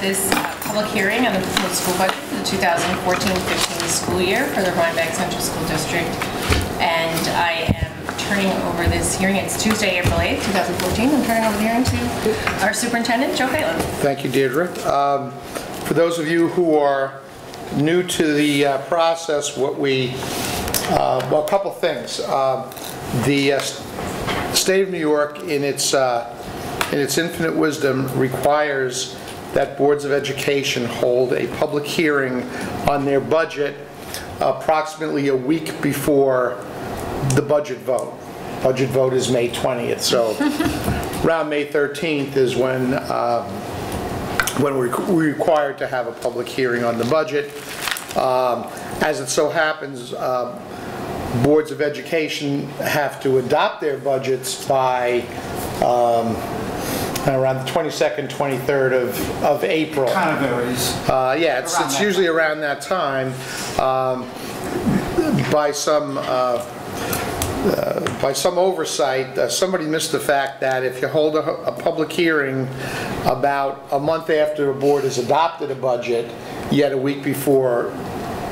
this public hearing on the proposed school budget for the 2014-15 school year for the Rhinebeck Central School District. And I am turning over this hearing. It's Tuesday, April 8th, 2014. I'm turning over the hearing to our superintendent, Joe Phelan. Thank you, Deirdre. For those of you who are new to the process, well, a couple things. The state of New York, in its infinite wisdom, requires that boards of education hold a public hearing on their budget approximately a week before the budget vote. Budget vote is May 20th, so around May 13th is when we're required to have a public hearing on the budget. As it so happens, boards of education have to adopt their budgets by around the 22nd, 23rd of April. Kind of varies. Yeah, it's usually around that time. By some oversight, somebody missed the fact that if you hold a public hearing about a month after a board has adopted a budget, yet a week before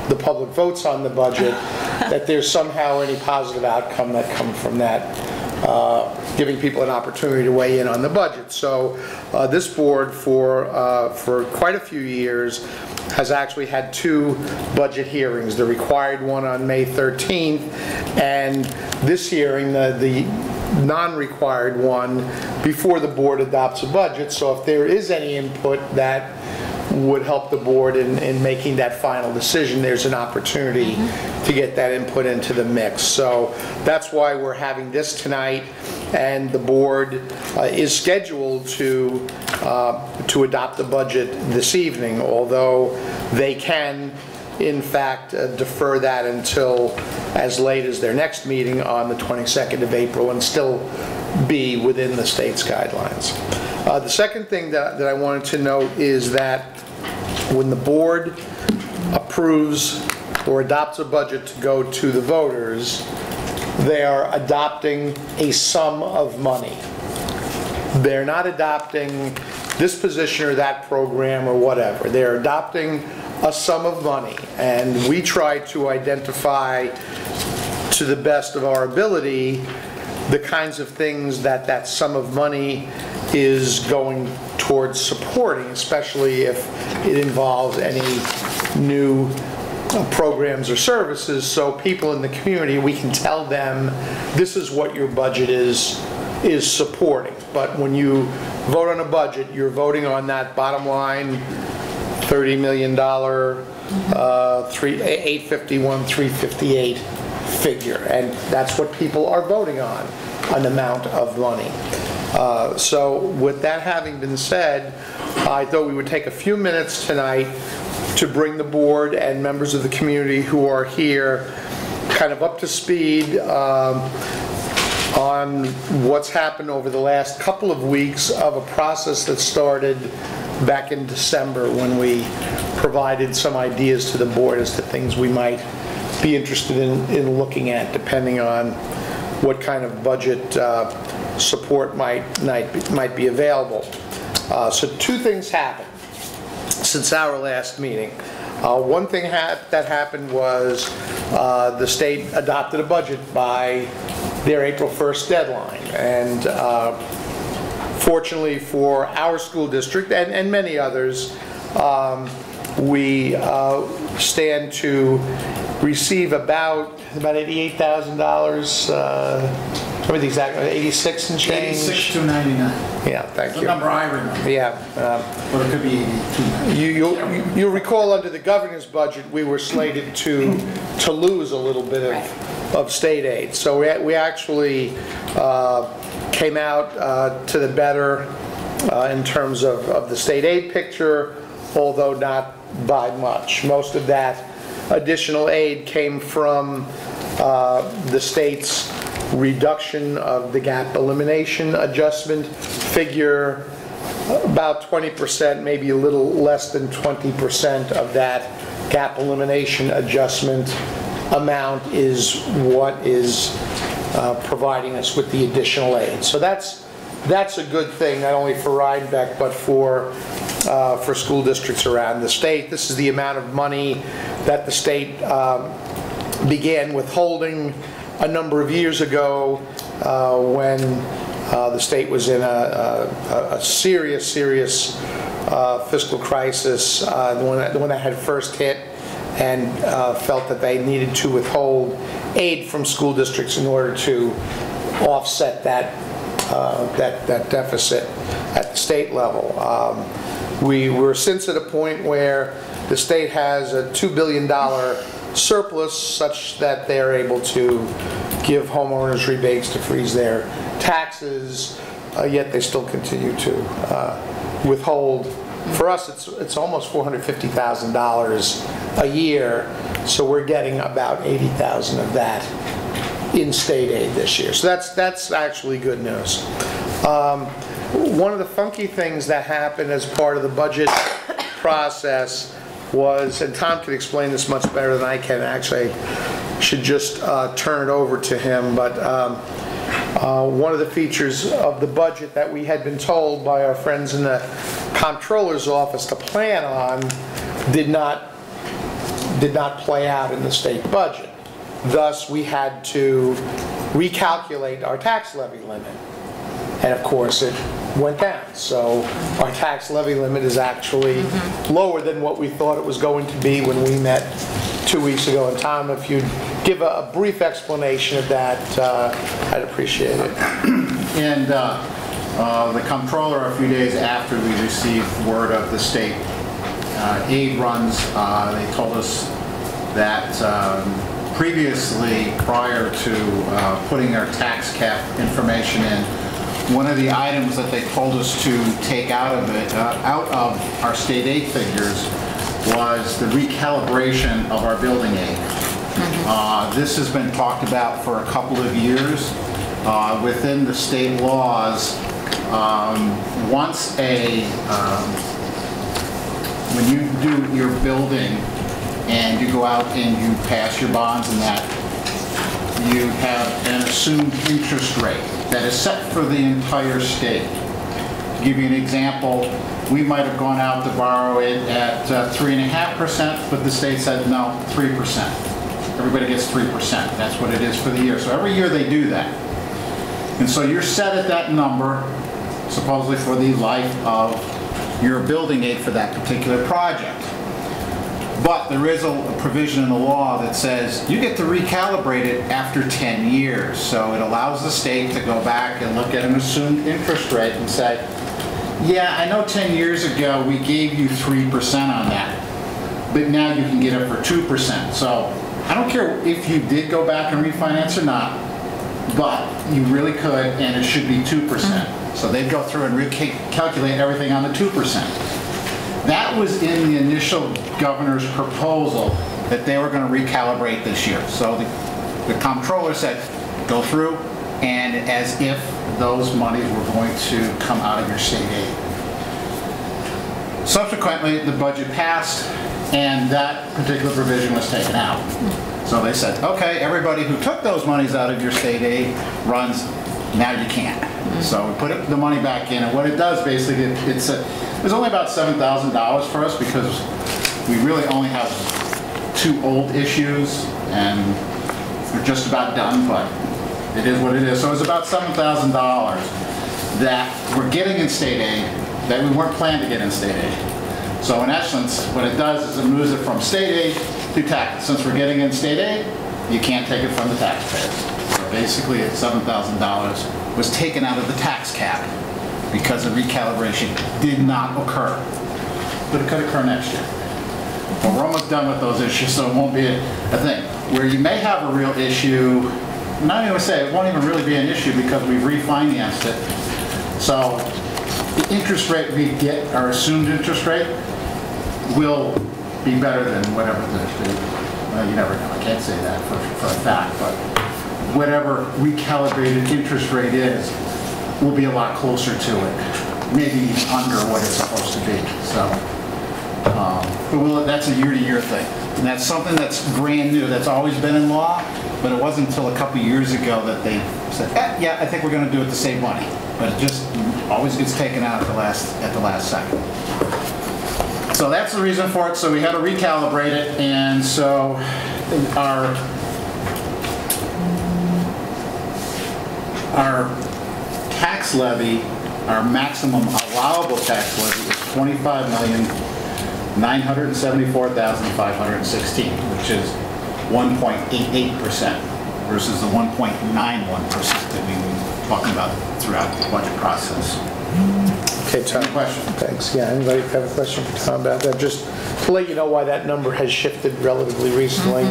the public votes on the budget, that there's somehow any positive outcome that comes from that, giving people an opportunity to weigh in on the budget. So this board for quite a few years has actually had two budget hearings, the required one on May 13th and this hearing, the non-required one, before the board adopts a budget. So if there is any input that would help the board in making that final decision, there's an opportunity to get that input into the mix. So that's why we're having this tonight, and the board is scheduled to adopt the budget this evening, although they can in fact defer that until as late as their next meeting on the 22nd of April and still be within the state's guidelines. The second thing that I wanted to note is that when the board approves or adopts a budget to go to the voters, they are adopting a sum of money. They're not adopting this position or that program or whatever. They're adopting a sum of money, and we try to identify to the best of our ability the kinds of things that sum of money is going towards supporting, especially if it involves any new programs or services, so people in the community, we can tell them this is what your budget is supporting. But when you vote on a budget, you're voting on that bottom line $30 million, 851, 358 figure, and that's what people are voting on, an amount of money. So with that having been said, I thought we would take a few minutes tonight to bring the board and members of the community who are here kind of up to speed on what's happened over the last couple of weeks of a process that started back in December, when we provided some ideas to the board as to things we might be interested in looking at, depending on what kind of budget support might be available. So two things happened since our last meeting. One thing that happened was the state adopted a budget by their April 1st deadline, and fortunately for our school district and many others, we stand to receive about $88,000. What the exact 86 and change? 86,299. Yeah, thank you. The number I remember. Yeah. Or it could be 82. You'll recall under the governor's budget we were slated to lose a little bit of state aid. So we actually came out to the better in terms of the state aid picture, although not by much. Most of that additional aid came from the state's reduction of the gap elimination adjustment figure. About 20%, maybe a little less than 20% of that gap elimination adjustment amount is what is providing us with the additional aid. So that's a good thing, not only for Rhinebeck, but for for school districts around the state. This is the amount of money that the state began withholding a number of years ago when the state was in a serious fiscal crisis, when that had first hit, and felt that they needed to withhold aid from school districts in order to offset that deficit at the state level. We were since at a point where the state has a $2 billion surplus such that they're able to give homeowners rebates to freeze their taxes, yet they still continue to withhold. For us, it's almost $450,000 a year, so we're getting about $80,000 of that in state aid this year. So that's actually good news. One of the funky things that happened as part of the budget process was, and Tom can explain this much better than I can, actually I should just turn it over to him, but one of the features of the budget that we had been told by our friends in the comptroller's office to plan on did not play out in the state budget. Thus, we had to recalculate our tax levy limit. And of course, it went down. So our tax levy limit is actually lower than what we thought it was going to be when we met 2 weeks ago. And Tom, if you'd give a brief explanation of that, I'd appreciate it. And the comptroller, a few days after we received word of the state aid runs, they told us that previously, prior to putting our tax cap information in, one of the items that they told us to take out of our state aid figures was the recalibration of our building aid. This has been talked about for a couple of years. Within the state laws, when you do your building and you go out and you pass your bonds and that, you have an assumed interest rate that is set for the entire state. To give you an example, we might have gone out to borrow it at 3.5%, but the state said no, 3%. Everybody gets 3%. That's what it is for the year. So every year they do that. And so you're set at that number, supposedly for the life of your building aid for that particular project. But there is a provision in the law that says you get to recalibrate it after 10 years. So it allows the state to go back and look at an assumed interest rate and say, yeah, I know 10 years ago we gave you 3% on that, but now you can get it for 2%. So I don't care if you did go back and refinance or not, but you really could, and it should be 2%. So they'd go through and recalculate everything on the 2%. That was in the initial governor's proposal that they were going to recalibrate this year. So the comptroller said, go through, and as if those monies were going to come out of your state aid. Subsequently, the budget passed, and that particular provision was taken out. So they said, okay, everybody who took those monies out of your state aid runs, now you can't. So we put the money back in, and what it does basically, it's only about $7,000 for us because we really only have 2 old issues, and we're just about done, but it is what it is. So it's about $7,000 that we're getting in state aid that we weren't planned to get in state aid. So in essence, what it does is it moves it from state aid to tax. Since we're getting in state aid, you can't take it from the taxpayers. So basically, $7,000 was taken out of the tax cap because the recalibration did not occur. But it could occur next year. But we're almost done with those issues, so it won't be a thing. Where you may have a real issue, I'm not even going to say it won't even really be an issue because we've refinanced it. So the interest rate we get, our assumed interest rate, will be better than whatever well, you never know, I can't say that for a fact, but whatever recalibrated interest rate is, will be a lot closer to it. Maybe under what it's supposed to be. So, but that's a year-to-year thing. And that's something that's brand new, that's always been in law, but it wasn't until a couple years ago that they said, yeah, I think we're going to do it to save money. But it just always gets taken out at the last second. So that's the reason for it. So we had to recalibrate it, and so our tax levy, our maximum allowable tax levy is $25,974,516, which is 1.88% versus the 1.91% that we've been talking about throughout the budget process. Okay, Tom. Any questions? Thanks. Yeah, anybody have a question for Tom about that? Just to let you know why that number has shifted relatively recently.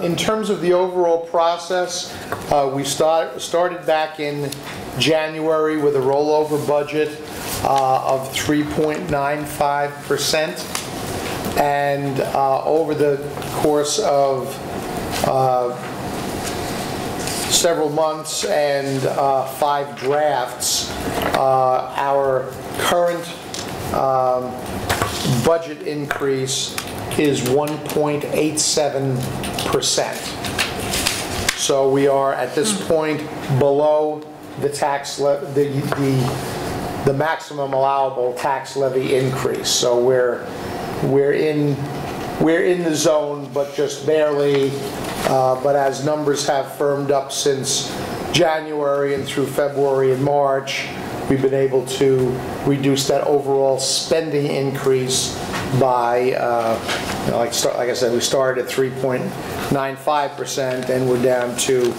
In terms of the overall process, we started back in January with a rollover budget of 3.95%, and over the course of several months and 5 drafts, our current budget increase is 1.87%. So we are at this point below the tax the maximum allowable tax levy increase. So we're in the zone, but just barely. But as numbers have firmed up since January and through February and March, we've been able to reduce that overall spending increase by, like I said, we started at 3.95% and we're down to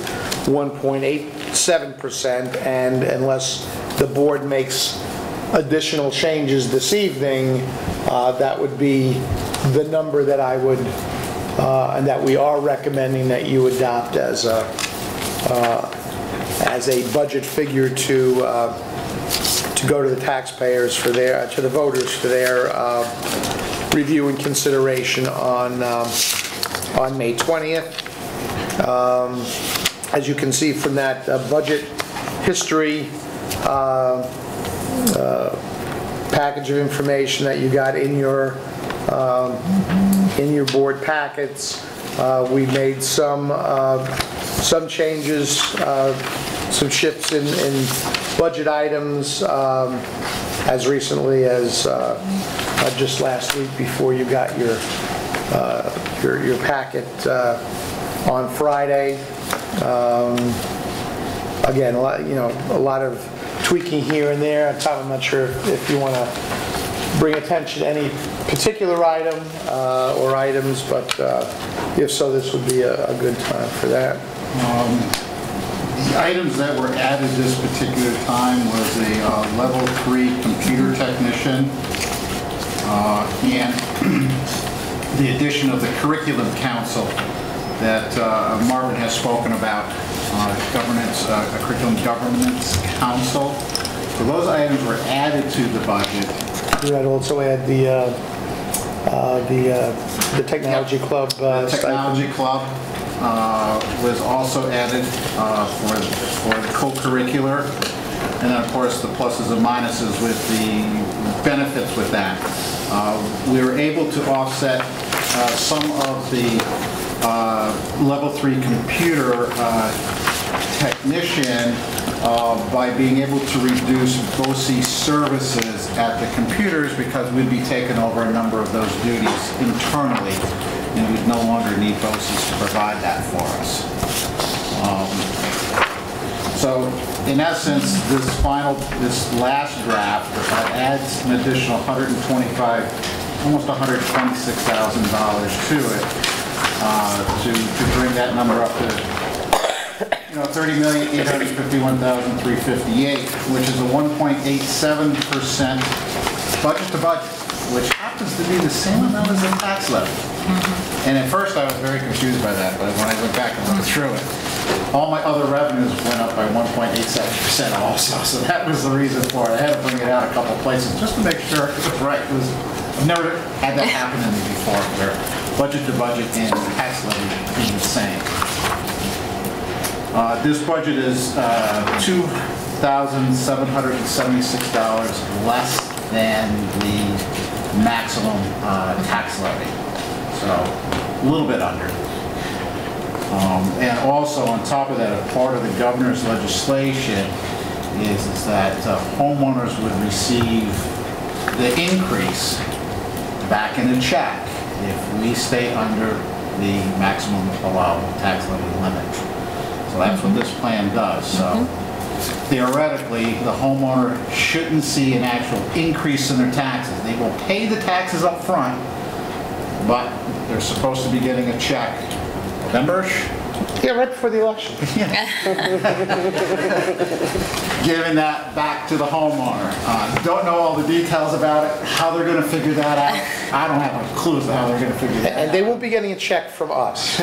1.87%. And unless the board makes additional changes this evening, that would be the number that I would, and that we are recommending that you adopt as a budget figure to go to the taxpayers for to the voters for their review and consideration on May 20th. As you can see from that budget history package of information that you got in your board packets, we made some changes, some shifts in budget items as recently as just last week before you got your packet on Friday. Again, a lot of tweaking here and there. Tom, I'm not sure if you want to bring attention to any particular item or items, but if so, this would be a good time for that. The items that were added this particular time was a level 3 computer technician and the addition of the curriculum council that Marvin has spoken about, curriculum governance council. So those items were added to the budget. We had also add the technology club. The technology club was also added for the co-curricular, and then of course the pluses and minuses with the benefits with that. We were able to offset some of the level 3 computer technician by being able to reduce BOCES services at the computers, because we'd be taking over a number of those duties internally, and we'd no longer need BOCES to provide that for us. So in essence, this last draft adds an additional almost $126,000 to it to bring that number up to $30,851,358, which is a 1.87% budget to budget, which happens to be the same amount as the tax levy. And at first I was very confused by that, but when I went back and looked through it, all my other revenues went up by 1.87% also, so that was the reason for it. I had to bring it out a couple places just to make sure it was right. I've never had that happen to me before, where budget to budget and tax levy being the same. This budget is $2,776 less than the maximum tax levy, so a little bit under. And also on top of that, a part of the governor's legislation is that homeowners would receive the increase back in a check if we stay under the maximum allowable tax levy limit. So that's what this plan does. So theoretically, the homeowner shouldn't see an actual increase in their taxes. They will pay the taxes up front, but they're supposed to be getting a check. November-ish? Yeah, right before the election. Giving that back to the homeowner. Don't know all the details about it, how they're going to figure that out. I don't have a clue as to how they're going to figure that out. And they won't be getting a check from us.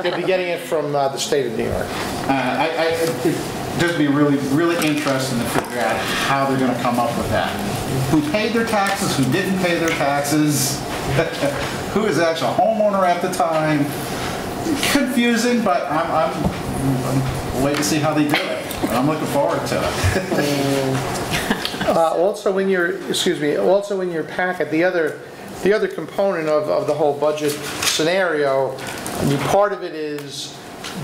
They'll be getting it from the state of New York. It'd just be really, really interesting to figure out how they're going to come up with that. Who paid their taxes, who didn't pay their taxes, who is actually a homeowner at the time. Confusing, but I'm waiting to see how they do it. I'm looking forward to it. Also in your packet, the other component of the whole budget scenario, I mean, part of it is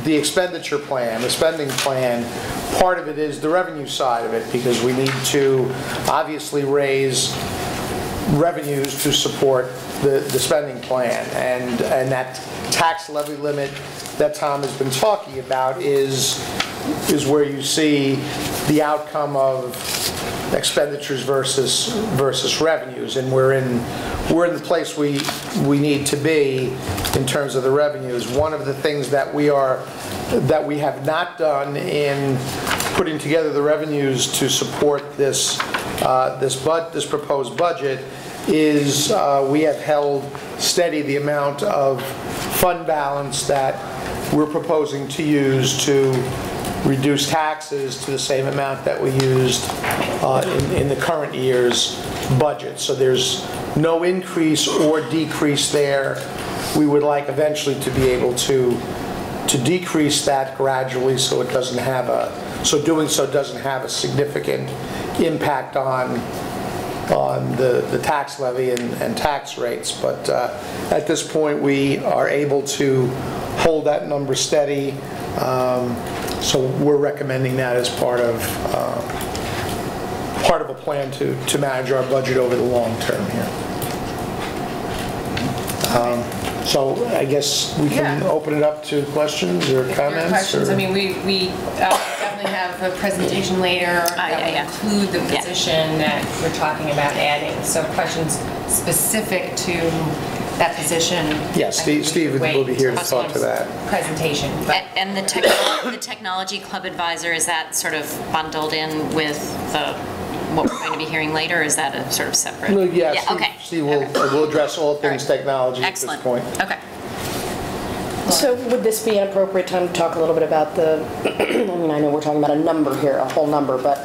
the expenditure plan, the spending plan. Part of it is the revenue side of it, because we need to obviously raise revenues to support the spending plan, and that tax levy limit that Tom has been talking about is where you see the outcome of expenditures versus revenues, and we're in the place we need to be in terms of the revenues. One of the things that we have not done in putting together the revenues to support this proposed budget is we have held steady the amount of fund balance that we're proposing to use to reduce taxes to the same amount that we used in the current year's budget. So there's no increase or decrease there. We would like eventually to be able to decrease that gradually, so it doesn't have doing so doesn't have a significant impact on the tax levy and tax rates. But at this point, we are able to hold that number steady. So we're recommending that as part of a plan to manage our budget over the long term here. So I guess we can open it up to questions or comments. Questions. I mean, we definitely have a presentation later that will include the position that we're talking about adding. So questions specific to that position. Yes, Steve will be here to talk to that. Presentation. And the technology club advisor, is that sort of bundled in with what we're going to be hearing later, or is that a sort of separate? No, yes, yeah, okay. Steve will address all things technology at this point. Okay. So would this be an appropriate time to talk a little bit about I mean, I know we're talking about a number here, a whole number, but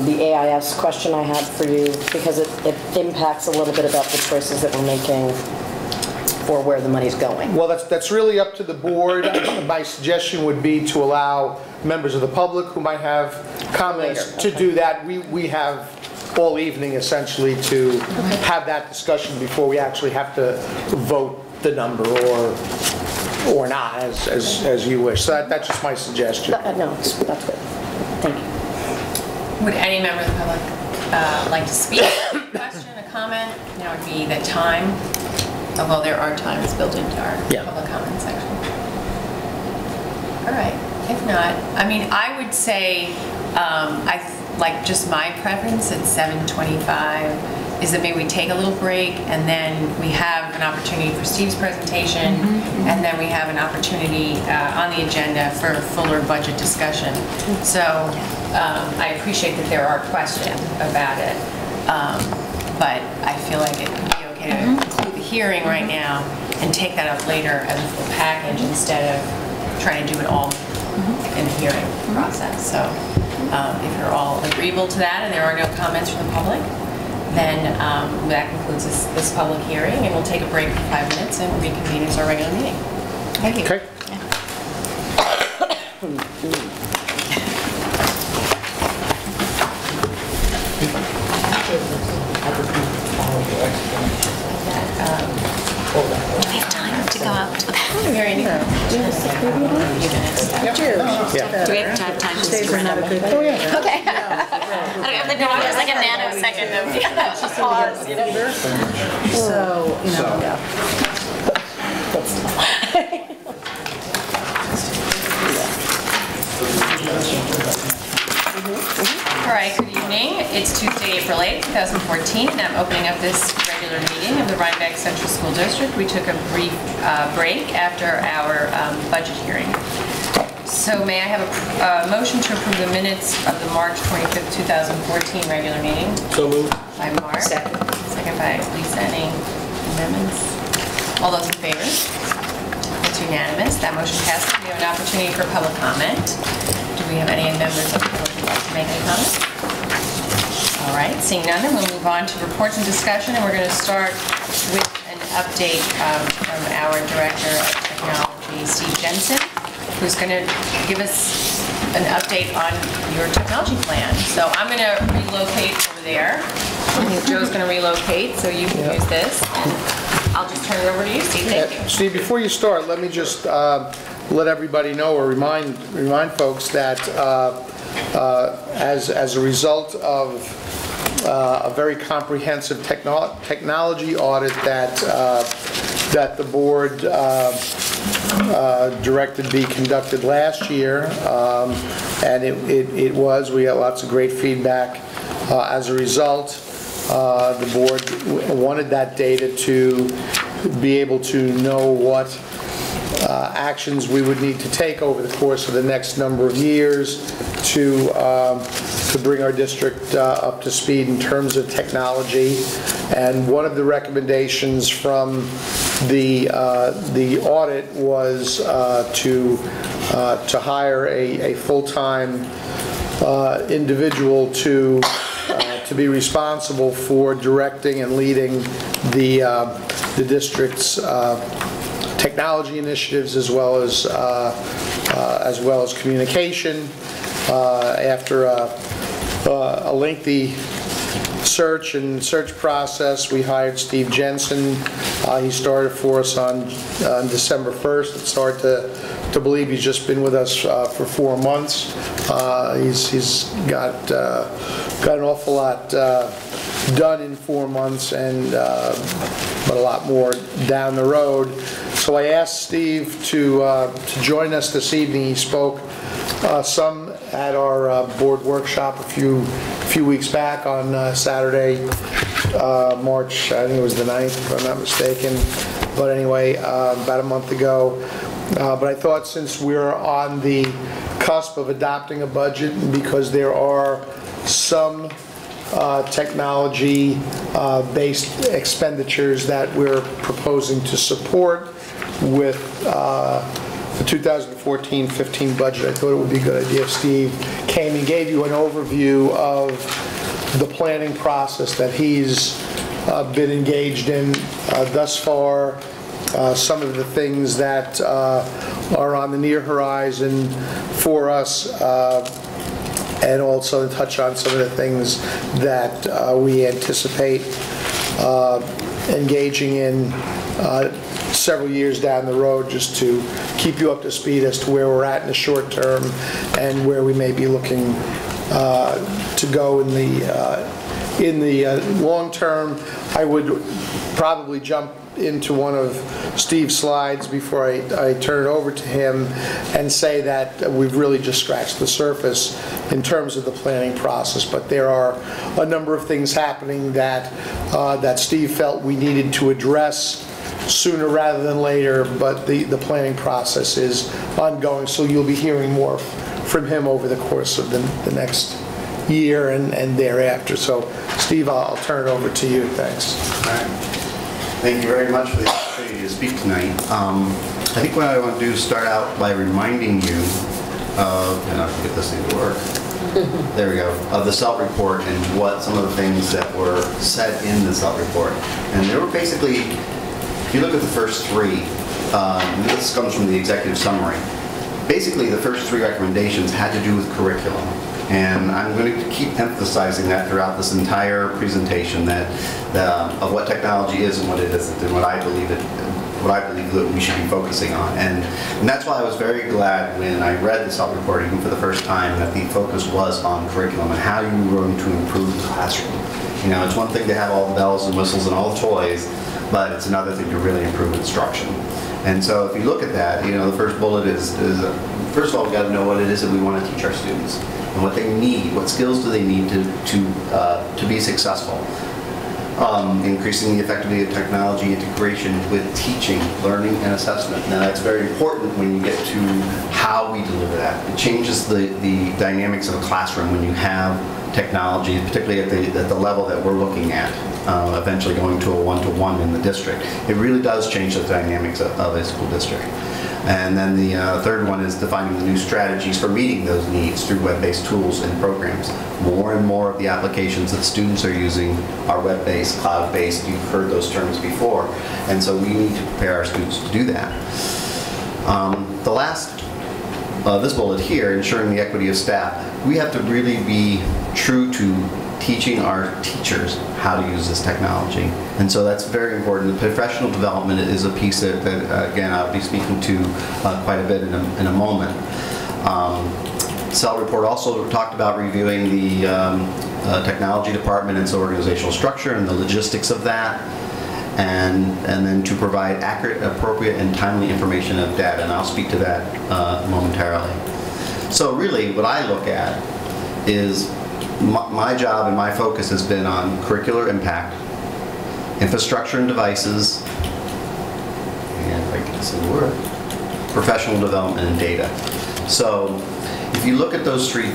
the AIS question I had for you, because it impacts a little bit about the choices that we're making for where the money's going. Well, that's really up to the board. My suggestion would be to allow members of the public who might have comments to do that. We have all evening essentially to have that discussion before we actually have to vote the number or not, as you wish. So that's just my suggestion. No, that's good. Thank you. Would any member of the public like to speak? A question, a comment? Now would be the time, although there are times built into our public comment section. All right. If not, I mean, I would say, like just my preference at 7:25 is that maybe we take a little break and then we have an opportunity for Steve's presentation, and then we have an opportunity on the agenda for a fuller budget discussion. So I appreciate that there are questions about it, but I feel like it would be okay to include the hearing right now and take that up later as a full package instead of trying to do it all in the hearing process. So if you're all agreeable to that and there are no comments from the public, then that concludes this public hearing, and we'll take a break for 5 minutes and reconvene as our regular meeting. Thank you. Okay. We have time to go out to the Very neat. Do we have time to Today's run not a out? good Okay. I don't know, there's like a nanosecond of pause, you know? So, you know, yeah. All right, good evening. It's Tuesday, April 8th, 2014, and I'm opening up this regular meeting of the Rhinebeck Central School District. We took a brief break after our budget hearing. So may I have a motion to approve the minutes of the March 25th, 2014 regular meeting? So moved. By Mark. Second. Second by Lisa. Any amendments? All those in favor? It's unanimous. That motion passes. We have an opportunity for public comment. Do we have any members of the public who would like to make any comments? All right, seeing none, then we'll move on to reports and discussion, and we're going to start with an update from our Director of Technology, Steve Jensen, who's going to give us an update on your technology plan. So I'm going to relocate over there. Joe's going to relocate, so you can use this. And I'll just turn it over to you, Steve. Thank you. Steve, before you start, let me just let everybody know or remind folks that as a result of a very comprehensive technology audit that the board directed be conducted last year, and we got lots of great feedback as a result. The board wanted that data to be able to know what actions we would need to take over the course of the next number of years to bring our district up to speed in terms of technology. And one of the recommendations from the audit was to hire a full-time individual to be responsible for directing and leading the district's technology initiatives as well as communication. After a lengthy search process, we hired Steve Jensen. He started for us on December 1st. It's hard to believe he's just been with us for 4 months. He's got an awful lot done in 4 months, but a lot more down the road. So I asked Steve to join us this evening. He spoke some at our board workshop a few weeks back on Saturday, March, I think it was the 9th, if I'm not mistaken. But anyway, about a month ago. But I thought since we're on the cusp of adopting a budget, because there are some technology-based expenditures that we're proposing to support with the 2014-15 budget, I thought it would be a good idea if Steve came and gave you an overview of the planning process that he's been engaged in thus far, some of the things that are on the near horizon for us, and also touch on some of the things that we anticipate engaging in several years down the road, just to keep you up to speed as to where we're at in the short term and where we may be looking to go in the long term. I would probably jump into one of Steve's slides before I turn it over to him and say that we've really just scratched the surface in terms of the planning process, but there are a number of things happening that Steve felt we needed to address sooner rather than later, but the planning process is ongoing, so you'll be hearing more from him over the course of the next year and thereafter. So Steve, I'll turn it over to you. Thanks. All right. Thank you very much for the opportunity to speak tonight. I think what I want to do is start out by reminding you of, and I can get this thing to work, there we go, of the SELT report and what some of the things that were said in the SELT report. And there were basically, if you look at the first three, this comes from the executive summary. Basically, the first three recommendations had to do with curriculum. And I'm going to keep emphasizing that throughout this entire presentation, that of what technology is and what it isn't, and what I believe what I believe that we should be focusing on. And that's why I was very glad when I read the self-report even for the first time that the focus was on curriculum and how you were going to improve the classroom. You know, it's one thing to have all the bells and whistles and all the toys, but it's another thing to really improve instruction. And so if you look at that, you know, the first bullet is first of all, we've got to know what it is that we want to teach our students and what they need, what skills do they need to be successful. Increasing the effectivity of technology integration with teaching, learning, and assessment. Now that's very important when you get to how we deliver that. It changes the dynamics of a classroom when you have technology, particularly at the level that we're looking at, eventually going to a one-to-one in the district. It really does change the dynamics of a school district. And then the third one is defining the new strategies for meeting those needs through web-based tools and programs. More and more of the applications that students are using are web-based, cloud-based. You've heard those terms before. And so we need to prepare our students to do that. The last, this bullet here, ensuring the equity of staff. We have to really be true to teaching our teachers how to use this technology. And so that's very important. The professional development is a piece that again, I'll be speaking to quite a bit in a moment. Cell report also talked about reviewing the technology department and its organizational structure and the logistics of that, and then to provide accurate, appropriate, and timely information of data. And I'll speak to that momentarily. So really, what I look at is my job and my focus has been on curricular impact, infrastructure and devices, and if I can see the word, professional development and data. So if you look at those three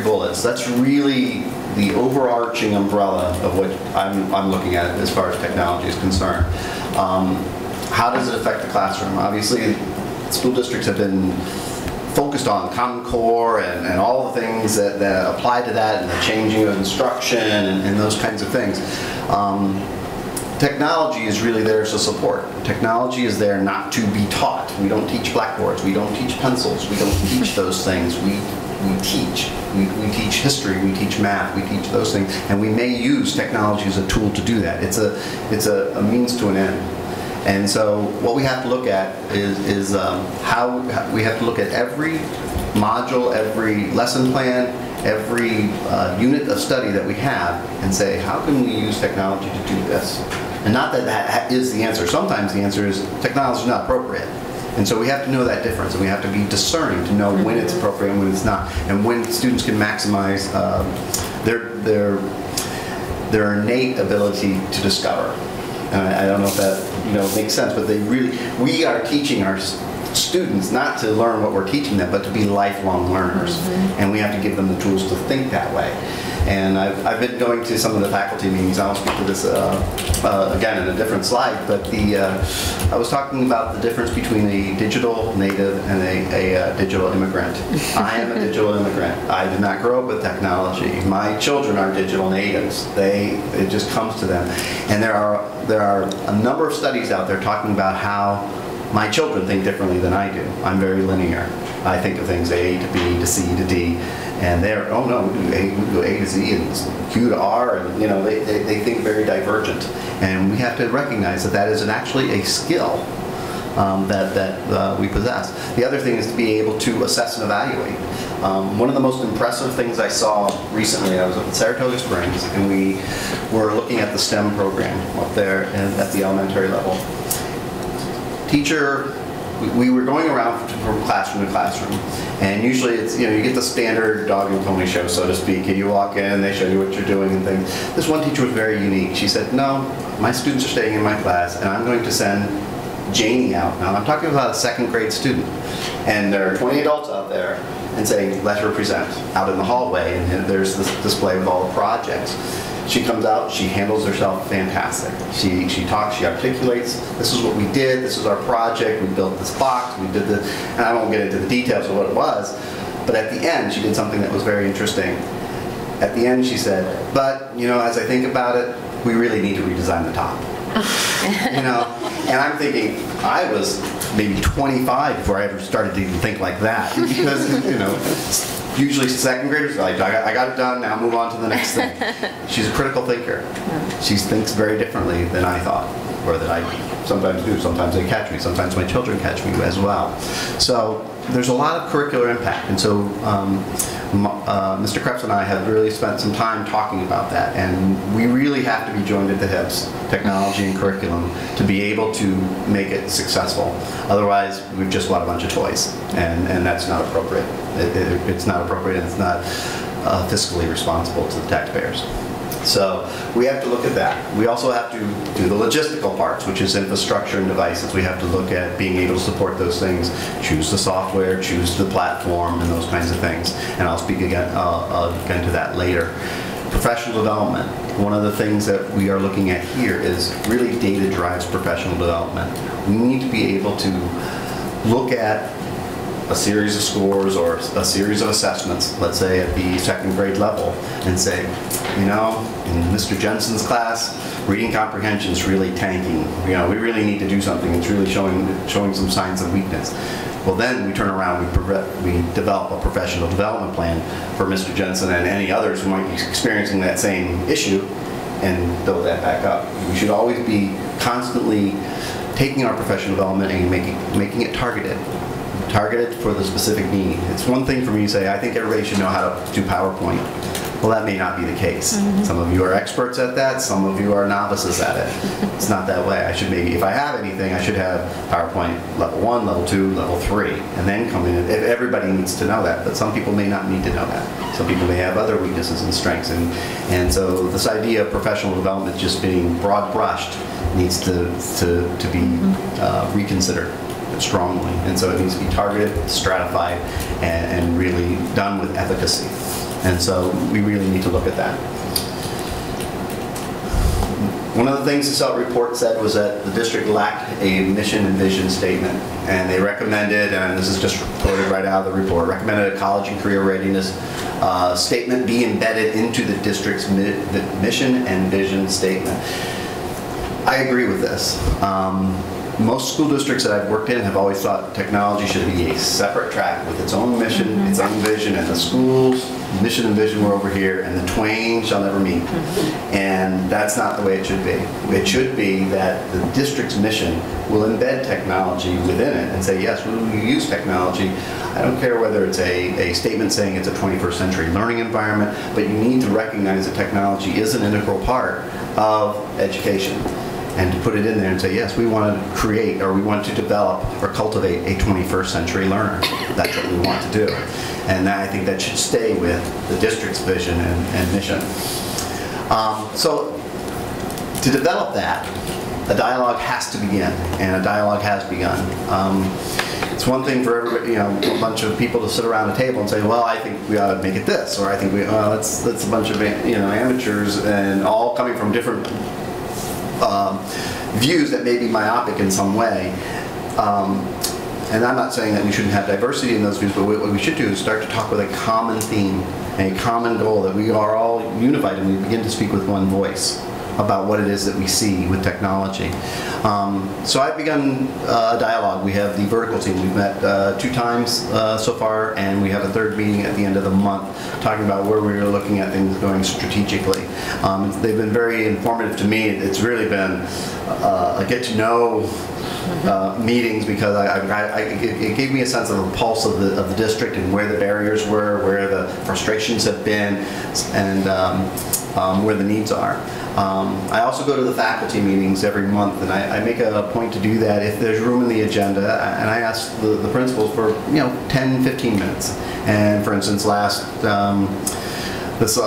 bullets, that's really the overarching umbrella of what I'm looking at as far as technology is concerned. How does it affect the classroom? Obviously, school districts have been focused on Common Core and all the things that apply to that, and the changing of instruction and those kinds of things. Technology is really there to support. Technology is there not to be taught. We don't teach blackboards. We don't teach pencils. We don't teach those things. We teach. We teach history. We teach math. We teach those things. And we may use technology as a tool to do that. It's a means to an end. And so what we have to look at is how we have to look at every module, every lesson plan, every unit of study that we have and say, how can we use technology to do this? And not that that is the answer. Sometimes the answer is technology is not appropriate. And so we have to know that difference, and we have to be discerning to know when it's appropriate and when it's not, and when students can maximize their innate ability to discover. And I don't know if that makes sense, but we are teaching our students not to learn what we're teaching them, but to be lifelong learners. And we have to give them the tools to think that way. And I've been going to some of the faculty meetings. I'll speak to this again in a different slide, but I was talking about the difference between a digital native and a digital immigrant. I am a digital immigrant. I did not grow up with technology. My children are digital natives. It just comes to them. And there are a number of studies out there talking about how my children think differently than I do. I'm very linear. I think of things A to B to C to D, and they're, oh no, we do A to Z and Q to R, and they think very divergent. And we have to recognize that that is actually a skill that we possess. The other thing is to be able to assess and evaluate. One of the most impressive things I saw recently, I was up at Saratoga Springs, and we were looking at the STEM program up there at the elementary level. Teacher, we were going around from classroom to classroom, and usually it's, you get the standard dog and pony show, so to speak, and you walk in and they show you what you're doing and things. This one teacher was very unique. She said, no, my students are staying in my class, and I'm going to send Janie out. Now I'm talking about a second grade student, and there are 20 adults out there, and saying, let her present out in the hallway, and there's this display with all the projects. She comes out, she handles herself fantastic. She talks, she articulates, this is what we did, this is our project, we built this box, we did this, and I won't get into the details of what it was, but at the end she did something that was very interesting. At the end she said, but, as I think about it, we really need to redesign the top. And I'm thinking, I was maybe 25 before I ever started to even think like that, because, usually second graders are like, I got it done, now move on to the next thing. She's a critical thinker. She thinks very differently than I thought. or that I sometimes do. Sometimes they catch me. Sometimes my children catch me as well. So there's a lot of curricular impact. And so Mr. Krebs and I have really spent some time talking about that. And we really have to be joined at the hips, technology and curriculum, to be able to make it successful. Otherwise, we've just bought a bunch of toys. And that's not appropriate. It's not appropriate. It's not fiscally responsible to the taxpayers. So we have to look at that. We also have to do the logistical parts, which is infrastructure and devices. We have to look at being able to support those things, choose the software, choose the platform, and those kinds of things. And I'll speak again to that later. Professional development. One of the things that we are looking at here is really data drives professional development. We need to be able to look at a series of scores or a series of assessments, let's say at the second grade level, and say, you know, in Mr. Jensen's class, reading comprehension is really tanking. You know, we really need to do something. It's really showing some signs of weakness. Well, then we turn around, we develop a professional development plan for Mr. Jensen and any others who might be experiencing that same issue, and build that back up. We should always be constantly taking our professional development and making it targeted for the specific need. It's one thing for me to say, I think everybody should know how to do PowerPoint. Well, that may not be the case. Some of you are experts at that, some of you are novices at it. It's not that way. I should maybe, if I have anything, I should have PowerPoint level 1, level 2, level 3, and then come in. If everybody needs to know that, but some people may not need to know that. Some people may have other weaknesses and strengths, and so this idea of professional development just being broad brushed needs to be reconsidered strongly, and so it needs to be targeted, stratified, and really done with efficacy. And so we really need to look at that. One of the things the SELT report said was that the district lacked a mission and vision statement, and they recommended, and this is just quoted right out of the report, recommended a college and career readiness statement be embedded into the district's mission and vision statement. I agree with this. Most school districts that I've worked in have always thought technology should be a separate track with its own mission, its own vision, and the school's mission and vision were over here, and the twain shall never meet. And that's not the way it should be. It should be that the district's mission will embed technology within it and say, yes, we will use technology. I don't care whether it's a statement saying it's a 21st century learning environment, but you need to recognize that technology is an integral part of education. And to put it in there and say, yes, we want to create, or we want to develop or cultivate a 21st century learner. That's what we want to do. And I think that should stay with the district's vision and mission. So to develop that, a dialogue has to begin, and a dialogue has begun. It's one thing for everybody, a bunch of people to sit around a table and say, well, I think we ought to make it this, or I think that's a bunch of amateurs and all coming from different views that may be myopic in some way. And I'm not saying that we shouldn't have diversity in those views, but what we should do is start to talk with a common theme, a common goal, that we are all unified and we begin to speak with one voice about what it is that we see with technology. So I've begun a dialogue. We have the vertical team. We've met 2 times so far, and we have a 3rd meeting at the end of the month talking about where we're looking at things going strategically. They've been very informative to me. It's really been a get-to-know meetings, because it gave me a sense of the pulse of the district and where the barriers were, where the frustrations have been, and where the needs are. I also go to the faculty meetings every month, and I make a point to do that if there's room in the agenda, and I ask the principals for 10, 15 minutes. And for instance, this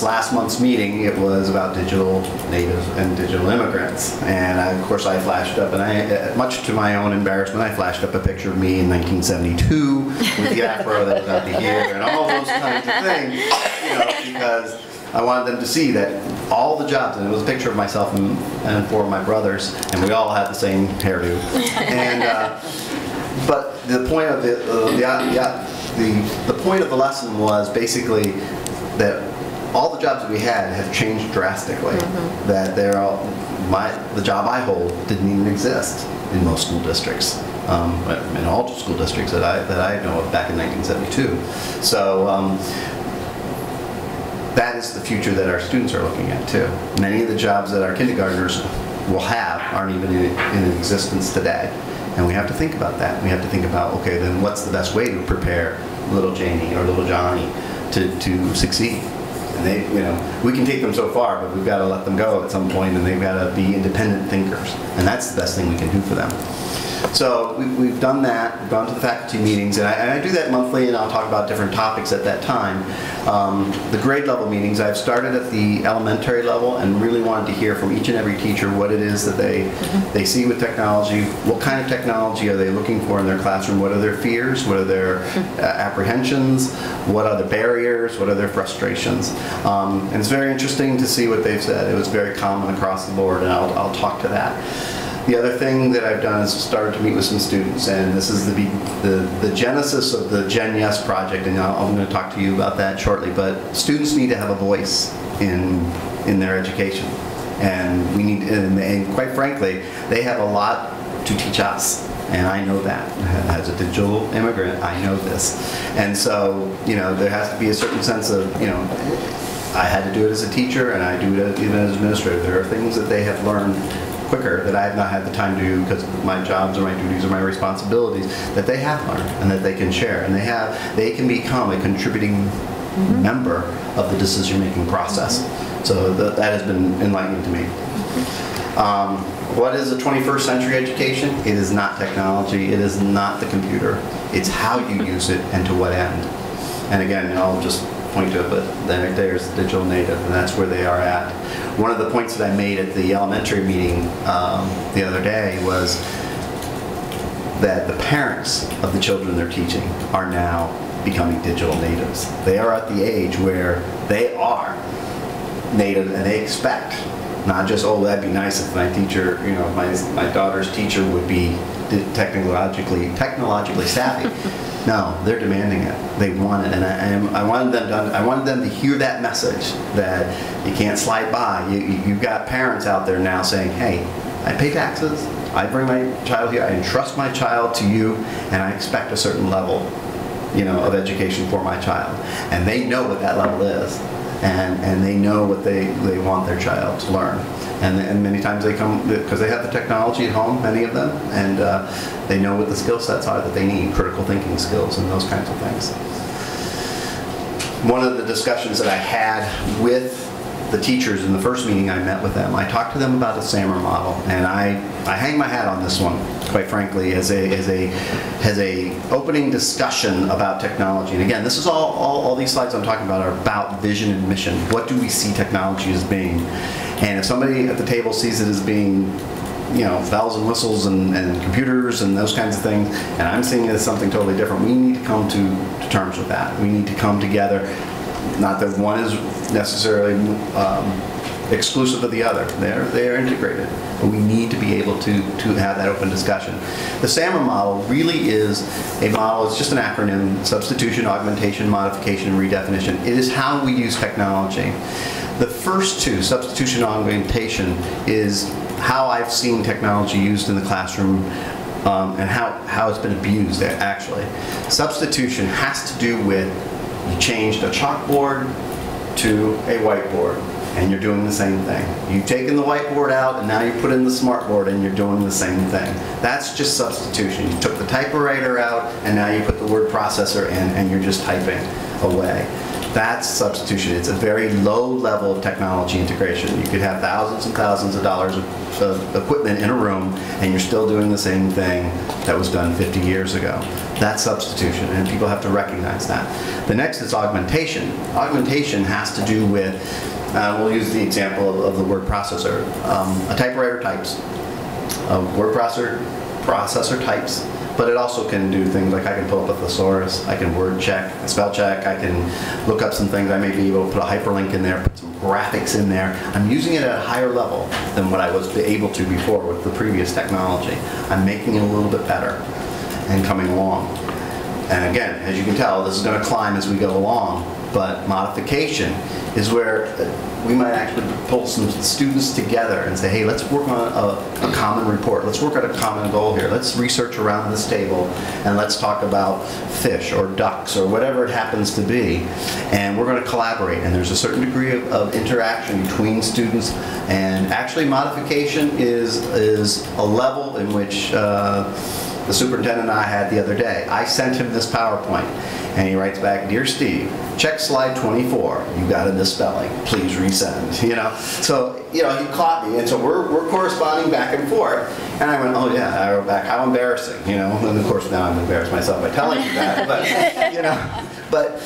last month's meeting, it was about digital natives and digital immigrants, and of course I flashed up, and much to my own embarrassment, I flashed up a picture of me in 1972 with the afro that was out to here and all those kinds of things, because I wanted them to see that all the jobs, and it was a picture of myself and 4 of my brothers, and we all had the same hairdo. And but the point of the point of the lesson was basically that all the jobs that we had have changed drastically. That the job I hold didn't even exist in most school districts, in all school districts that I know of back in 1972. So. That is the future that our students are looking at too. Many of the jobs that our kindergartners will have aren't even in existence today. And we have to think about that. We have to think about, okay, then what's the best way to prepare little Jamie or little Johnny to succeed? And they, we can take them so far, but we've got to let them go at some point, and they've got to be independent thinkers. And that's the best thing we can do for them. So we've done that, we've gone to the faculty meetings, and I do that monthly, and I'll talk about different topics at that time. The grade level meetings, I've started at the elementary level and really wanted to hear from each and every teacher what it is that they see with technology, what kind of technology are they looking for in their classroom, what are their fears, what are their apprehensions, what are the barriers, what are their frustrations. And it's very interesting to see what they've said. It was very common across the board, and I'll talk to that. The other thing that I've done is started to meet with some students, and this is the genesis of the Gen Yes project, and I'm going to talk to you about that shortly. But students need to have a voice in their education, and we need, and quite frankly, they have a lot to teach us. And I know that. As a digital immigrant, I know this. And so, there has to be a certain sense of, I had to do it as a teacher, and I do it even as an administrator. There are things that they have learned quicker that I have not had the time to do because of my jobs or my duties or my responsibilities that they have learned and that they can share. And they can become a contributing member of the decision-making process. So that has been enlightening to me. What is a 21st century education? It is not technology. It is not the computer. It's how you use it and to what end. And again, I'll just point to it, but then right there's the digital native, and that's where they are at. One of the points that I made at the elementary meeting the other day was that the parents of the children they're teaching are now becoming digital natives. They are at the age where they are native, and they expect not just, oh, that'd be nice if my teacher, my daughter's teacher would be technologically savvy. No, they're demanding it. They want it, and I wanted them to hear that message that you can't slide by. You've got parents out there now saying, "Hey, I pay taxes. I bring my child here. I entrust my child to you, and I expect a certain level, of education for my child." And they know what that level is, and they know what they want their child to learn. And many times they come because they have the technology at home, many of them, and they know what the skill sets are that they need, critical thinking skills and those kinds of things. One of the discussions that I had with the teachers in the first meeting I met with them, I talked to them about the SAMR model, and I hang my hat on this one, quite frankly, as a opening discussion about technology. And again, this is all these slides I'm talking about are about vision and mission. What do we see technology as being? And if somebody at the table sees it as being, bells and whistles and computers and those kinds of things, and I'm seeing it as something totally different, we need to come to terms with that. We need to come together. Not that one is necessarily exclusive of the other. They are integrated. But we need to be able to have that open discussion. The SAMR model really is a model, it's just an acronym: substitution, augmentation, modification, and redefinition. It is how we use technology. The first two, substitution and augmentation, is how I've seen technology used in the classroom and how it's been abused, actually. Substitution has to do with you changed a chalkboard to a whiteboard, and you're doing the same thing. You've taken the whiteboard out, and now you put in the smartboard, and you're doing the same thing. That's just substitution. You took the typewriter out, and now you put the word processor in, and you're just typing away. That's substitution. It's a very low level of technology integration. You could have thousands and thousands of dollars of equipment in a room, and you're still doing the same thing that was done 50 years ago. That's substitution, and people have to recognize that. The next is augmentation. Augmentation has to do with, we'll use the example of the word processor. A typewriter types. A word processor types. But it also can do things like I can pull up a thesaurus, I can word check, spell check, I can look up some things, I may be able to put a hyperlink in there, put some graphics in there. I'm using it at a higher level than what I was able to before with the previous technology. I'm making it a little bit better and coming along. And again, as you can tell, this is going to climb as we go along. But modification is where we might actually pull some students together and say, hey, let's work on a common report. Let's work on a common goal here. Let's research around this table and let's talk about fish or ducks or whatever it happens to be. And we're going to collaborate. And there's a certain degree of interaction between students. And actually modification is a level in which the superintendent and I had the other day. I sent him this PowerPoint and he writes back, "Dear Steve, check slide 24. You got a misspelling. Please resend." You know, so he caught me, and so we're corresponding back and forth. And I went, "Oh yeah," I wrote back, "How embarrassing," And of course now I'm embarrassed myself by telling you that, but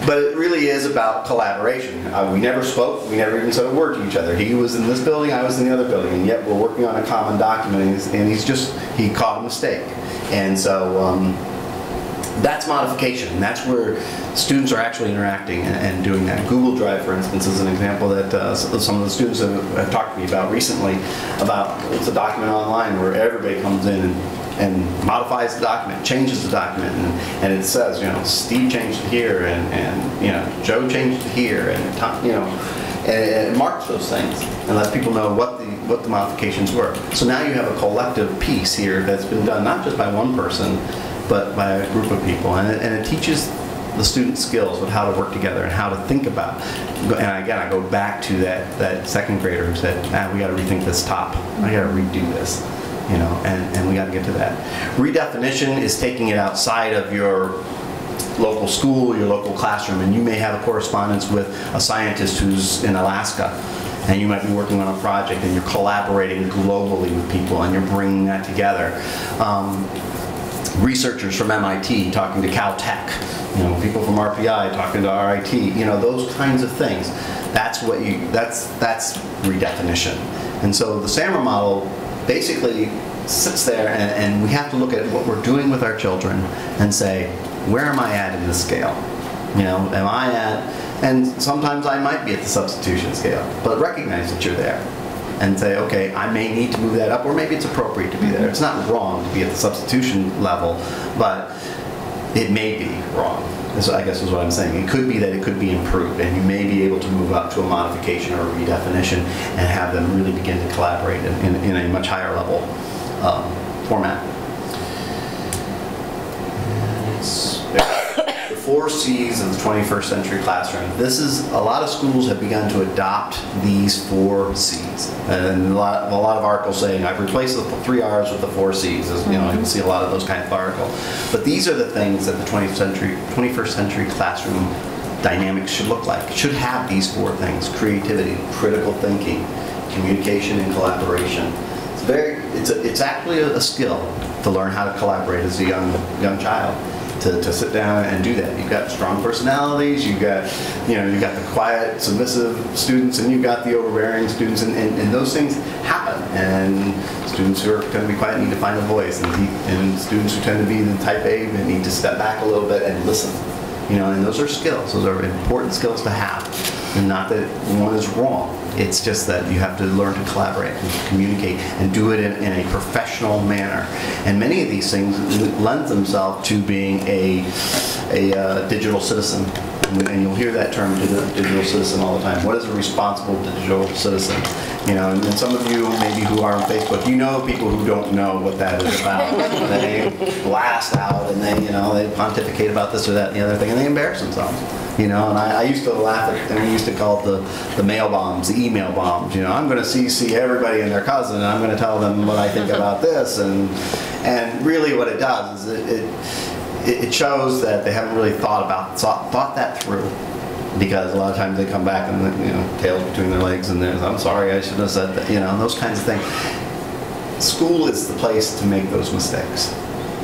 but it really is about collaboration. We never spoke. We never even said a word to each other. He was in this building, I was in the other building, and yet we're working on a common document. And he caught a mistake, and so. That's modification, and that's where students are actually interacting and doing that. Google Drive, for instance, is an example that some of the students have talked to me about recently. It's a document online where everybody comes in and modifies the document, changes the document, and it says, Steve changed it here, and Joe changed it here, and it marks those things and lets people know what the modifications were. So now you have a collective piece here that's been done not just by one person, but by a group of people, and it teaches the students skills of how to work together and how to think about. And again, I go back to that second grader who said, we got to rethink this top. I got to redo this, and we got to get to that. Redefinition is taking it outside of your local school, your local classroom, and you may have a correspondence with a scientist who's in Alaska, and you might be working on a project and you're collaborating globally with people and you're bringing that together. Researchers from MIT talking to Caltech, people from RPI talking to RIT, those kinds of things. That's redefinition. And so the SAMR model basically sits there and we have to look at what we're doing with our children and say, where am I at in this scale? Am I at, and sometimes I might be at the substitution scale, but recognize that you're there. And say, okay, I may need to move that up, or maybe it's appropriate to be there. It's not wrong to be at the substitution level, but it may be wrong. This, I guess, is what I'm saying. It could be that it could be improved, and you may be able to move up to a modification or a redefinition and have them really begin to collaborate in a much higher level format. The 4 C's of the 21st century classroom. A lot of schools have begun to adopt these 4 C's. And a lot of articles saying, I've replaced the 3 R's with the 4 C's. You can see a lot of those kind of articles. But these are the things that the 21st century classroom dynamics should look like. It should have these 4 things: creativity, critical thinking, communication, and collaboration. It's actually a skill to learn how to collaborate as a young child. To sit down and do that. You've got strong personalities, you've got the quiet, submissive students, and you've got the overbearing students, and those things happen. And students who are going to be quiet need to find a voice, and students who tend to be the type A need to step back a little bit and listen. And those are skills. Those are important skills to have. And not that one is wrong. It's just that you have to learn to collaborate and communicate and do it in a professional manner. And many of these things lend themselves to being a digital citizen. And you'll hear that term, digital citizen, all the time. What is a responsible digital citizen? And some of you maybe who are on Facebook, people who don't know what that is about. They blast out and they pontificate about this or that and the other thing, and they embarrass themselves. And I used to laugh at, and we used to call it the mail bombs, the email bombs. I'm going to CC everybody and their cousin, and I'm going to tell them what I think about this. And really what it does is it shows that they haven't really thought that through. Because a lot of times they come back and tails between their legs, and there's, I'm sorry, I shouldn't have said that. Those kinds of things. School is the place to make those mistakes.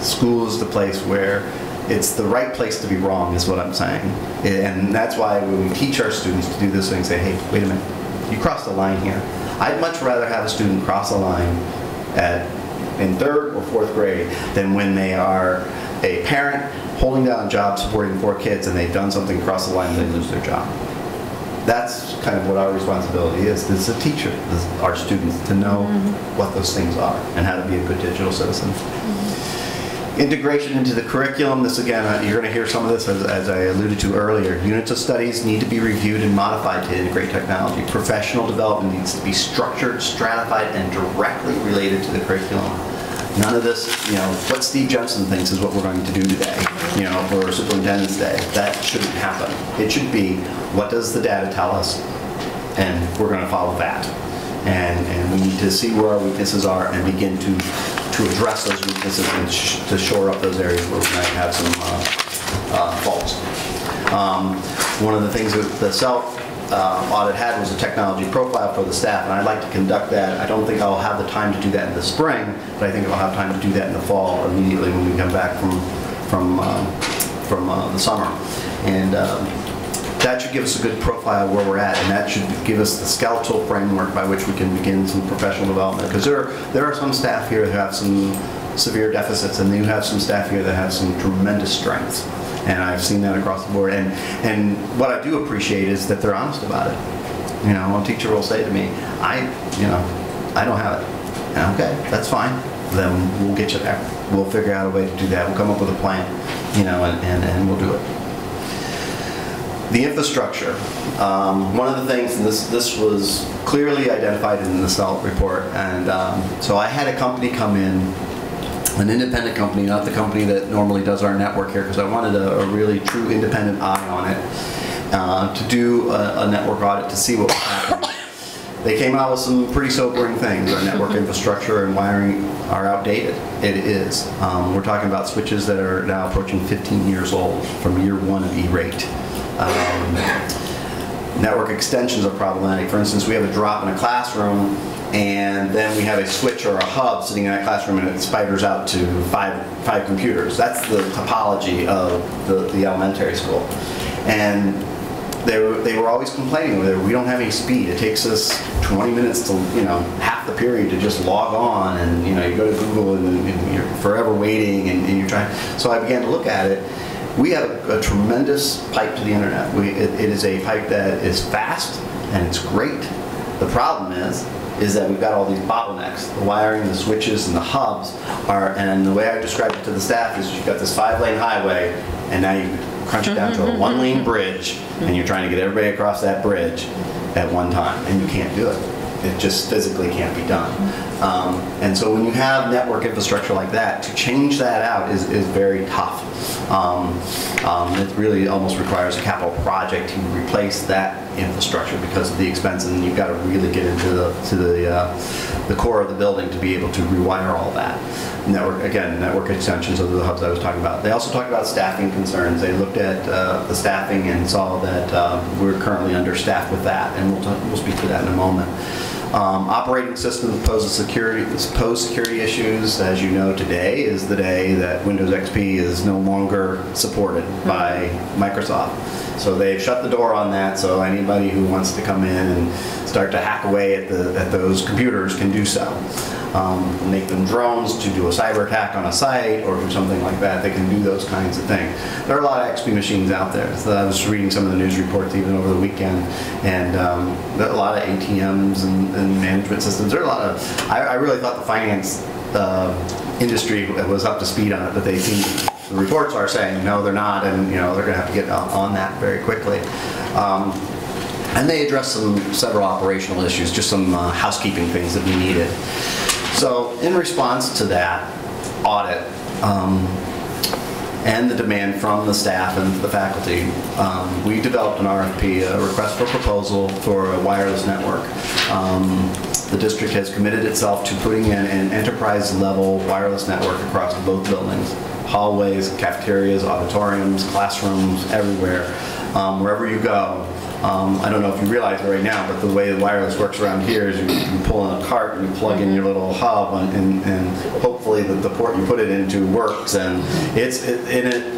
School is the place where it's the right place to be wrong, is what I'm saying. And that's why when we teach our students to do this thing, say, hey, wait a minute, you crossed the line here. I'd much rather have a student cross a line in 3rd or 4th grade than when they are a parent holding down a job supporting 4 kids and they've done something across the line and they lose their job. That's kind of what our responsibility is as a teacher, as our students, to know what those things are and how to be a good digital citizen. Integration into the curriculum. This again, you're going to hear some of this as I alluded to earlier. Units of studies need to be reviewed and modified to integrate technology. Professional development needs to be structured, stratified, and directly related to the curriculum. None of this, what Steve Jensen thinks is what we're going to do today, for Superintendent's Day. That shouldn't happen. It should be, what does the data tell us? And we're going to follow that. And we need to see where our weaknesses are and begin to address those weaknesses and to shore up those areas where we might have some faults. One of the things that the self audit had was a technology profile for the staff, and I'd like to conduct that. I don't think I'll have the time to do that in the spring, but I think I'll have time to do that in the fall immediately when we come back from the summer. And that should give us a good profile where we're at, and that should give us the skeletal framework by which we can begin some professional development. Because there are some staff here that have some severe deficits, and then you have some staff here that have some tremendous strengths. And I've seen that across the board. And what I do appreciate is that they're honest about it. A teacher will say to me, I don't have it. And okay, that's fine. Then we'll get you there. We'll figure out a way to do that. We'll come up with a plan, and we'll do it. The infrastructure. One of the things, and this was clearly identified in the SELT report, and so I had a company come in, an independent company, not the company that normally does our network here, because I wanted a really true independent eye on it, to do a network audit to see what was happening. They came out with some pretty sobering things. Our network infrastructure and wiring are outdated. It is. We're talking about switches that are now approaching 15 years old from year 1 of E-rate. Network extensions are problematic. For instance, we have a drop in a classroom, and then we have a switch or a hub sitting in that classroom, and it spiders out to five computers. That's the topology of the elementary school. And they were always complaining with it. We don't have any speed. It takes us 20 minutes to, half the period to just log on, and you go to Google and you're forever waiting, and you're trying. So I began to look at it. We have a tremendous pipe to the internet. It is a pipe that is fast and it's great. The problem is that we've got all these bottlenecks. The wiring, the switches, and the hubs are, and the way I described it to the staff is you've got this 5-lane highway, and now you crunch it down to a 1-lane bridge, and you're trying to get everybody across that bridge at one time, and you can't do it. It just physically can't be done. And so when you have network infrastructure like that, to change that out is very tough. It really almost requires a capital project to replace that infrastructure because of the expense, and you've got to really get into the core of the building to be able to rewire all that. Network extensions of the hubs I was talking about. They also talked about staffing concerns. They looked at the staffing and saw that we're currently understaffed with that, and we'll speak to that in a moment. Operating systems pose security issues. As you know, today is the day that Windows XP is no longer supported by Microsoft. So they've shut the door on that, so anybody who wants to come in and start to hack away at those computers can do so. Make them drones to do a cyber attack on a site or do something like that. They can do those kinds of things. There are a lot of XP machines out there. So I was reading some of the news reports even over the weekend, and a lot of ATMs and management systems. There are a lot of. I really thought the finance industry was up to speed on it, but they seem. The reports are saying no, they're not, and they're going to have to get on that very quickly. And they addressed several operational issues, just some housekeeping things that we needed. So in response to that audit and the demand from the staff and the faculty, we developed an RFP, a request for proposal for a wireless network. The district has committed itself to putting in an enterprise-level wireless network across both buildings. Hallways, cafeterias, auditoriums, classrooms, everywhere. Wherever you go. I don't know if you realize it right now, but the way the wireless works around here is you pull in a cart and you plug in your little hub, and hopefully the port you put it into works. And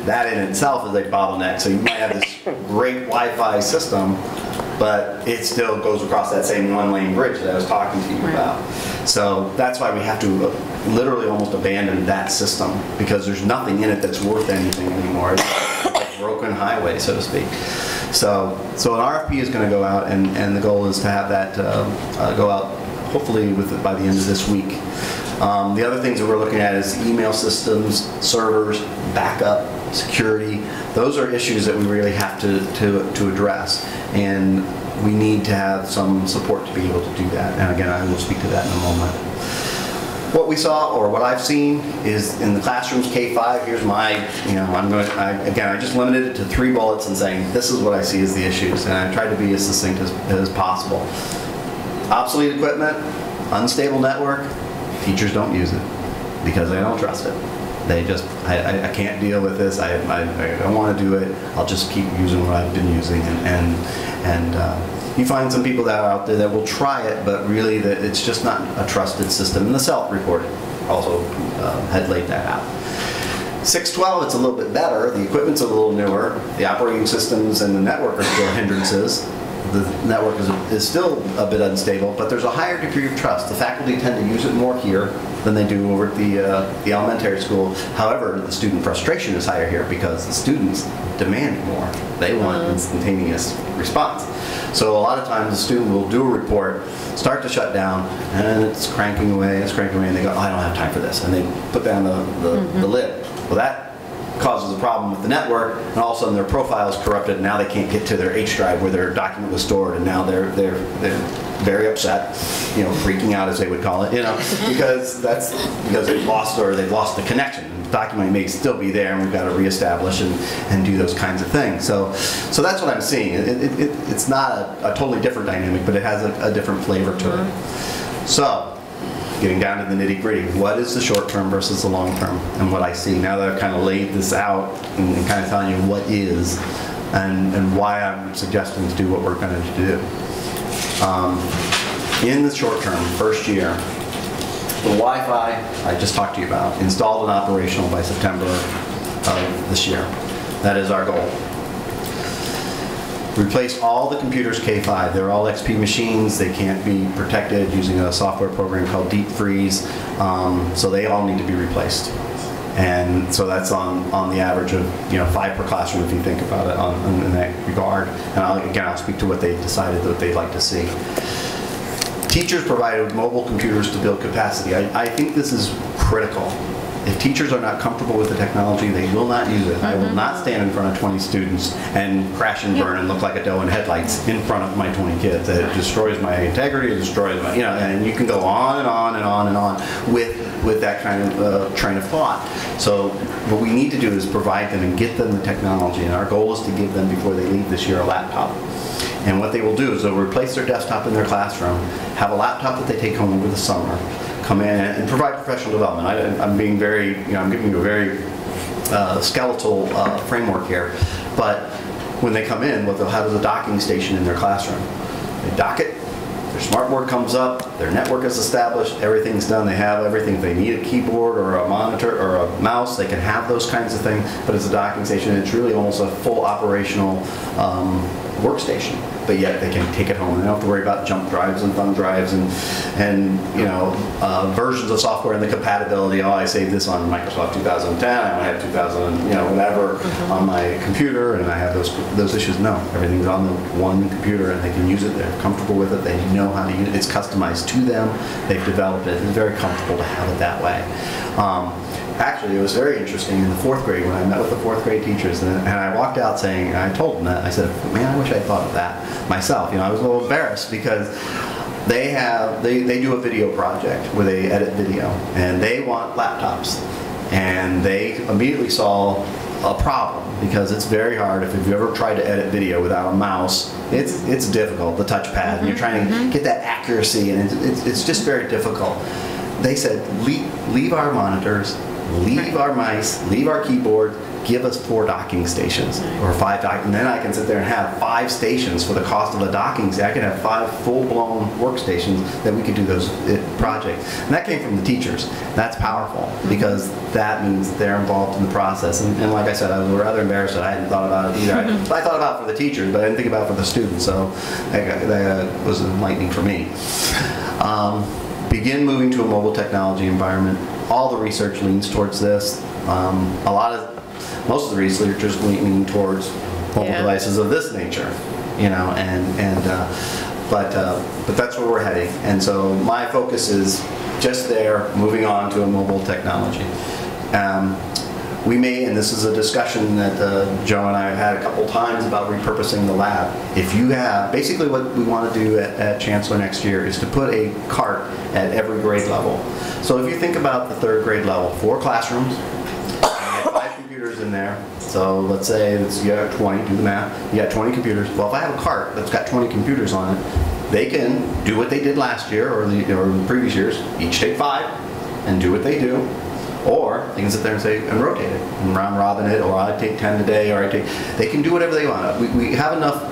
that in itself is a bottleneck. So you might have this great Wi-Fi system, but it still goes across that same 1-lane bridge that I was talking to you about. So that's why we have to literally almost abandon that system, because there's nothing in it that's worth anything anymore. It's like a broken highway, so to speak. So an RFP is going to go out, and the goal is to have that go out hopefully by the end of this week. The other things that we're looking at is email systems, servers, backup, security. Those are issues that we really have to address, and we need to have some support to be able to do that. And again, I will speak to that in a moment. What we saw, or what I've seen, is in the classrooms K-5, here's my, again, I just limited it to 3 bullets and saying, this is what I see as the issues, and I tried to be as succinct as possible. Obsolete equipment, unstable network, teachers don't use it because they don't trust it. They just, I can't deal with this, I don't want to do it, I'll just keep using what I've been using, and you find some people that are out there that will try it, but really it's just not a trusted system. And the CELT report also had laid that out. 612, it's a little bit better. The equipment's a little newer. The operating systems and the network are still hindrances. The network is still a bit unstable, but there's a higher degree of trust. The faculty tend to use it more here than they do over at the elementary school. However, the student frustration is higher here because the students demand more. They want instantaneous response. So a lot of times the student will do a report, start to shut down, and it's cranking away, and they go, oh, I don't have time for this, and they put down the lid. Well, that causes a problem with the network, and all of a sudden their profile is corrupted, and now they can't get to their H drive where their document was stored, and now they're very upset, freaking out as they would call it, because they've lost the connection. The document may still be there, and we've got to reestablish and do those kinds of things. So that's what I'm seeing. It's not a totally different dynamic, but it has a different flavor to it. So, getting down to the nitty-gritty, what is the short term versus the long term? And what I see now that I've kind of laid this out and kind of telling you what is and why I'm suggesting to do what we're going to do. In the short term, first year, the Wi-Fi I just talked to you about, installed and operational by September of this year. That is our goal. Replace all the computers K-5. They're all XP machines. They can't be protected using a software program called Deep Freeze. So they all need to be replaced. And so that's on the average of 5 per classroom if you think about it in that regard. And I'll speak to what they decided that they'd like to see. Teachers provided mobile computers to build capacity. I think this is critical. If teachers are not comfortable with the technology, they will not use it. I will not stand in front of 20 students and crash and burn and look like a doe in headlights in front of my 20 kids. It destroys my integrity, it destroys my, and you can go on and on and on and on with that kind of train of thought. So what we need to do is provide them and get them the technology, and our goal is to give them, before they leave this year, a laptop. And what they will do is they'll replace their desktop in their classroom, have a laptop that they take home over the summer, come in and provide professional development. I'm being very, I'm giving you a very skeletal framework here, but when they come in, what they'll have is a docking station in their classroom. They dock it, their smartboard comes up, their network is established, everything's done, they have everything. If they need a keyboard or a monitor or a mouse, they can have those kinds of things, but it's a docking station, and it's really almost a full operational workstation, but yet they can take it home. They don't have to worry about jump drives and thumb drives and versions of software and the compatibility. Oh, I saved this on Microsoft 2010, I have 2000, whatever on my computer, and I have those issues. No, everything's on the one computer, and they can use it. They're comfortable with it. They know how to use it. It's customized to them. They've developed it. It's very comfortable to have it that way. Actually, it was very interesting in the 4th grade when I met with the 4th grade teachers, and I walked out saying, and I told them that, I said, man, I wish I'd thought of that myself. I was a little embarrassed because they do a video project where they edit video, and they want laptops, and they immediately saw a problem because it's very hard. If you've ever tried to edit video without a mouse, it's difficult, the touchpad, and you're trying to get that accuracy, and it's just very difficult. They said, leave our monitors, leave our mice, leave our keyboard, give us 4 docking stations or 5 docking, and then I can sit there and have 5 stations for the cost of a docking station. I can have 5 full-blown workstations that we could do those projects. And that came from the teachers. That's powerful because that means they're involved in the process. And like I said, I was rather embarrassed that I hadn't thought about it either. I thought about it for the teachers, but I didn't think about it for the students, so that was enlightening for me. Begin moving to a mobile technology environment. All the research leans towards this. Most of the research is leaning towards mobile devices of this nature, but that's where we're heading. And so my focus is just there, moving on to a mobile technology. We may, and this is a discussion that Joe and I have had a couple times about repurposing the lab. If you have, basically what we want to do at Chancellor next year is to put a cart at every grade level. So if you think about the 3rd grade level, 4 classrooms, 5 computers in there. So let's say you got 20, do the math, you got 20 computers. Well, if I have a cart that's got 20 computers on it, they can do what they did last year or the previous years, each take 5 and do what they do. Or they can sit there and say, and rotate it, and round robin it, or I take 10 today, or they can do whatever they want. We have enough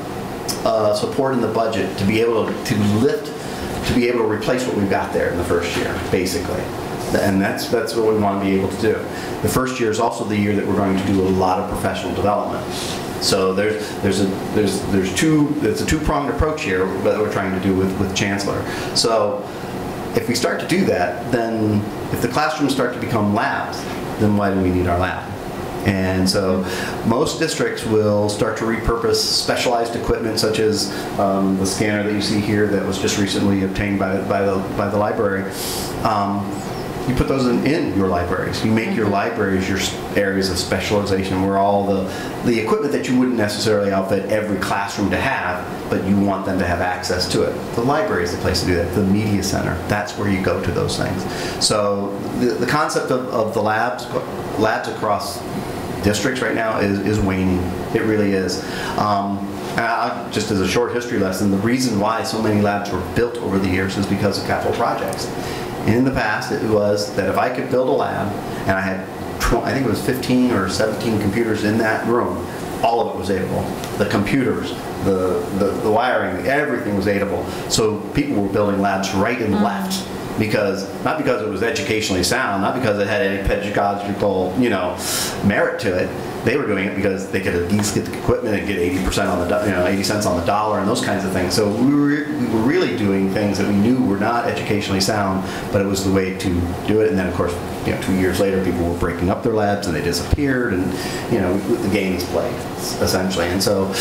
support in the budget to be able to be able to replace what we've got there in the first year, basically. And that's what we want to be able to do. The first year is also the year that we're going to do a lot of professional development. So it's a two-pronged approach here that we're trying to do with Chancellor. So if we start to do that, then if the classrooms start to become labs, then why do we need our lab? And so most districts will start to repurpose specialized equipment such as the scanner that you see here that was just recently obtained by the library. You put those in your libraries. You make your libraries your areas of specialization where all the equipment that you wouldn't necessarily outfit every classroom to have, but you want them to have access to it. The library is the place to do that. The media center, that's where you go to those things. So the concept of the labs across districts right now is waning. It really is. Just as a short history lesson, the reason why so many labs were built over the years is because of capital projects. In the past, it was that if I could build a lab and I had, I think it was 15 or 17 computers in that room, all of it was aidable. The computers, the wiring, everything was aidable. So people were building labs right and left. Not because it was educationally sound, not because it had any pedagogical, merit to it. They were doing it because they could at least get the equipment and get 80% on the, 80 cents on the dollar and those kinds of things. So we were really doing things that we knew were not educationally sound, but it was the way to do it. And then of course, 2 years later, people were breaking up their labs and they disappeared, and the game is played essentially. And so,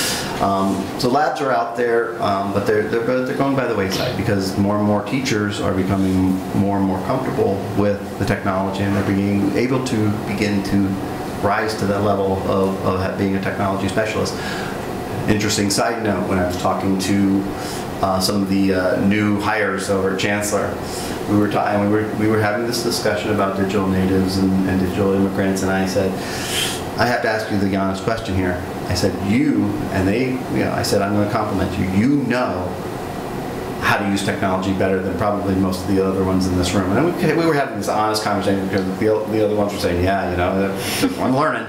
labs are out there, but they're going by the wayside because more and more teachers are becoming more and more comfortable with the technology, and they're being able to begin to rise to that level of being a technology specialist. Interesting side note, when I was talking to some of the new hires over at Chancellor, we were having this discussion about digital natives and digital immigrants, and I said, I have to ask you the honest question here. I said, I said, I'm going to compliment you. You know how to use technology better than probably most of the other ones in this room. And we were having this honest conversation because the other ones were saying, I'm learning,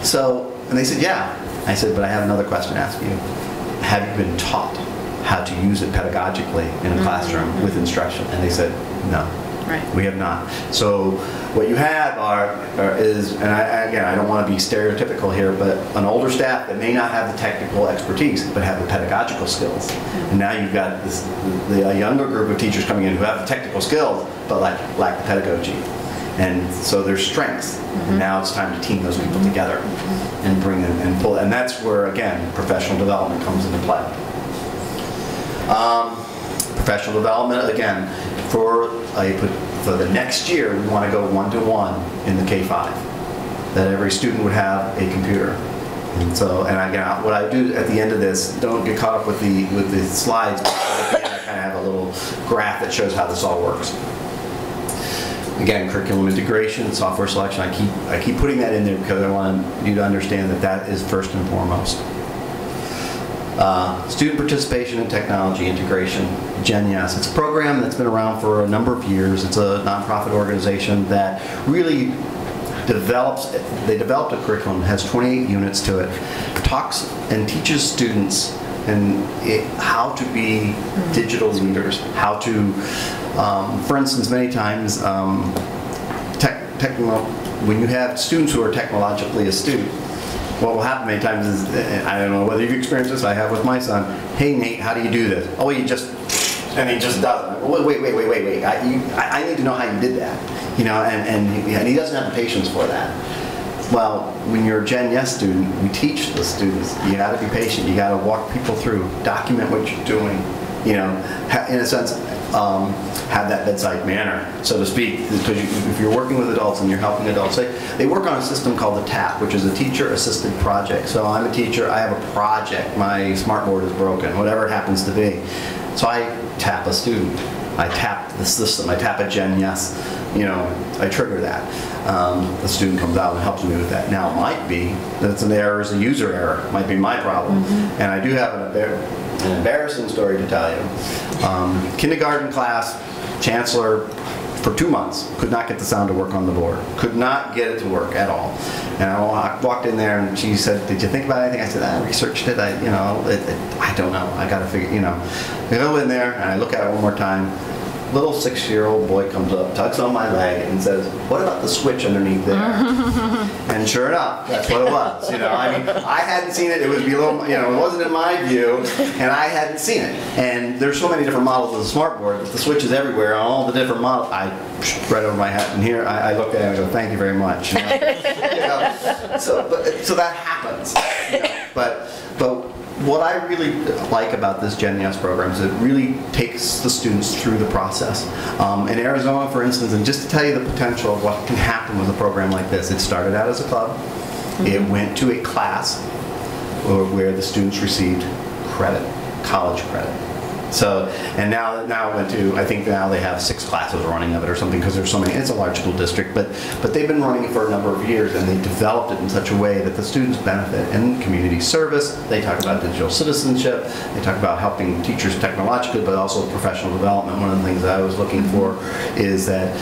So, and they said, yeah. I said, but I have another question to ask you. Have you been taught how to use it pedagogically in a classroom with instruction? And they said, no. Right. We have not. So what you have is, and I don't want to be stereotypical here, but an older staff that may not have the technical expertise, but have the pedagogical skills. And now you've got a younger group of teachers coming in who have the technical skills, but lack the pedagogy. And so there's strengths. And now it's time to team those people together and bring them and pull. And that's where, again, professional development comes into play. Professional development, again, for the next year, we want to go one-to-one in the K-5, that every student would have a computer. And so, and again, what I do at the end of this, don't get caught up with the slides, but at the end I kind of have a little graph that shows how this all works. Again, curriculum integration, software selection, I keep putting that in there because I want you to understand that is first and foremost. Student participation in technology integration, GenYes. It's a program that's been around for a number of years. It's a nonprofit organization that really developed a curriculum that has 28 units to it, talks and teaches students how to be digital leaders, how to, for instance, many times, when you have students who are technologically astute, what will happen many times is, I don't know whether you've experienced this, I have with my son, hey Nate, how do you do this? Oh, and he just doesn't. Wait, I need to know how you did that. And he doesn't have the patience for that. Well, when you're a GenYes student, we teach the students, you gotta be patient, you gotta walk people through, document what you're doing, you know, in a sense, have that bedside manner, so to speak, because if you're working with adults and you're helping adults, they work on a system called the TAP, which is a teacher-assisted project. So I'm a teacher, I have a project, my smart board is broken, whatever it happens to be. So I tap a student, I tap the system, I tap a Gen Yes, you know, I trigger that. The student comes out and helps me with that. Now it might be that it's an error, is a user error, might be my problem. And I do have an embarrassing story to tell you. Kindergarten class, chancellor, for 2 months, could not get the sound to work on the board. Could not get it to work at all. And I walked in there and she said, "Did you think about anything?" I said, "I researched it. I don't know. I got to figure, you know." I go in there and I look at it one more time. Little 6-year-old boy comes up, tugs on my leg, and says, "What about the switch underneath there?" And sure enough, that's what it was. You know, I mean, I hadn't seen it. It was below, you know, it wasn't in my view, and I hadn't seen it. And there's so many different models of the smart board, but the switch is everywhere on all the different models. I spread over my hat, and here I look at it and I go, "Thank you very much." You know? You know? So that happens. You know? But what I really like about this Gen Yes program is it really takes the students through the process. In Arizona, for instance, and just to tell you the potential of what can happen with a program like this, it started out as a club. It went to a class where the students received credit, college credit. So, and now it went to, I think now they have 6 classes running of it or something, because there's so many, it's a large school district, but they've been running it for a number of years, and they developed it in such a way that the students benefit. And community service, they talk about digital citizenship, they talk about helping teachers technologically, but also professional development. One of the things that I was looking for is that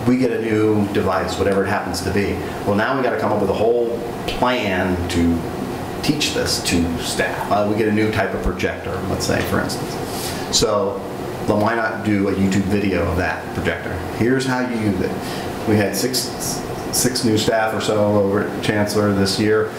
we get a new device, whatever it happens to be. Well, now we got to come up with a whole plan to teach this to staff. We get a new type of projector, let's say, for instance. So, then why not do a YouTube video of that projector? Here's how you use it. We had six new staff or so over at Chancellor this year.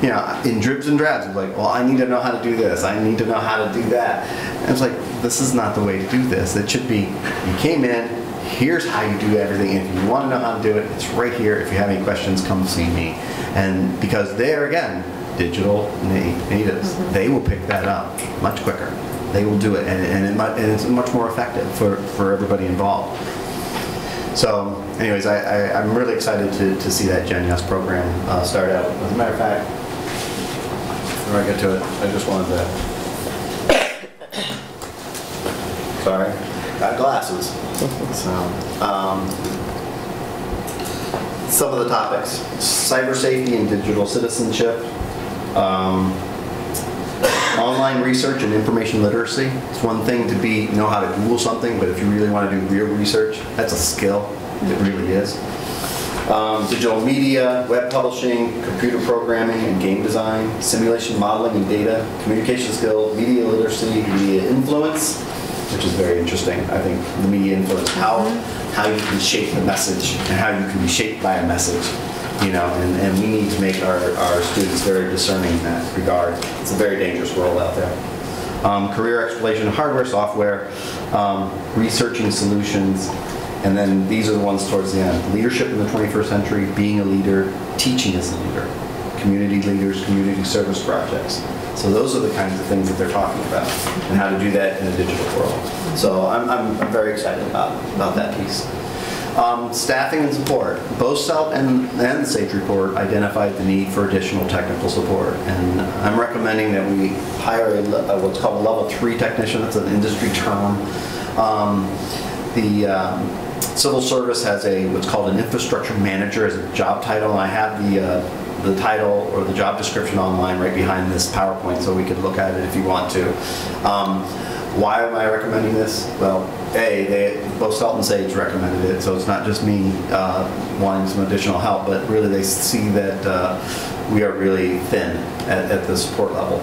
You know, in dribs and drabs, it's like, well, I need to know how to do this. I need to know how to do that. And it's like, this is not the way to do this. It should be, you came in, here's how you do everything. If you want to know how to do it, it's right here. If you have any questions, come see me. And because they're, again, digital natives, they will pick that up much quicker. They will do it, and it's much more effective for everybody involved. So, anyways, I'm really excited to see that Gen Yes program start out. As a matter of fact, before I get to it, I just wanted to. Sorry, got glasses. So, some of the topics: cyber safety and digital citizenship. Online research and information literacy. It's one thing to know how to Google something, but if you really want to do real research, that's a skill. It really is. Digital media, web publishing, computer programming and game design, simulation modeling and data, communication skills, media literacy, media influence, which is very interesting. I think the media influence, how you can shape the message and how you can be shaped by a message. You know, and we need to make our students very discerning in that regard. It's a very dangerous world out there. Career exploration, hardware, software, researching solutions, and then these are the ones towards the end. Leadership in the 21st century, being a leader, teaching as a leader, community leaders, community service projects. So those are the kinds of things that they're talking about, and how to do that in a digital world. So I'm very excited about that piece. Staffing and support. Both SELT and the SAGE report identified the need for additional technical support, and I'm recommending that we hire what's called a level 3 technician. That's an industry term. The civil service has what's called an infrastructure manager as a job title, and I have the title or the job description online right behind this PowerPoint, so we could look at it if you want to. Why am I recommending this? Well, both SELT and SAGE recommended it, so it's not just me wanting some additional help, but really they see that we are really thin at the support level.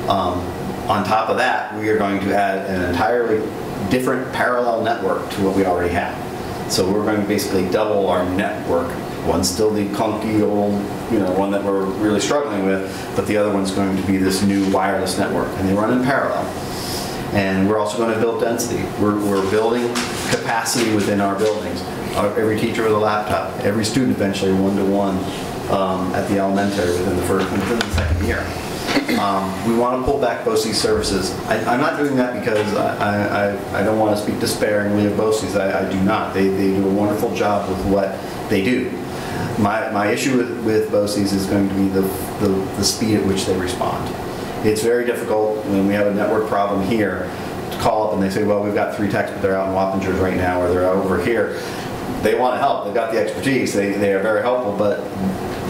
On top of that, we are going to add an entirely different parallel network to what we already have. So we're going to basically double our network. One's still the clunky old, one that we're really struggling with, but the other one's going to be this new wireless network, and they run in parallel. And we're also going to build density. We're building capacity within our buildings. Every teacher with a laptop, every student eventually one-to-one at the elementary within the second year. We want to pull back BOCES services. I'm not doing that because I don't want to speak disparagingly of BOCES. I do not. They do a wonderful job with what they do. My issue with BOCES is going to be the speed at which they respond. It's very difficult when we have a network problem here to call up and they say, well, we've got 3 techs, but they're out in Wappingers right now, or they're over here. They want to help. They've got the expertise. They are very helpful, but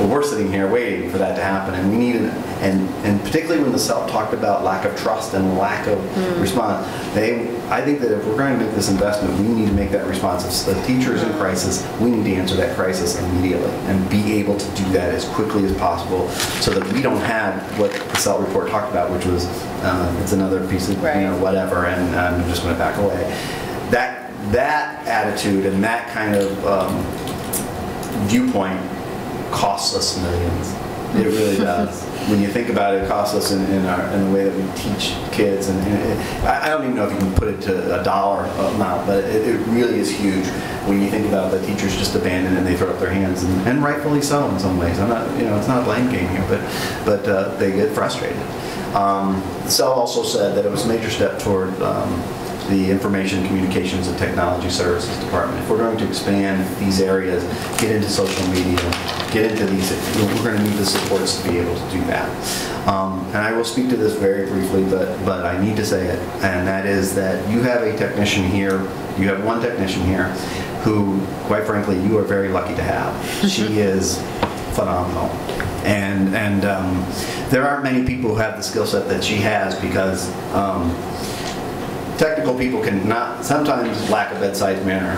we're sitting here waiting for that to happen, and we need and particularly when the CELT talked about lack of trust and lack of response, I think that if we're going to make this investment, we need to make that response. If the teacher is in crisis, we need to answer that crisis immediately and be able to do that as quickly as possible so that we don't have what the CELT report talked about, which was it's another piece of whatever, and I'm just going to back away. That attitude and that kind of viewpoint costs us millions. It really does. When you think about it, it costs us in the way that we teach kids, and I don't even know if you can put it to a dollar amount, but it really is huge when you think about the teachers just abandon and they throw up their hands, and rightfully so in some ways. I'm not, it's not a blame game here, but they get frustrated. The CELT also said that it was a major step toward the Information Communications and Technology Services Department. If we're going to expand these areas, get into social media, get into these, we're going to need the supports to be able to do that. And I will speak to this very briefly, but I need to say it, and that is that you have a technician here, you have one technician here who, quite frankly, you are very lucky to have. She is phenomenal. And there aren't many people who have the skill set that she has, because technical people can sometimes lack a bedside manner,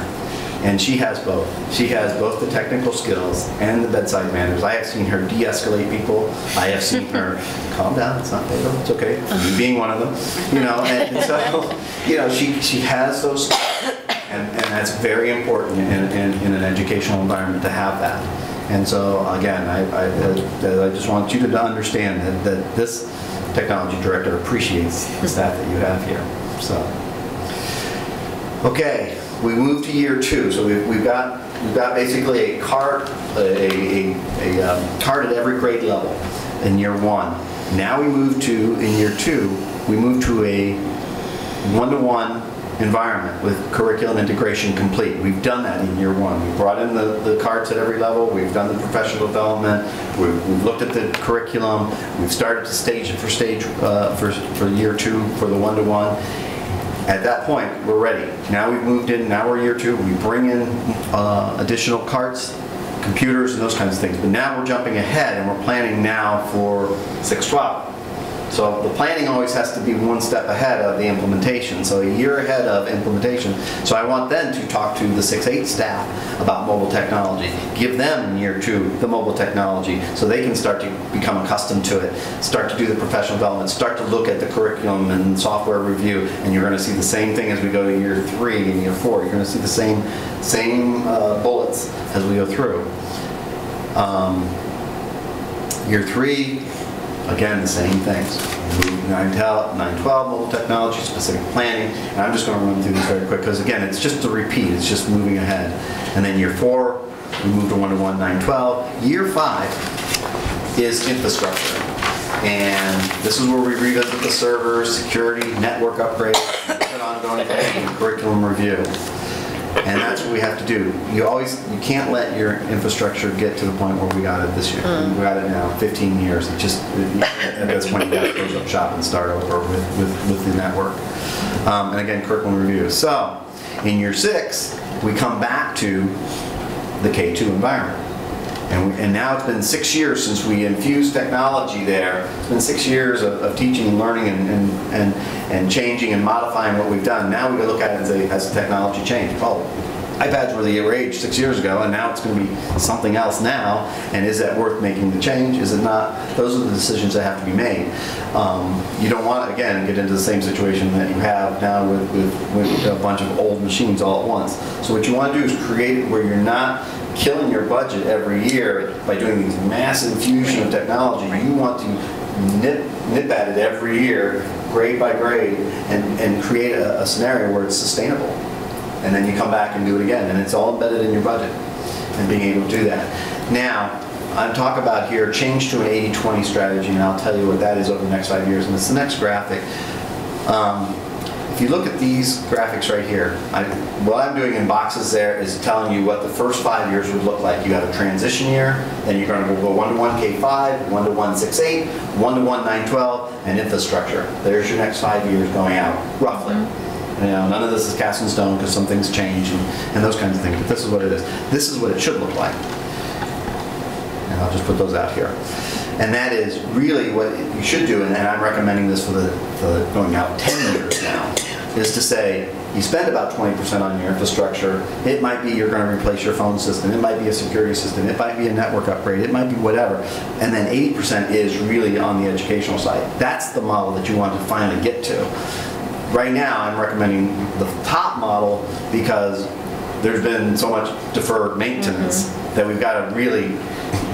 and she has both. She has both the technical skills and the bedside manners. I have seen her de-escalate people. I have seen her calm down. It's not fatal. It's okay. You being one of them, And so, she has those, and that's very important in an educational environment to have that. And so again, I just want you to understand that this technology director appreciates the staff that you have here. So, okay, we move to year 2. So we've got basically a cart, a cart at every grade level in year 1. Now we move to, in year 2, we move to a one-to-one environment with curriculum integration complete. We've done that in year 1. We brought in the carts at every level. We've done the professional development. We've looked at the curriculum. We've started to stage it for for year 2 for the one-to-one. At that point, we're ready. Now we've moved in. Now we're year 2. We bring in additional carts, computers, and those kinds of things. But now we're jumping ahead, and we're planning now for 6-12. So the planning always has to be one step ahead of the implementation, so a year ahead of implementation. So I want them to talk to the 6-8 staff about mobile technology, give them in year 2 the mobile technology so they can start to become accustomed to it, start to do the professional development, start to look at the curriculum and software review, and you're going to see the same thing as we go to year 3 and year 4. You're going to see the same bullets as we go through. Year 3, again, the same things. 9-12, mobile technology, specific planning, and I'm just going to run through this very quick because, again, it's just a repeat. It's just moving ahead. And then year 4, we move to 1-to-1, 9-12. Year 5 is infrastructure. And this is where we revisit the servers, security, network upgrades, ongoing curriculum review. And that's what we have to do. You can't let your infrastructure get to the point where we got it this year. We got it now, 15 years. At this point, you got to close up shop and start over with the network. And again, curriculum review. So, in year 6, we come back to the K-2 environment. And now it's been 6 years since we infused technology there. It's been 6 years of teaching and learning and changing and modifying what we've done. Now we go look at it and say, has the technology changed? Well, iPads were the rage 6 years ago, and now it's going to be something else now. And is that worth making the change? Is it not? Those are the decisions that have to be made. You don't want to, again, get into the same situation that you have now with a bunch of old machines all at once. So what you want to do is create it where you're not killing your budget every year by doing these massive infusion of technology. You want to nip at it every year, grade by grade, and create a scenario where it's sustainable. And then you come back and do it again, and it's all embedded in your budget and being able to do that. Now, I'm talking about here, change to an 80-20 strategy, and I'll tell you what that is over the next 5 years. And it's the next graphic. If you look at these graphics right here, what I'm doing in boxes there is telling you what the first 5 years would look like. You have a transition year, then you're going to go 1-to-1 K-5, 1-to-1 6-8, 1-to-1 9-12, and infrastructure. There's your next 5 years going out, roughly. You know, none of this is cast in stone because some things change and those kinds of things, but this is what it is. This is what it should look like. And I'll just put those out here. And that is really what you should do, and I'm recommending this for the going out 10 years now, is to say, you spend about 20% on your infrastructure. It might be you're going to replace your phone system. It might be a security system. It might be a network upgrade. It might be whatever. And then 80% is really on the educational side. That's the model that you want to finally get to. Right now, I'm recommending the top model because there's been so much deferred maintenance that we've got to really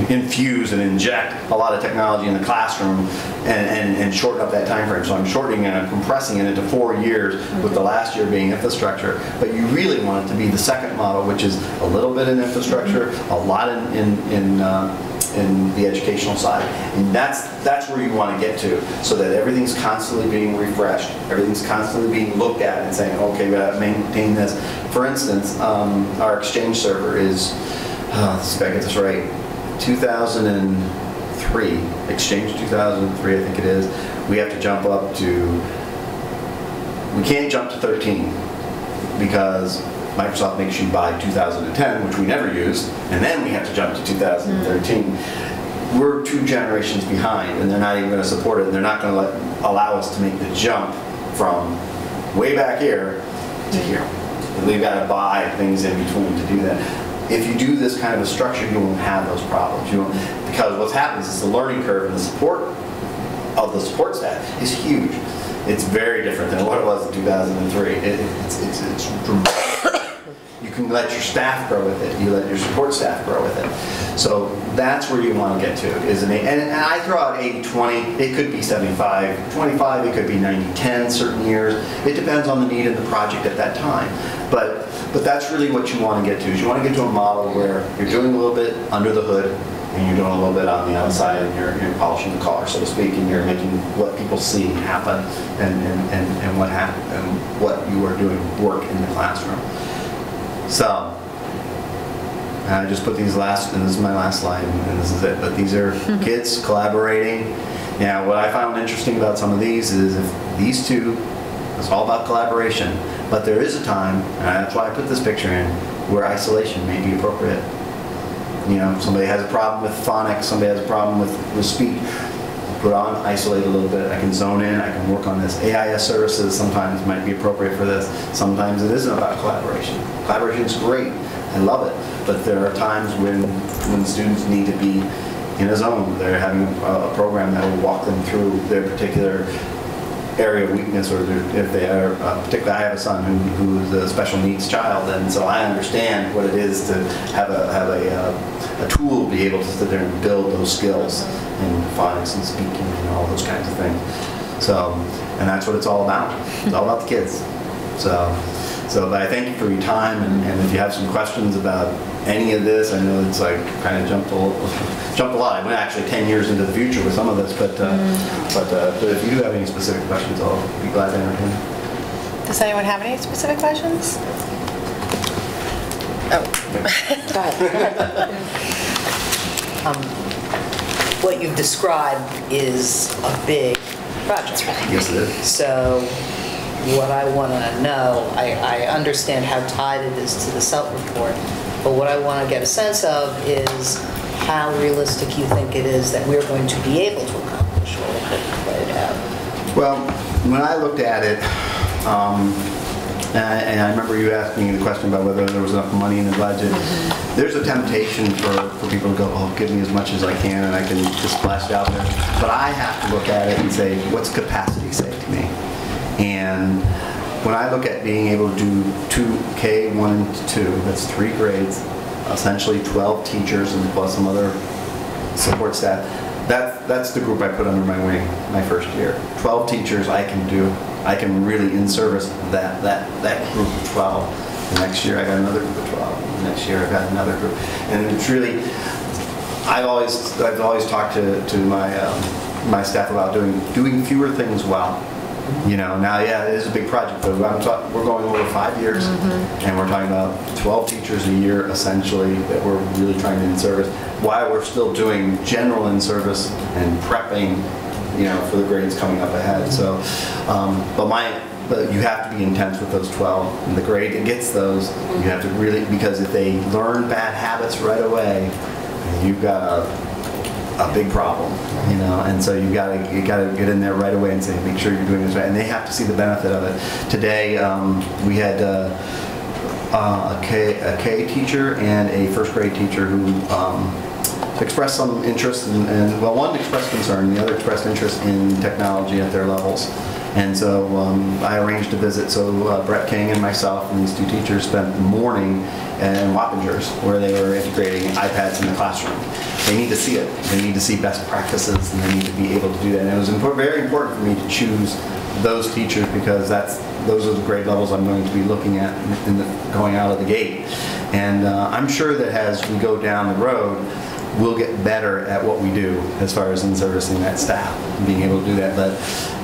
infuse and inject a lot of technology in the classroom and shorten up that time frame. So I'm shortening and compressing it into 4 years, with the last year being infrastructure. But you really want it to be the second model, which is a little bit in infrastructure, a lot in the educational side. And that's where you want to get to, so that everything's constantly being refreshed, everything's constantly being looked at and saying, okay, we got to maintain this. For instance, our Exchange server is, let's see if I get this right, 2003, Exchange 2003, I think it is. We have to jump up to, we can't jump to 13 because Microsoft makes you buy 2010, which we never used, and then we have to jump to 2013. We're 2 generations behind, and they're not even going to support it, and they're not going to allow us to make the jump from way back here to here. We've got to buy things in between to do that. If you do this kind of a structure, you won't have those problems. You won't, because what happens is the learning curve and the support of the support staff is huge. It's very different than what it was in 2003. It's dramatic. You can let your staff grow with it. You let your support staff grow with it. So that's where you want to get to. And I throw out 80-20. It could be 75-25. It could be 90-10 certain years. It depends on the need of the project at that time. But that's really what you want to get to. Is you want to get to a model where you're doing a little bit under the hood, and you're doing a little bit on the outside, and you're polishing the car, so to speak, and you're making what people see happen, and what happen, and what you are doing work in the classroom. So I just put these last, and this is my last slide, and this is it. But these are kids collaborating. Now, what I found interesting about some of these is if these two, it's all about collaboration. But there is a time, and that's why I put this picture in, where isolation may be appropriate. You know, somebody has a problem with phonics, somebody has a problem with speech. Put on, isolate a little bit. I can zone in, I can work on this. AIS services sometimes might be appropriate for this. Sometimes it isn't about collaboration. Collaboration is great, I love it. But there are times when students need to be in a zone. They're having a program that will walk them through their particular area of weakness, or if they are, particularly I have a son who's a special needs child, and so I understand what it is to have a tool to be able to sit there and build those skills in phonics and speaking and all those kinds of things. So, and that's what it's all about. It's all about the kids. So but I thank you for your time, and if you have some questions about any of this, I know it's like kind of jumped a lot. I went actually 10 years into the future with some of this, but if you do have any specific questions, I'll be glad to entertain. Does anyone have any specific questions? Oh. Go ahead. What you've described is a big project. Yes, it is. So what I want to know, I understand how tied it is to the SELT report, but what I want to get a sense of is how realistic you think it is that we're going to be able to accomplish what we've laid out. Well, when I looked at it, and I remember you asking me the question about whether there was enough money in the budget. There's a temptation for people to go, oh, give me as much as I can and I can just splash it out there. But I have to look at it and say, what's capacity say to me? And when I look at being able to do 2K, 1 and 2, that's 3 grades, essentially 12 teachers and plus some other support staff, that's the group I put under my wing my first year. 12 teachers I can really in-service that group of 12. The next year I got another group of 12. The next year I got another group. And it's really, I've always talked to my staff about doing fewer things well. You know, now, yeah, it is a big project, but we're going over 5 years, and we're talking about 12 teachers a year, essentially, that we're really trying to in-service, while we're still doing general in-service and prepping, you know, for the grades coming up ahead. So, but you have to be intense with those 12. And the grade that gets those, you have to really, because if they learn bad habits right away, you've got a big problem, you know, and so you gotta get in there right away and say, make sure you're doing this right, and they have to see the benefit of it. Today, we had a K teacher and a first grade teacher who expressed some interest, and well, one expressed concern, the other expressed interest in technology at their levels. And so I arranged a visit, so Brett King and myself and these two teachers spent the morning in Wappingers, where they were integrating iPads in the classroom. They need to see it. They need to see best practices, and they need to be able to do that. And it was very important for me to choose those teachers, because those are the grade levels I'm going to be looking at going out of the gate. And I'm sure that as we go down the road, we'll get better at what we do as far as in-servicing that staff and being able to do that. But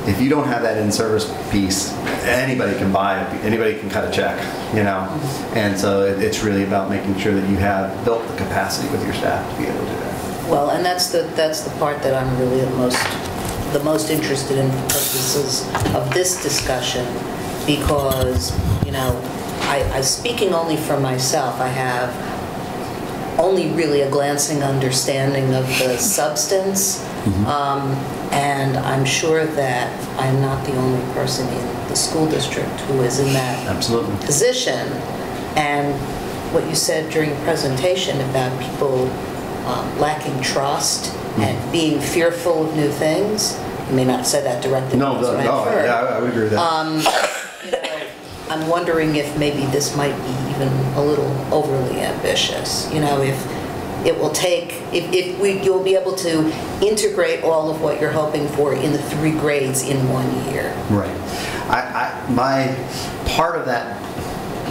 if you don't have that in-service piece, anybody can buy it, anybody can cut a check, you know. And so it's really about making sure that you have built the capacity with your staff to be able to do that. Well, and that's the part that I'm really the most interested in for purposes of this discussion, because, you know, I speaking only for myself, I have only really a glancing understanding of the substance, and I'm sure that I'm not the only person in the school district who is in that position. And what you said during the presentation about people lacking trust and being fearful of new things, you may not have said that directly. No, I would agree with that. You know, I'm wondering if maybe this might be even a little overly ambitious. You know, if it will take, you'll be able to integrate all of what you're hoping for in the 3 grades in 1 year. Right. My part of that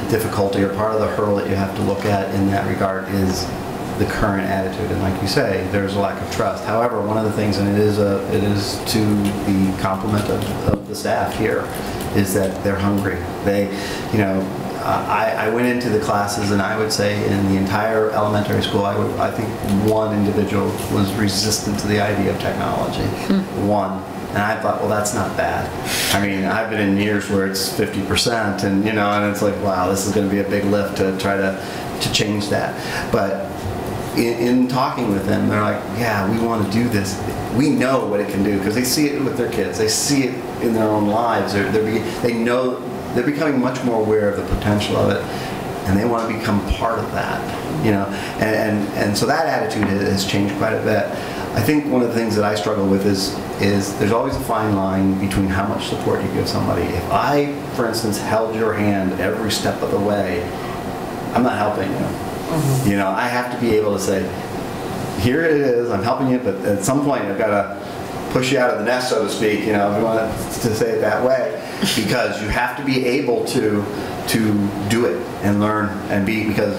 difficulty, or part of the hurdle that you have to look at in that regard, is the current attitude. And like you say, there's a lack of trust. However, one of the things, and it is to the compliment of the staff here, is that they're hungry. They, you know, I went into the classes, and I would say in the entire elementary school, I think one individual was resistant to the idea of technology. One. And I thought, well, that's not bad. I mean, I've been in years where it's 50%, and, you know, and it's like, wow, this is going to be a big lift to try to change that. But in talking with them, they're like, yeah, we want to do this. We know what it can do, because they see it with their kids. They see it in their own lives. They know, they're becoming much more aware of the potential of it, and they want to become part of that, you know. And so that attitude has changed quite a bit. I think one of the things that I struggle with is there's always a fine line between how much support you give somebody. If I, for instance, held your hand every step of the way, I'm not helping you. You know, I have to be able to say, here it is, I'm helping you, but at some point I've got to push you out of the nest, so to speak, you know, if you want to say it that way, because you have to be able to do it and learn and be, because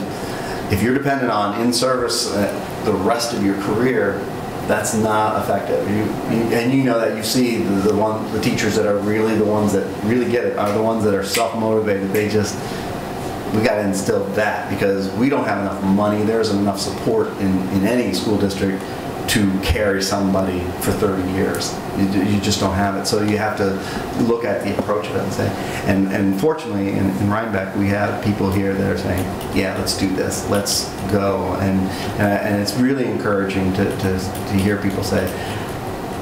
if you're dependent on in-service the rest of your career, that's not effective. And you know that. You see the teachers that are really the ones that really get it are the ones that are self-motivated. We got to instill that, because we don't have enough money. There isn't enough support in any school district to carry somebody for 30 years. You just don't have it. So you have to look at the approach of it and say, and fortunately in Rhinebeck, we have people here that are saying, yeah, let's do this, let's go. And it's really encouraging to hear people say,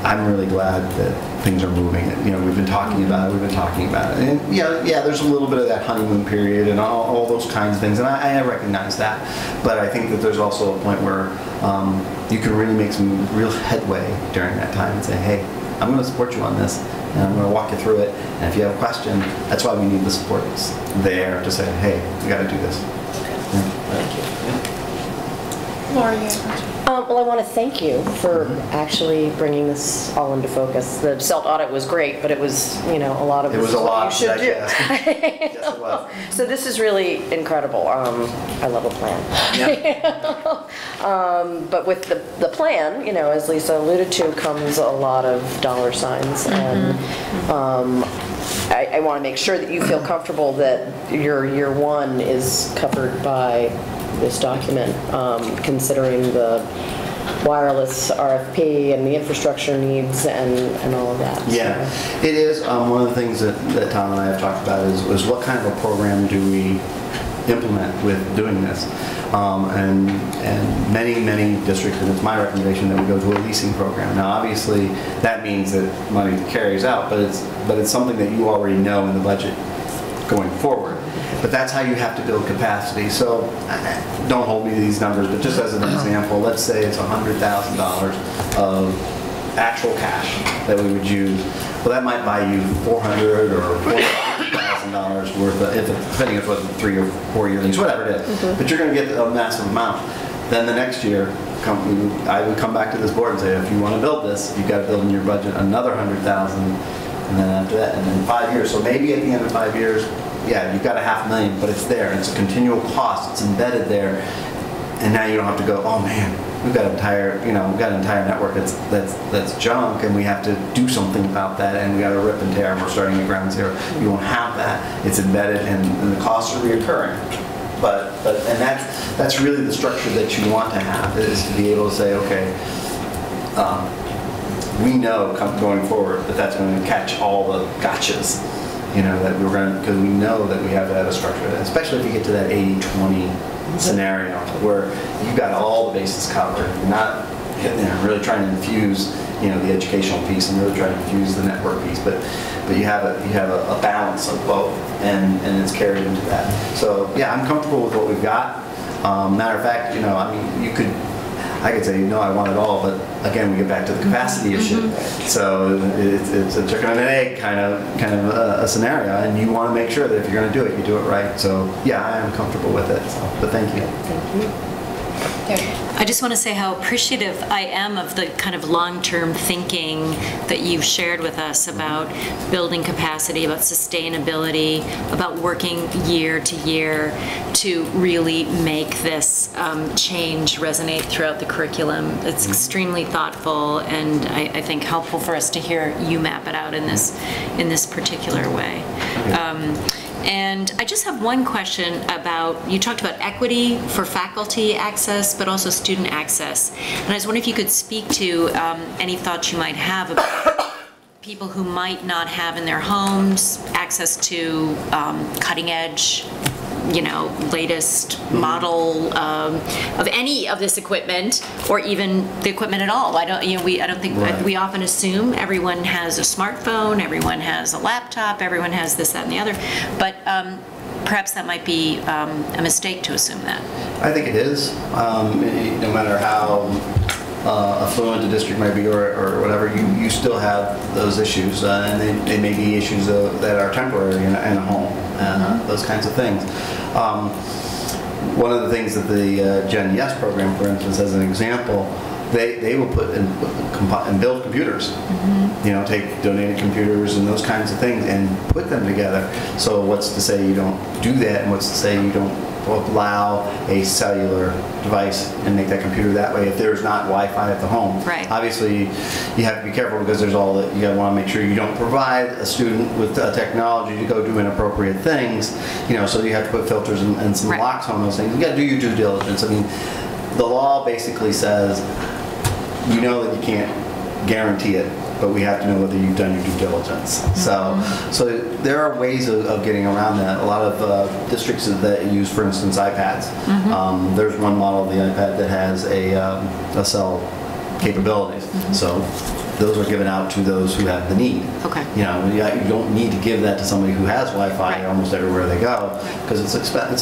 I'm really glad that things are moving. You know, we've been talking about it, And yeah, there's a little bit of that honeymoon period and all those kinds of things, and I recognize that. But I think that there's also a point where you can really make some real headway during that time and say, hey, I'm going to support you on this, and I'm going to walk you through it. And if you have a question, that's why we need the support there to say, hey, we got to do this. Okay. Yeah. Thank you. Laura, you have a question? Well, I want to thank you for actually bringing this all into focus. The SELT audit was great, but it was, a lot of It this was is a what lot you to should do. digest. Yes, it was. So this is really incredible. I love a plan. But with the plan, as Lisa alluded to, comes a lot of dollar signs. And I want to make sure that you feel comfortable that your year one is covered by this document, considering the wireless RFP and the infrastructure needs and all of that. Yeah, it is. One of the things that Tom and I have talked about is what kind of a program do we implement with doing this? And many districts, and it's my recommendation that we go to a leasing program. Now, obviously, that means that money carries out, but it's something that you already know in the budget going forward. But that's how you have to build capacity. So don't hold me to these numbers, but just as an example, let's say it's $100,000 of actual cash that we would use. Well, that might buy you $400,000 or $450,000 worth of, depending on what 3 or 4 year lease, whatever it is. But you're going to get a massive amount. Then the next year, I would come back to this board and say, if you want to build this, you've got to build in your budget another $100,000, and then after that, and then 5 years. So maybe at the end of 5 years, yeah, you've got $500,000, but it's there. It's a continual cost. It's embedded there, and now you don't have to go, oh man, we've got an entire network that's junk, and we have to do something about that, and we got to rip and tear, and we're starting at ground zero. You won't have that. It's embedded, and the costs are reoccurring. And that's really the structure that you want to have, is to be able to say, okay, we know going forward that that's going to catch all the gotchas. That we're going to, because we know that we have to have a structure, especially if you get to that 80-20 scenario where you've got all the bases covered. You're not really trying to infuse, the educational piece and really trying to infuse the network piece, but you have a balance of both, and it's carried into that. So yeah, I'm comfortable with what we've got. Matter of fact, I could say, no, I want it all, but again, we get back to the capacity issue. So it's a chicken and an egg kind of a scenario, and you want to make sure that if you're going to do it, you do it right. So yeah, I am comfortable with it. But thank you. Thank you. I just want to say how appreciative I am of the kind of long-term thinking that you've shared with us about building capacity, about sustainability, about working year to year to really make this change resonate throughout the curriculum. It's extremely thoughtful, and I think helpful for us to hear you map it out in this particular way. And I just have one question about, you talked about equity for faculty access, but also student access. And I was wondering if you could speak to any thoughts you might have about people who might not have in their homes access to cutting edge, latest model of any of this equipment, or even the equipment at all. I don't think Right. we often assume everyone has a smartphone, everyone has a laptop, everyone has this, that, and the other. But perhaps that might be a mistake to assume that. I think it is. No matter how affluent the district might be or whatever, you still have those issues, and they may be issues that are temporary in a home, those kinds of things. One of the things that the Gen Yes program, for instance, as an example, they will put and build computers, take donated computers and those kinds of things and put them together. So what's to say you don't do that, and what's to say you don't allow a cellular device and make that computer that way if there's not Wi-Fi at the home. Right. Obviously, you have to be careful because there's all that, you want to make sure you don't provide a student with technology to go do inappropriate things, so you have to put filters and some Right. locks on those things. You got to do your due diligence. I mean, the law basically says, that you can't guarantee it, but we have to know whether you've done your due diligence. So there are ways of getting around that. A lot of districts that use, for instance, iPads. There's one model of the iPad that has a cell capabilities. So those are given out to those who have the need. Okay. You don't need to give that to somebody who has Wi-Fi Right. almost everywhere they go, because it's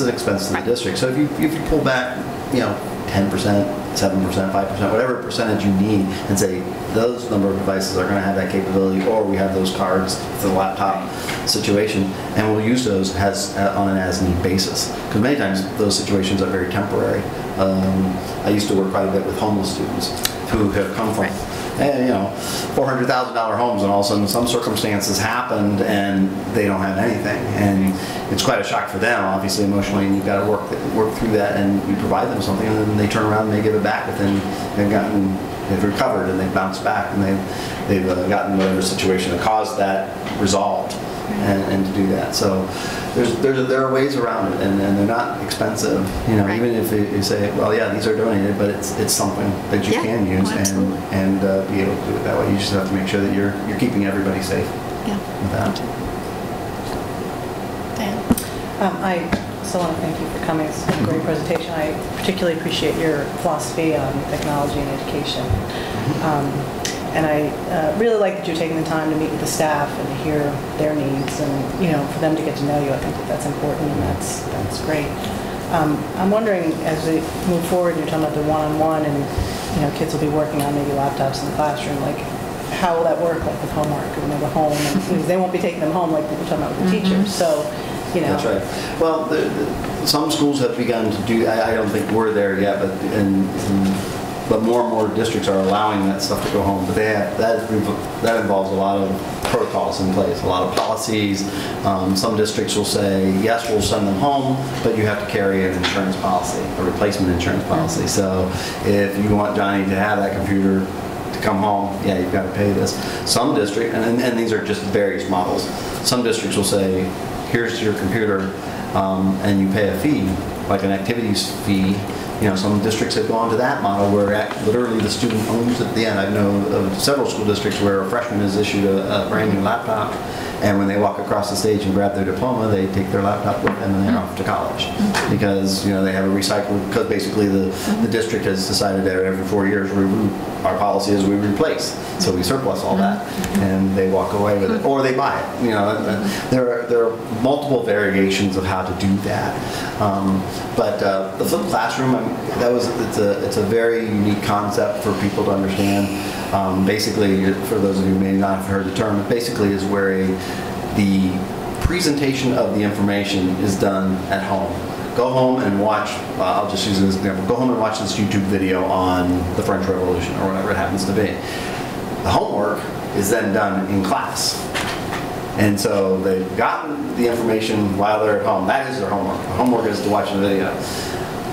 an expense to the district. So if you pull back, 10%, 7%, 5%, whatever percentage you need, and say those number of devices are going to have that capability, or we have those cards for the laptop situation, and we'll use those on an as-need basis. Because many times those situations are very temporary. I used to work quite a bit with homeless students who have come from, $400,000 homes, and all of a sudden some circumstances happened and they don't have anything, and it's quite a shock for them, obviously emotionally, and you've got to work through that, and you provide them something, and then they turn around and they give it back within, they've recovered and they've bounced back, and they've gotten whatever situation that caused that resolved, and to do that. So there are ways around it, and they're not expensive. Even if you say, well, yeah, these are donated, but it's something that you can use and be able to do it that way. You just have to make sure that you're keeping everybody safe. With that. I also want to thank you for coming. It's a great presentation. I particularly appreciate your philosophy on technology and education. And I really like that you're taking the time to meet with the staff and to hear their needs, and for them to get to know you. I think that's important, and that's great. I'm wondering, as we move forward, you're talking about the one-on-one, and kids will be working on maybe laptops in the classroom. Like, how will that work? Like with homework, when they go home, and they won't be taking them home like we were talking about with the teachers. So. That's right. Well, some schools have begun to do. I don't think we're there yet, but more and more districts are allowing that stuff to go home. But that involves a lot of protocols in place, a lot of policies. Some districts will say, yes, we'll send them home, but you have to carry an insurance policy, a replacement insurance policy. So if you want Johnny to have that computer to come home, yeah, you've got to pay this. Some districts, and these are just various models. Some districts will say, here's your computer, and you pay a fee, like an activities fee. Some districts have gone to that model where literally the student owns it at the end. I know of several school districts where a freshman is issued a brand new laptop, and when they walk across the stage and grab their diploma, they take their laptop with them and they're off to college. Because they have a recycle, because basically the district has decided that every 4 years our policy is we replace. So we surplus all that, and they walk away with it, or they buy it. There are multiple variations of how to do that. But the flipped classroom, it's a very unique concept for people to understand. Basically, for those of you who may not have heard the term, it basically is where the presentation of the information is done at home. Go home and watch, I'll just use this example, go home and watch this YouTube video on the French Revolution or whatever it happens to be. The homework is then done in class. And so they've gotten the information while they're at home. That is their homework. The homework is to watch the video.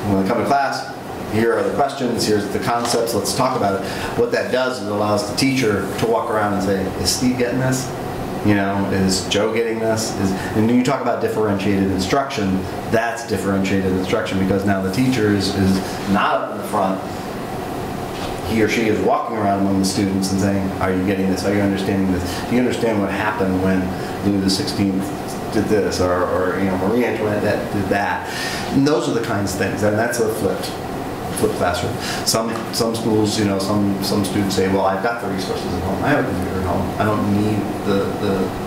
When they come to class, here are the questions, here's the concepts, let's talk about it. What that does is it allows the teacher to walk around and say, is Steve getting this? Is Joe getting this? And when you talk about differentiated instruction, that's differentiated instruction, because now the teacher is not up in the front. He or she is walking around among the students and saying, are you getting this? Are you understanding this? Do you understand what happened when Louis XVI did this, or Marie Antoinette did that? And those are the kinds of things, and that's a flipped classroom. Some schools, some students say, well, I've got the resources at home. I have a computer at home. I don't need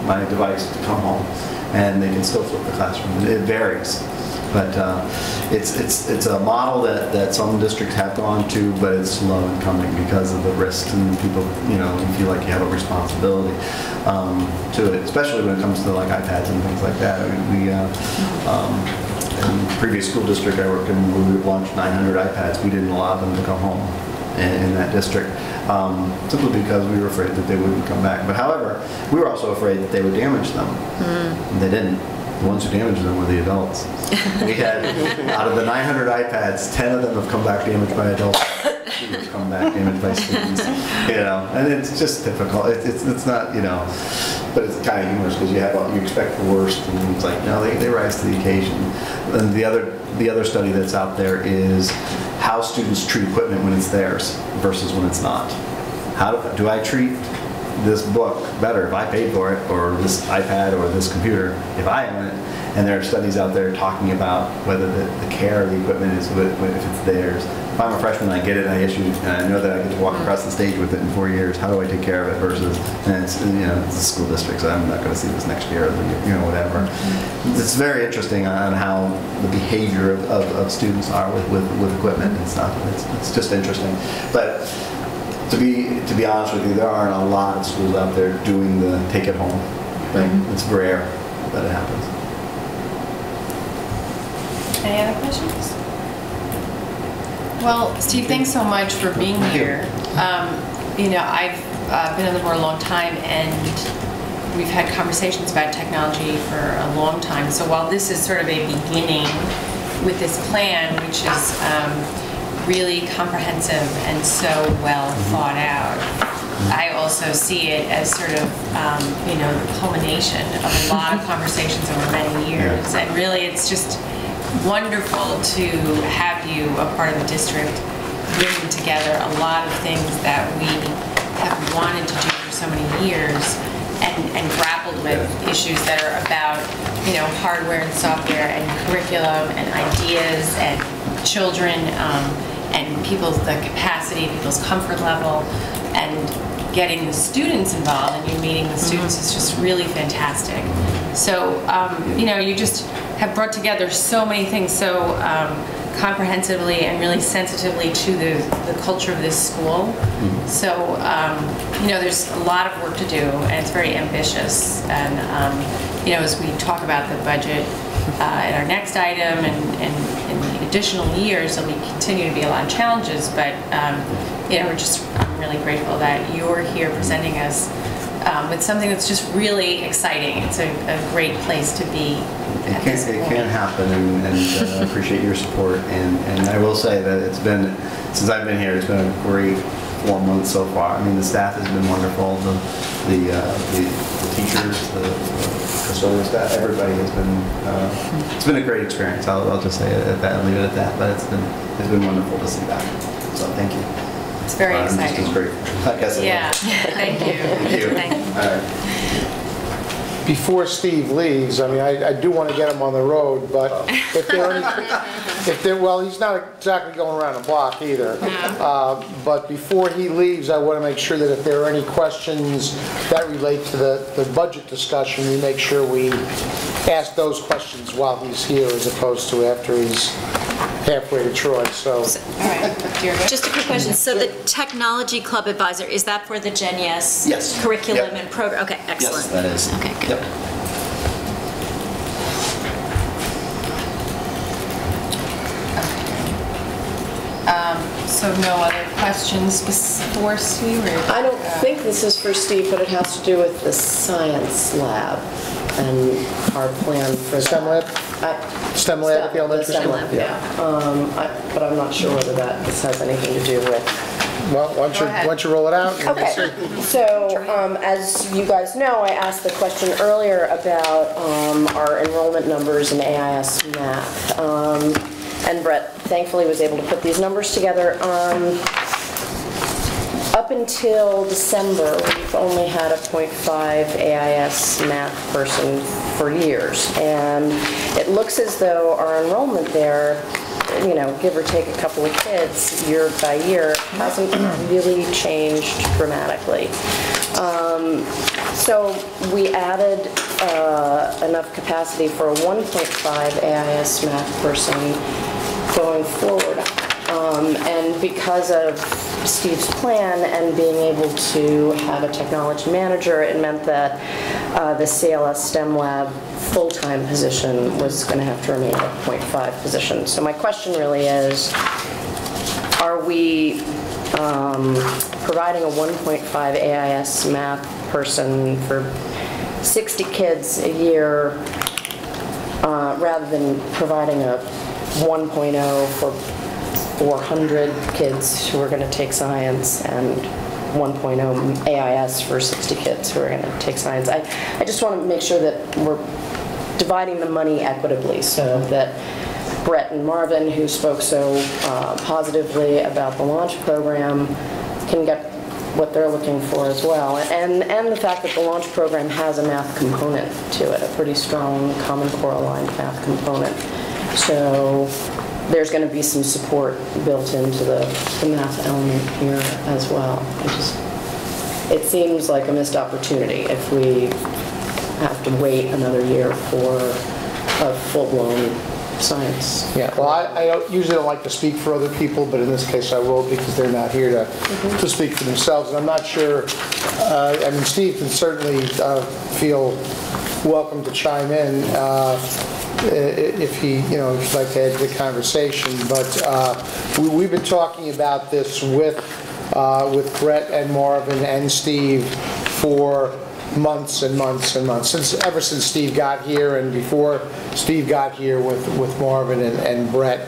my device to come home, and they can still flip the classroom. It varies, but it's a model that some districts have gone to, but it's slow in coming because of the risks, and people you feel like you have a responsibility to it, especially when it comes to like iPads and things like that. In the previous school district I worked in, we launched 900 iPads. We didn't allow them to come home in that district, simply because we were afraid that they wouldn't come back. But however, we were also afraid that they would damage them. And they didn't. The ones who damaged them were the adults. We had, out of the 900 iPads, 10 of them have come back damaged by adults. 2 have come back damaged by students. And it's just typical. It's not, but it's kind of humorous because you expect the worst, and it's like, no, they rise to the occasion. And the other study that's out there is how students treat equipment when it's theirs versus when it's not. How do I treat this book better if I paid for it, or this iPad or this computer if I own it? And there are studies out there talking about whether the care of the equipment is if it's theirs. I'm a freshman, I get it, I issue, and I know that I get to walk across the stage with it in 4 years. How do I take care of it versus, and it's, it's a school district, so I'm not going to see this next year, or whatever. It's very interesting on how the behavior of students are with equipment and stuff. It's just interesting. But to be honest with you, there aren't a lot of schools out there doing the take it home thing. It's rare that it happens. Any other questions? Well, Steve, thanks so much for being here. I've been on the board a long time, and we've had conversations about technology for a long time. So while this is sort of a beginning with this plan, which is really comprehensive and so well thought out, I also see it as sort of, the culmination of a lot of conversations over many years. And really, it's just wonderful to have you a part of the district, bringing together a lot of things that we have wanted to do for so many years and grappled with issues that are about, hardware and software and curriculum and ideas and children and the capacity, people's comfort level, and getting the students involved, and you meeting the students is just really fantastic. So, you just have brought together so many things so comprehensively and really sensitively to the culture of this school. So, there's a lot of work to do, and it's very ambitious. And, as we talk about the budget in our next item and in the additional years, there'll continue to be a lot of challenges, but, I'm really grateful that you're here presenting us with something that's just really exciting. It's a great place to be. It can happen, and I appreciate your support. And I will say that it's been, since I've been here, it's been a great 4 months so far. I mean, the staff has been wonderful. The teachers, the custodial staff, everybody has been. It's been a great experience. I'll just say it at that and leave it at that. But it's been wonderful to see that. So thank you. It's very exciting. It's great. I guess. Yeah. Thank you. Thank you. All right. Before Steve leaves, I do want to get him on the road, but well, he's not exactly going around the block either. But before he leaves, I want to make sure that if there are any questions that relate to the budget discussion, we make sure we ask those questions while he's here as opposed to after he's halfway to Troy. So, all right. Just a quick question. So the Technology Club Advisor, is that for the Gen Yes. curriculum and program? Okay, excellent. Yes, that is. Okay, good. Yep. So no other questions for Steve? I don't think this is for Steve, but it has to do with the science lab and our plan for that. STEM lab? STEM lab at the elementary STEM school? lab, yeah. But I'm not sure whether this has anything to do with. Well, why don't you roll it out? Okay, so as you guys know, I asked the question earlier about our enrollment numbers in AIS math. And Brett thankfully was able to put these numbers together. Up until December, we've only had a 0.5 AIS math person for years. And it looks as though our enrollment there, give or take a couple of kids year by year, hasn't really changed dramatically. So we added enough capacity for a 1.5 AIS math person going forward. And because of Steve's plan and being able to have a technology manager, it meant that the CLS STEM Lab full-time position was going to have to remain a 0.5 position. So my question really is, are we providing a 1.5 AIS math person for 60 kids a year rather than providing a 1.0 for 400 kids who are going to take science and 1.0 AIS for 60 kids who are going to take science? I just want to make sure that we're dividing the money equitably so that Brett and Marvin, who spoke so positively about the launch program, can get what they're looking for as well. And the fact that the launch program has a math component to it, a pretty strong Common Core aligned math component. So there's going to be some support built into the math element here as well. It seems like a missed opportunity if we have to wait another year for a full-blown science. Yeah, well, I usually don't like to speak for other people, but in this case I will because they're not here to speak for themselves. And I'm not sure, I mean, Steve can certainly feel welcome to chime in if he, if you'd like to add to the conversation. But we've been talking about this with Brett and Marvin and Steve for months and months and months, ever since Steve got here and before Steve got here with Marvin and Brett.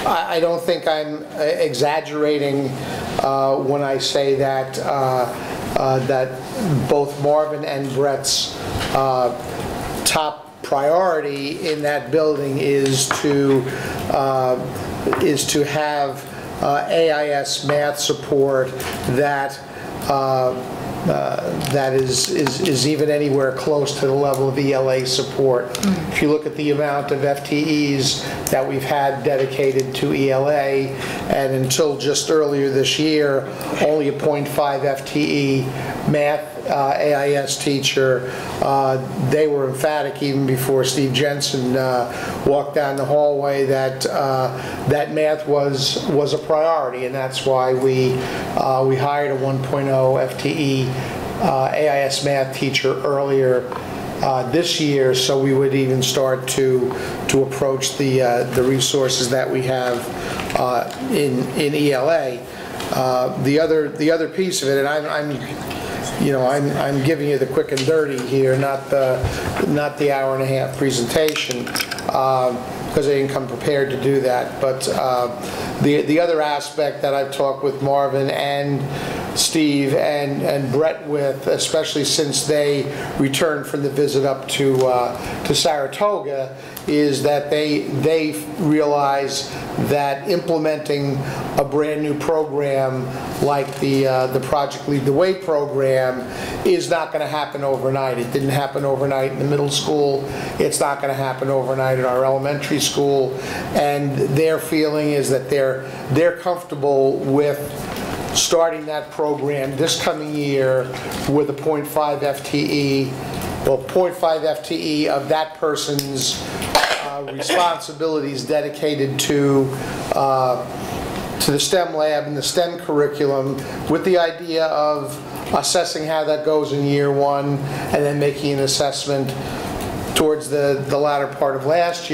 I don't think I'm exaggerating when I say that that both Marvin and Brett's top priority in that building is to have AIS math support that that is even anywhere close to the level of ELA support. If you look at the amount of FTEs that we've had dedicated to ELA, and until just earlier this year, only a 0.5 FTE math AIS teacher, they were emphatic even before Steve Jensen walked down the hallway that that math was a priority, and that's why we hired a 1.0 FTE AIS math teacher earlier this year, so we would even start to approach the resources that we have in ELA. The other piece of it, and I'm giving you the quick and dirty here, not the hour and a half presentation, because I didn't come prepared to do that. But the other aspect that I've talked with Marvin and Steve and Brett with, especially since they returned from the visit up to Saratoga, is that they realize that implementing a brand new program like the Project Lead the Way program is not going to happen overnight. It didn't happen overnight in the middle school. It's not going to happen overnight in our elementary school. And their feeling is that they're comfortable with starting that program this coming year with a 0.5 FTE, well, 0.5 FTE of that person's responsibilities dedicated to the STEM lab and the STEM curriculum, with the idea of assessing how that goes in year one and then making an assessment towards the latter part of next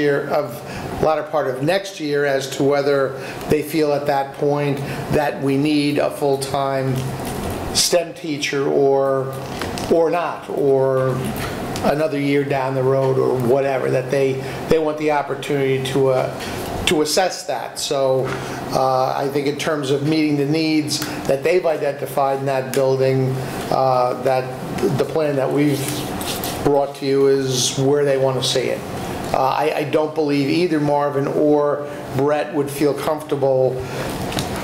year as to whether they feel at that point that we need a full-time STEM teacher or not, or another year down the road or whatever, that they want the opportunity to assess that. So I think in terms of meeting the needs that they've identified in that building, that the plan that we've brought to you is where they want to see it. I don't believe either Marvin or Brett would feel comfortable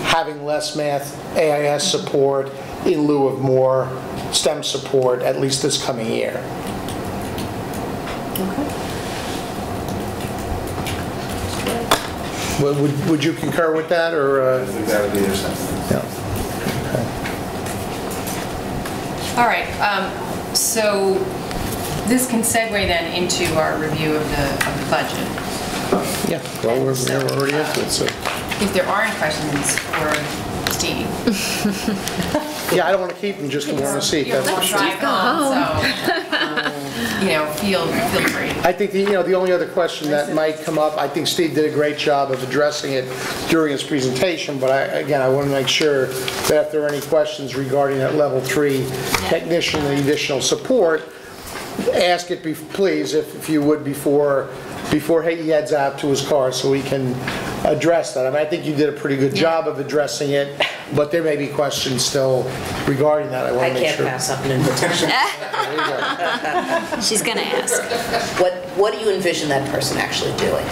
having less math AIS support in lieu of more STEM support, at least this coming year. Would you concur with that, or? I think that would be their sentiment. Yeah. Okay. All right, so this can segue then into our review of the budget. Yeah, well, we're already into it, so. If there aren't questions for Steve. Yeah, I don't want to keep him just to want to see. You're That's for sure. drive home, so, feel free. I think the only other question that might come up, I think Steve did a great job of addressing it during his presentation, but I want to make sure that if there are any questions regarding that level 3 technician and additional support, ask it, please, if you would, before he heads out to his car, so we can address that. I mean, I think you did a pretty good job of addressing it, but there may be questions still regarding that. I want to make sure. I can't pass up an invitation. There you go. She's going to ask. What do you envision that person actually doing?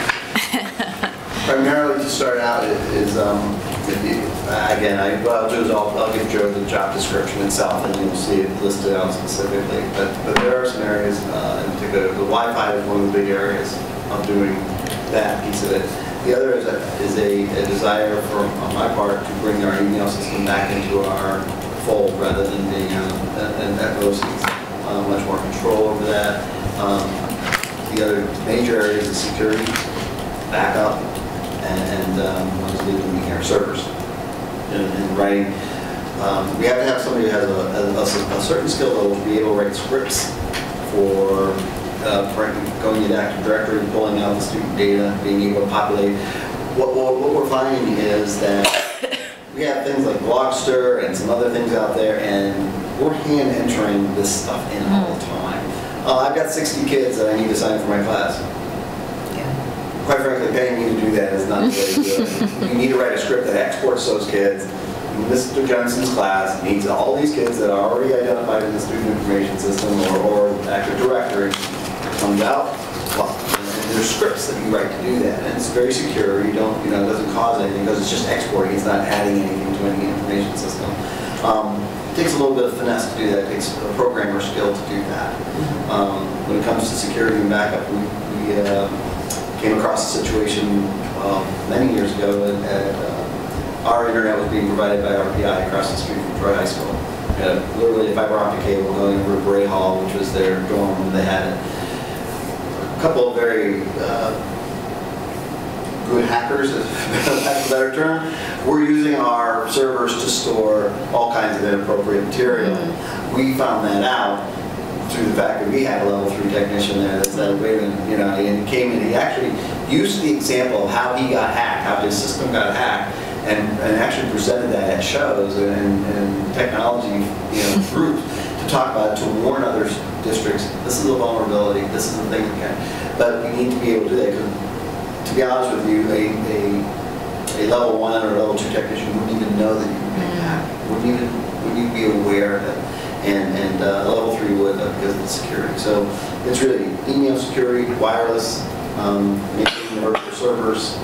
Primarily, to start out, is again, what I'll do is I'll give Joe the job description itself, and you'll see it listed out specifically. But there are some areas, in particular, the Wi-Fi is one of the big areas of doing that piece of it. The other is a desire on my part to bring our email system back into our fold rather than being an echo much more control over that. The other major areas of security, backup, and one's leaving our servers. And writing, we have to have somebody who has a certain skill level to be able to write scripts for going into Active Directory, pulling out the student data, being able to populate. What we're finding is that we have things like Blogster and some other things out there, and we're hand entering this stuff in all the time. I've got 60 kids that I need to sign for my class. Quite frankly, paying me to do that is not the way to do it. You need to write a script that exports those kids. Mr. Johnson's class needs all these kids that are already identified in the student information system or Active Directory. Comes out, and there's scripts that you write to do that, and it's very secure. You don't, it doesn't cause anything because it's just exporting. It's not adding anything to any information system. It takes a little bit of finesse to do that. It takes a programmer skill to do that. When it comes to security and backup, we came across a situation many years ago that our internet was being provided by RPI across the street from Troy High School. We had literally a fiber optic cable going over to Bray Hall, which was their dorm when they had it. A couple of very good hackers, if that's a better term, were using our servers to store all kinds of inappropriate material. We found that out through the fact that we had a level 3 technician there that said, wait a minute, and he came in, he actually used the example of how he got hacked, how his system got hacked, and actually presented that at shows and technology groups to talk about it, to warn other districts, this is a vulnerability, this is the thing you can. But we need to be able to do that, because to be honest with you, a level 1 or level 2 technician wouldn't even know that you could be hacked, wouldn't even be aware of it. And level 3 would because of the security. So it's really email security, wireless, maintaining the virtual servers,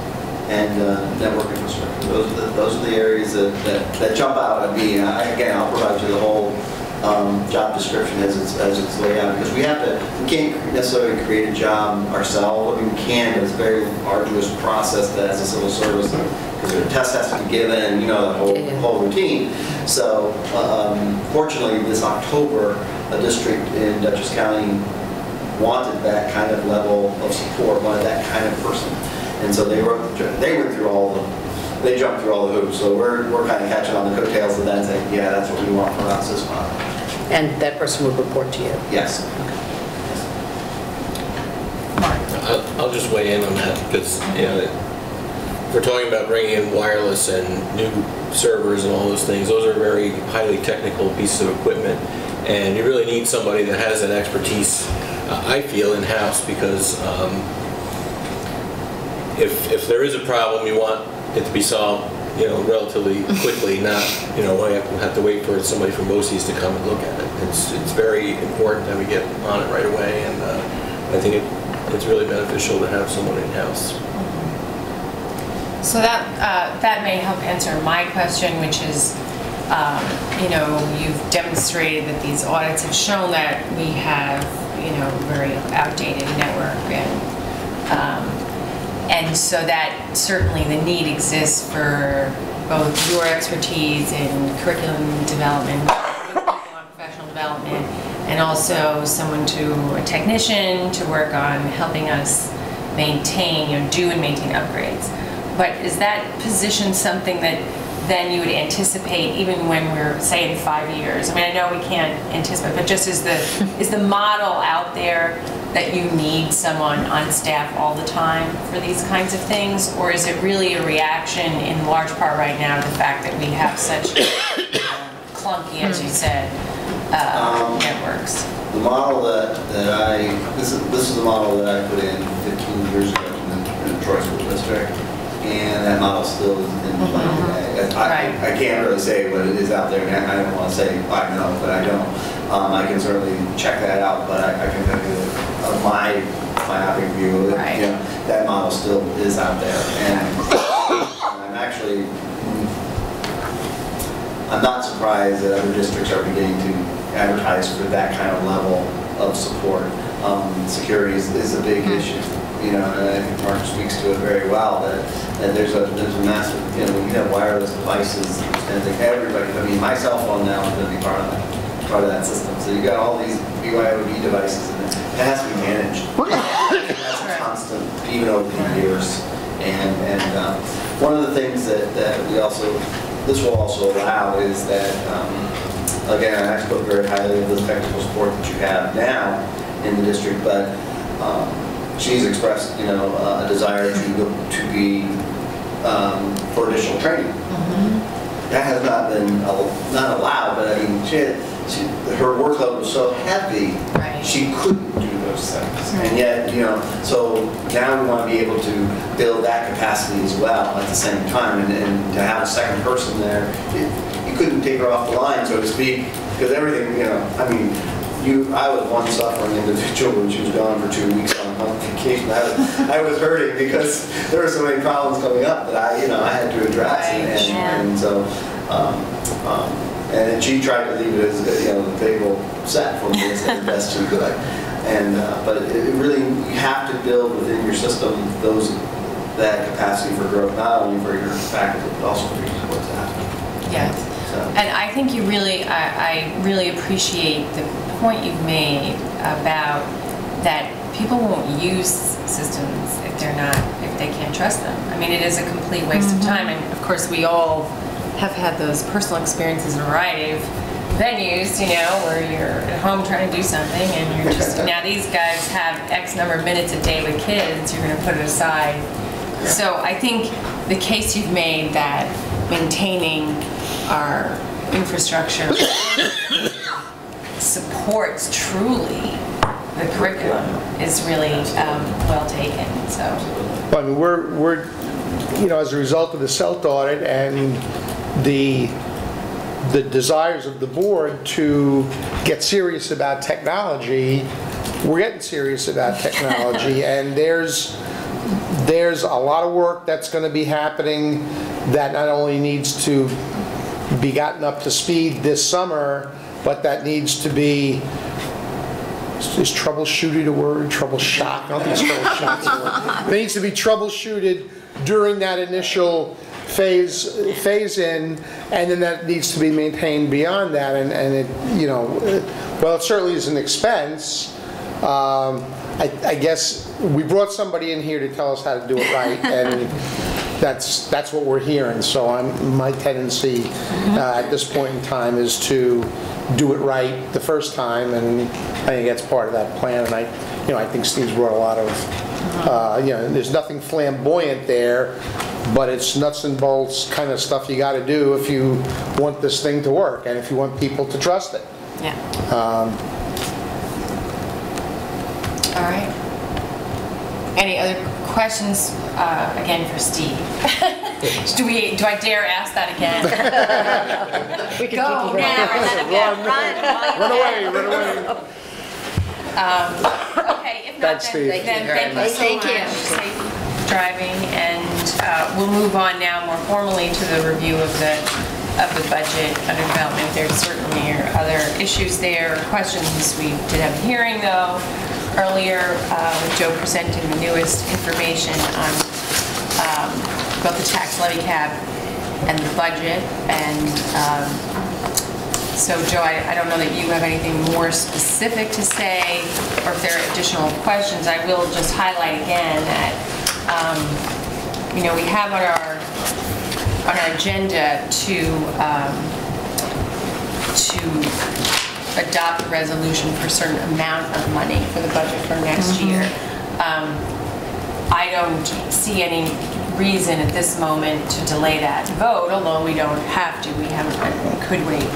and network infrastructure. Those are the areas that jump out at me. Again, I'll provide you the whole job description as it's laid out, because we can't necessarily create a job ourselves. I mean, we can, but it's a very arduous process that as a civil service, because a test has to be given, and the whole routine. So fortunately, this October, a district in Dutchess County wanted that kind of level of support, wanted that kind of person, and so they jumped through all the hoops. So we're kind of catching on the coattails of that and saying, yeah, that's what we want from us this month. And that person would report to you? Yes. I'll just weigh in on that, because if we're talking about bringing in wireless and new servers and all those things, those are very highly technical pieces of equipment, and you really need somebody that has that expertise, I feel, in-house, because if there is a problem, you want it to be solved, relatively quickly, not, I have to wait for somebody from BOCES to come and look at it. It's very important that we get on it right away, and I think it's really beneficial to have someone in-house. So that may help answer my question, which is, you've demonstrated that these audits have shown that we have, very outdated network, and so that certainly the need exists for both your expertise in curriculum development, professional development, and also a technician to work on helping us maintain, do and maintain upgrades. But is that position something that then you would anticipate even when we're, say, in 5 years? I mean, I know we can't anticipate, but just is the model out there that you need someone on staff all the time for these kinds of things? Or is it really a reaction in large part right now to the fact that we have such clunky, as you said, networks? The model this is the model that I put in 15 years ago in the Troy School District. And that model still is in play today. I can't really say what it is out there. I don't want to say I know, but I don't. I can certainly check that out, but I can tell you my myopic view of it. That model still is out there, and I'm not surprised that other districts are beginning to advertise for that kind of level of support. Security is a big issue. you know, and I think Mark speaks to it very well, that there's a massive, you know, when you have wireless devices, and I think everybody, I mean, my cell phone now is going to be part of that system. So you got all these BYOD devices, and it has to be managed. That's a constant, even over the years. And one of the things that we also, this will also allow is that, again, I spoke very highly of the technical support that you have now in the district, but she's expressed, you know, a desire to be for additional training. That has not been not allowed, but I mean, her workload was so heavy, she couldn't do those things. And yet, you know, so now we want to be able to build that capacity as well at the same time, and to have a second person there. You couldn't take her off the line, so to speak, because everything, you know, I mean, I was one suffering individual when she was gone for 2 weeks on vacation. I was hurting because there were so many problems coming up that I had to address, and so and she tried to leave it as, you know, the table set for me as best she could. And but it really, you have to build within your system that capacity for growth, not only for your faculty but also for your support staff. Yes. So. And I think you really, I really appreciate the point you've made about that people won't use systems if they can't trust them. I mean, it is a complete waste of time, and of course we all have had those personal experiences in a variety of venues, you know, where you're at home trying to do something and you're just, now these guys have X number of minutes a day with kids, you're going to put it aside. So I think the case you've made that maintaining our infrastructure supports truly the curriculum is really well taken. So, I mean, we're, you know, as a result of the CELT audit and the desires of the board to get serious about technology, we're getting serious about technology, and there's a lot of work that's going to be happening that not only needs to be gotten up to speed this summer, but that needs to be, is troubleshooted a word? Troubleshot? I don't think troubleshot is a word. It needs to be troubleshooted during that initial phase in, and then that needs to be maintained beyond that, and it, you know, well, it certainly is an expense. I guess we brought somebody in here to tell us how to do it right, and that's what we're hearing. So my tendency at this point in time is to do it right the first time, and I think that's part of that plan. And I think Steve's brought a lot of, you know, there's nothing flamboyant there, but it's nuts and bolts kind of stuff you got to do if you want this thing to work and if you want people to trust it. yeah. All right. Any other questions, again, for Steve? Do I dare ask that again? We can Go keep now. Run away. Okay, if not, then thank you so much. Safe driving, and we'll move on now more formally to the review of the budget under development. There certainly are other issues there, questions. We did have a hearing though earlier with Joe presenting the newest information on both the tax levy cap and the budget. And so Joe, I don't know that you have anything more specific to say, or if there are additional questions. I will just highlight again that you know, we have on our agenda to adopt a resolution for a certain amount of money for the budget for next year. I don't see any reason at this moment to delay that vote, although we don't have to. We could wait.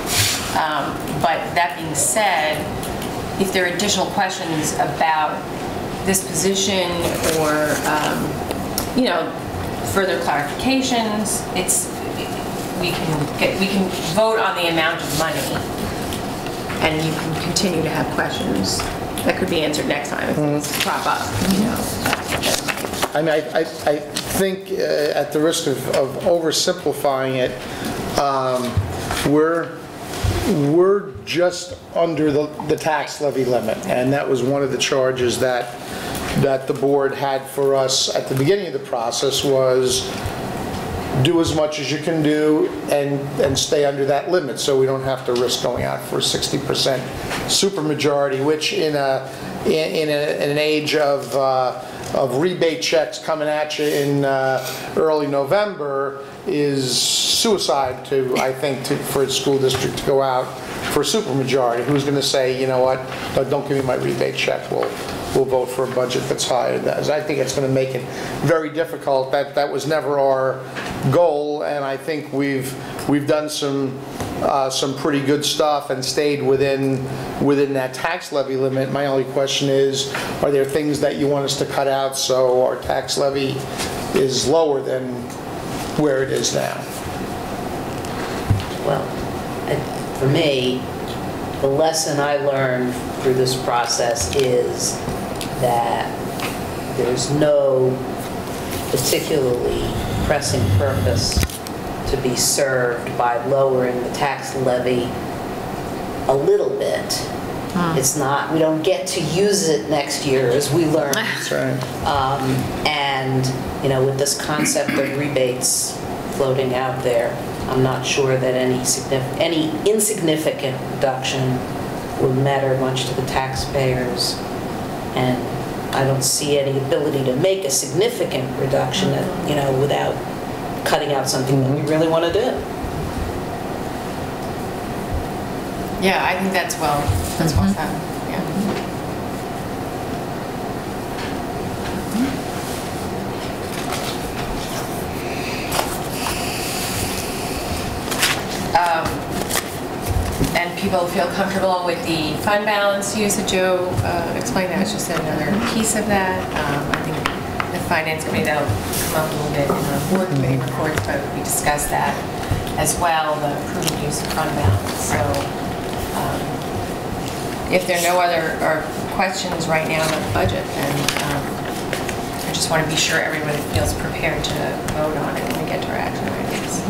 But that being said, if there are additional questions about this position or you know, further clarifications, we can vote on the amount of money, and you can continue to have questions that could be answered next time if things crop up. You know. I mean, I think at the risk of oversimplifying it, we're just under the tax levy limit, and that was one of the charges that that the board had for us at the beginning of the process was do as much as you can do and stay under that limit, so we don't have to risk going out for a 60% supermajority, which in an age of rebate checks coming at you in early November is suicide to, I think, for a school district to go out for a supermajority. Who's going to say, you know what, don't give me my rebate check, we'll vote for a budget that's higher than that. I think it's going to make it very difficult. That was never our goal, and I think we've done some pretty good stuff and stayed within that tax levy limit. My only question is, are there things that you want us to cut out so our tax levy is lower than where it is now? Well, for me, the lesson I learned through this process is that there's no particularly pressing purpose to be served by lowering the tax levy a little bit. It's not, we don't get to use it next year, as we learned. That's right. And, you know, with this concept of rebates floating out there, I'm not sure that any insignificant reduction would matter much to the taxpayers. And I don't see any ability to make a significant reduction, you know, without cutting out something that we really want to do. Yeah, I think that's well said. Yeah. And people feel comfortable with the fund balance usage. Joe explained that. It's just another piece of that. I think the finance committee, that'll come up a little bit in the board committee reports, but we discussed that as well, the prudent use of fund balance. So if there are no other questions right now about the budget, then I just want to be sure everybody feels prepared to vote on it when we get to our action items.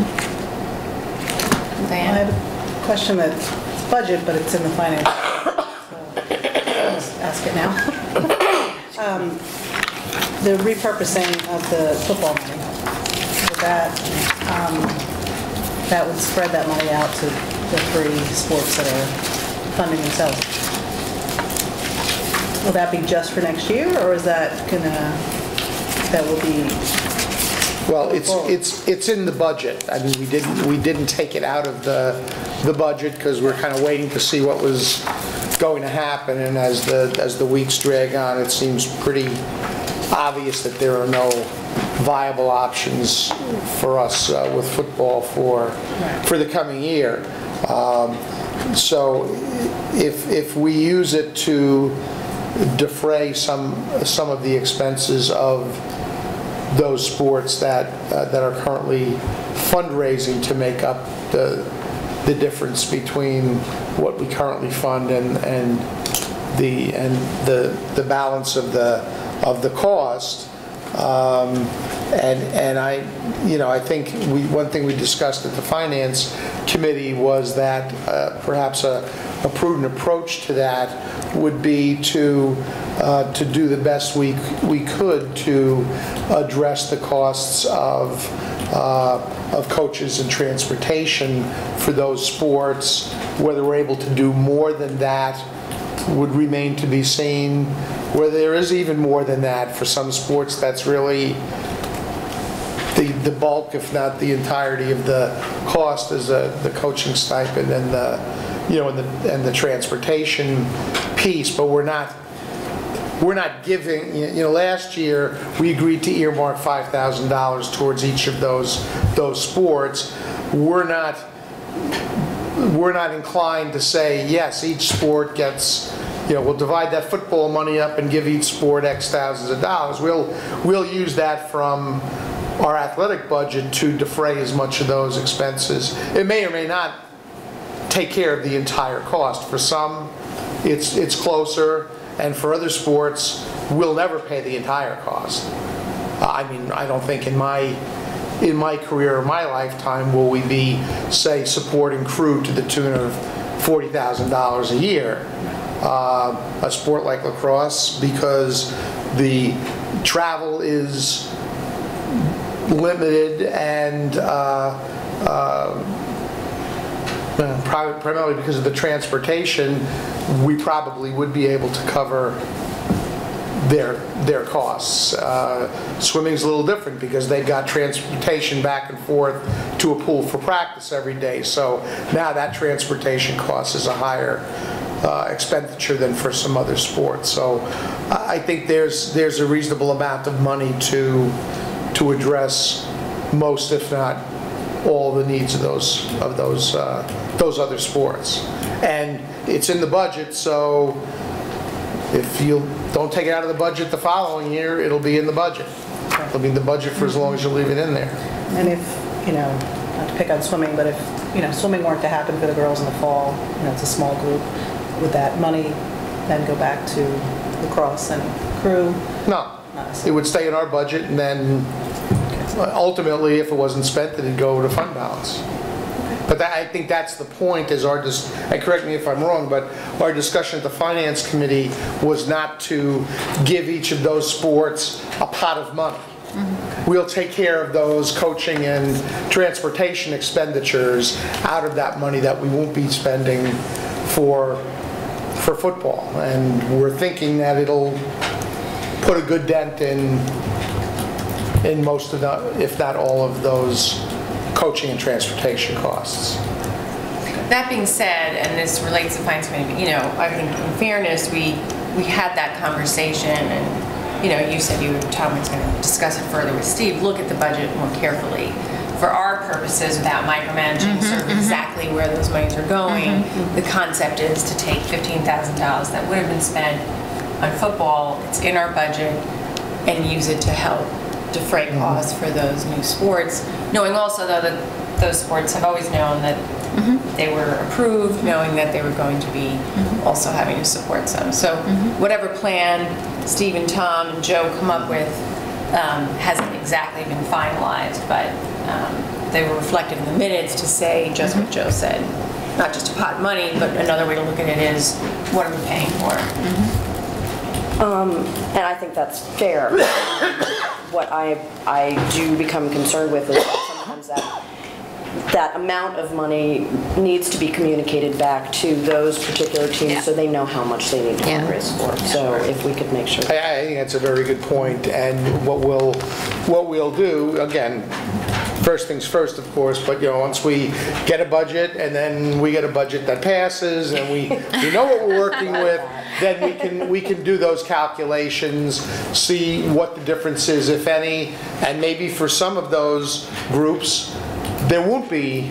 Diane? I have a question that's budget, but it's in the finance. So I'll just ask it now. The repurposing of the football money, that would spread that money out to the 3 sports that are funding themselves. Will that be just for next year, or is that that will be? Well, it's in the budget. I mean, we didn't take it out of the budget because we're kind of waiting to see what was going to happen. And as the weeks drag on, it seems pretty obvious that there are no viable options for us with football for the coming year. So if we use it to defray some of the expenses of those sports that are currently fundraising to make up the difference between what we currently fund and the balance of the cost. And I think one thing we discussed at the finance committee was that perhaps a prudent approach to that would be to do the best we could to address the costs of coaches and transportation for those sports. Whether we're able to do more than that would remain to be seen. Whether there is even more than that for some sports, that's really the bulk, if not the entirety of the cost, is the coaching stipend and the transportation piece. But we're not giving. Last year we agreed to earmark $5,000 towards each of those sports. We're not inclined to say yes, each sport gets. We'll divide that football money up and give each sport X thousands of dollars. We'll use that from our athletic budget to defray as much of those expenses. It may or may not take care of the entire cost. For some, it's closer, and for other sports, we'll never pay the entire cost. I mean, I don't think in my career or my lifetime will we be, say, supporting crew to the tune of $40,000 a year. a sport like lacrosse, because the travel is limited and primarily because of the transportation, we probably would be able to cover their costs. Swimming's a little different because they've got transportation back and forth to a pool for practice every day. So now that transportation cost is a higher expenditure than for some other sports. So I think there's a reasonable amount of money to address most, if not all, the needs of those other sports. And it's in the budget, so if you don't take it out of the budget the following year, it'll be in the budget. It'll be in the budget for as long as you leave it in there. And if, not to pick on swimming, but if, swimming weren't to happen for the girls in the fall, it's a small group, would that money then go back to lacrosse and crew? No. It would stay in our budget, and then ultimately, if it wasn't spent, it'd go to fund balance. But I think that's the point, is and correct me if I'm wrong, but our discussion at the Finance Committee was not to give each of those sports a pot of money. We'll take care of those coaching and transportation expenditures out of that money that we won't be spending for football. And we're thinking that it'll put a good dent in most of the, if not all of those coaching and transportation costs. That being said, and this relates to Finance Committee, I think in fairness, we had that conversation, and you said Tom was going to discuss it further with Steve, look at the budget more carefully. For our purposes, without micromanaging sort of exactly where those monies are going, the concept is to take $15,000 that would have been spent on football, it's in our budget, and use it to help defray costs for those new sports, knowing also though that those sports have always known that they were approved, knowing that they were going to be also having to support some. So whatever plan Steve and Tom and Joe come up with hasn't exactly been finalized, but they were reflected in the minutes to say just what Joe said. Not just a pot of money, but another way to look at it is, what are we paying for? And I think that's fair. What I do become concerned with is sometimes that amount of money needs to be communicated back to those particular teams so they know how much they need to fundraise for. So if we could make sure. I think that's a very good point. And what we'll do, again, first things first, of course, but once we get a budget, and then we get a budget that passes, and we know what we're working with, then we can do those calculations, see what the difference is, if any, and maybe for some of those groups there won't be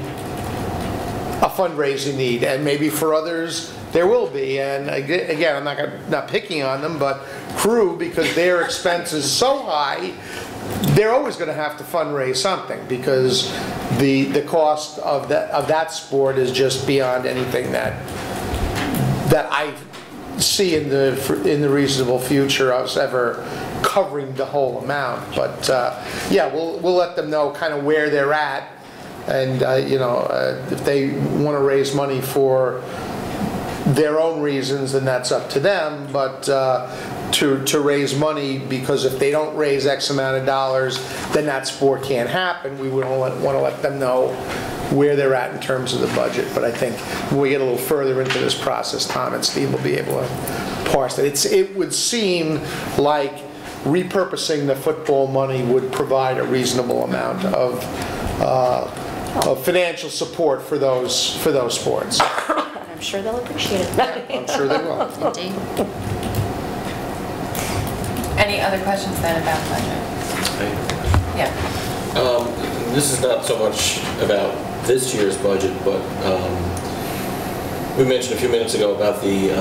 a fundraising need, and maybe for others there will be. And again, I'm not picking on them, but crew, because their expense is so high, they're always going to have to fundraise something, because the cost of that sport is just beyond anything that I see in the reasonable future us ever covering the whole amount. But yeah, we'll let them know kind of where they're at, and if they want to raise money for their own reasons, then that's up to them. But to raise money, because if they don't raise X amount of dollars, then that sport can't happen. We would want to let them know where they're at in terms of the budget. But I think when we get a little further into this process, Tom and Steve will be able to parse that. It would seem like repurposing the football money would provide a reasonable amount of financial support for those sports. I'm sure they'll appreciate it. I'm sure they will. Indeed. Any other questions then about budget? Yeah. This is not so much about this year's budget, but we mentioned a few minutes ago about the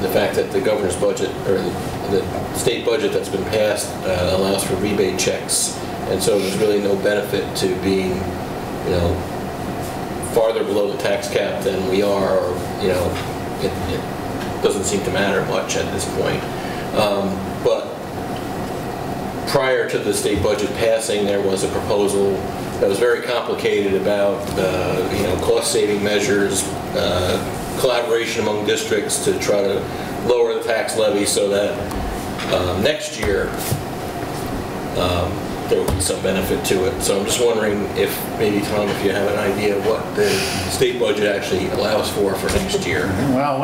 fact that the governor's budget, or the state budget that's been passed, allows for rebate checks, and so there's really no benefit to being, farther below the tax cap than we are, or it doesn't seem to matter much at this point. But prior to the state budget passing, there was a proposal that was very complicated about cost-saving measures, collaboration among districts to try to lower the tax levy so that next year there will be some benefit to it. So I'm just wondering if maybe, Tom, if you have an idea of what the state budget actually allows for next year. Well,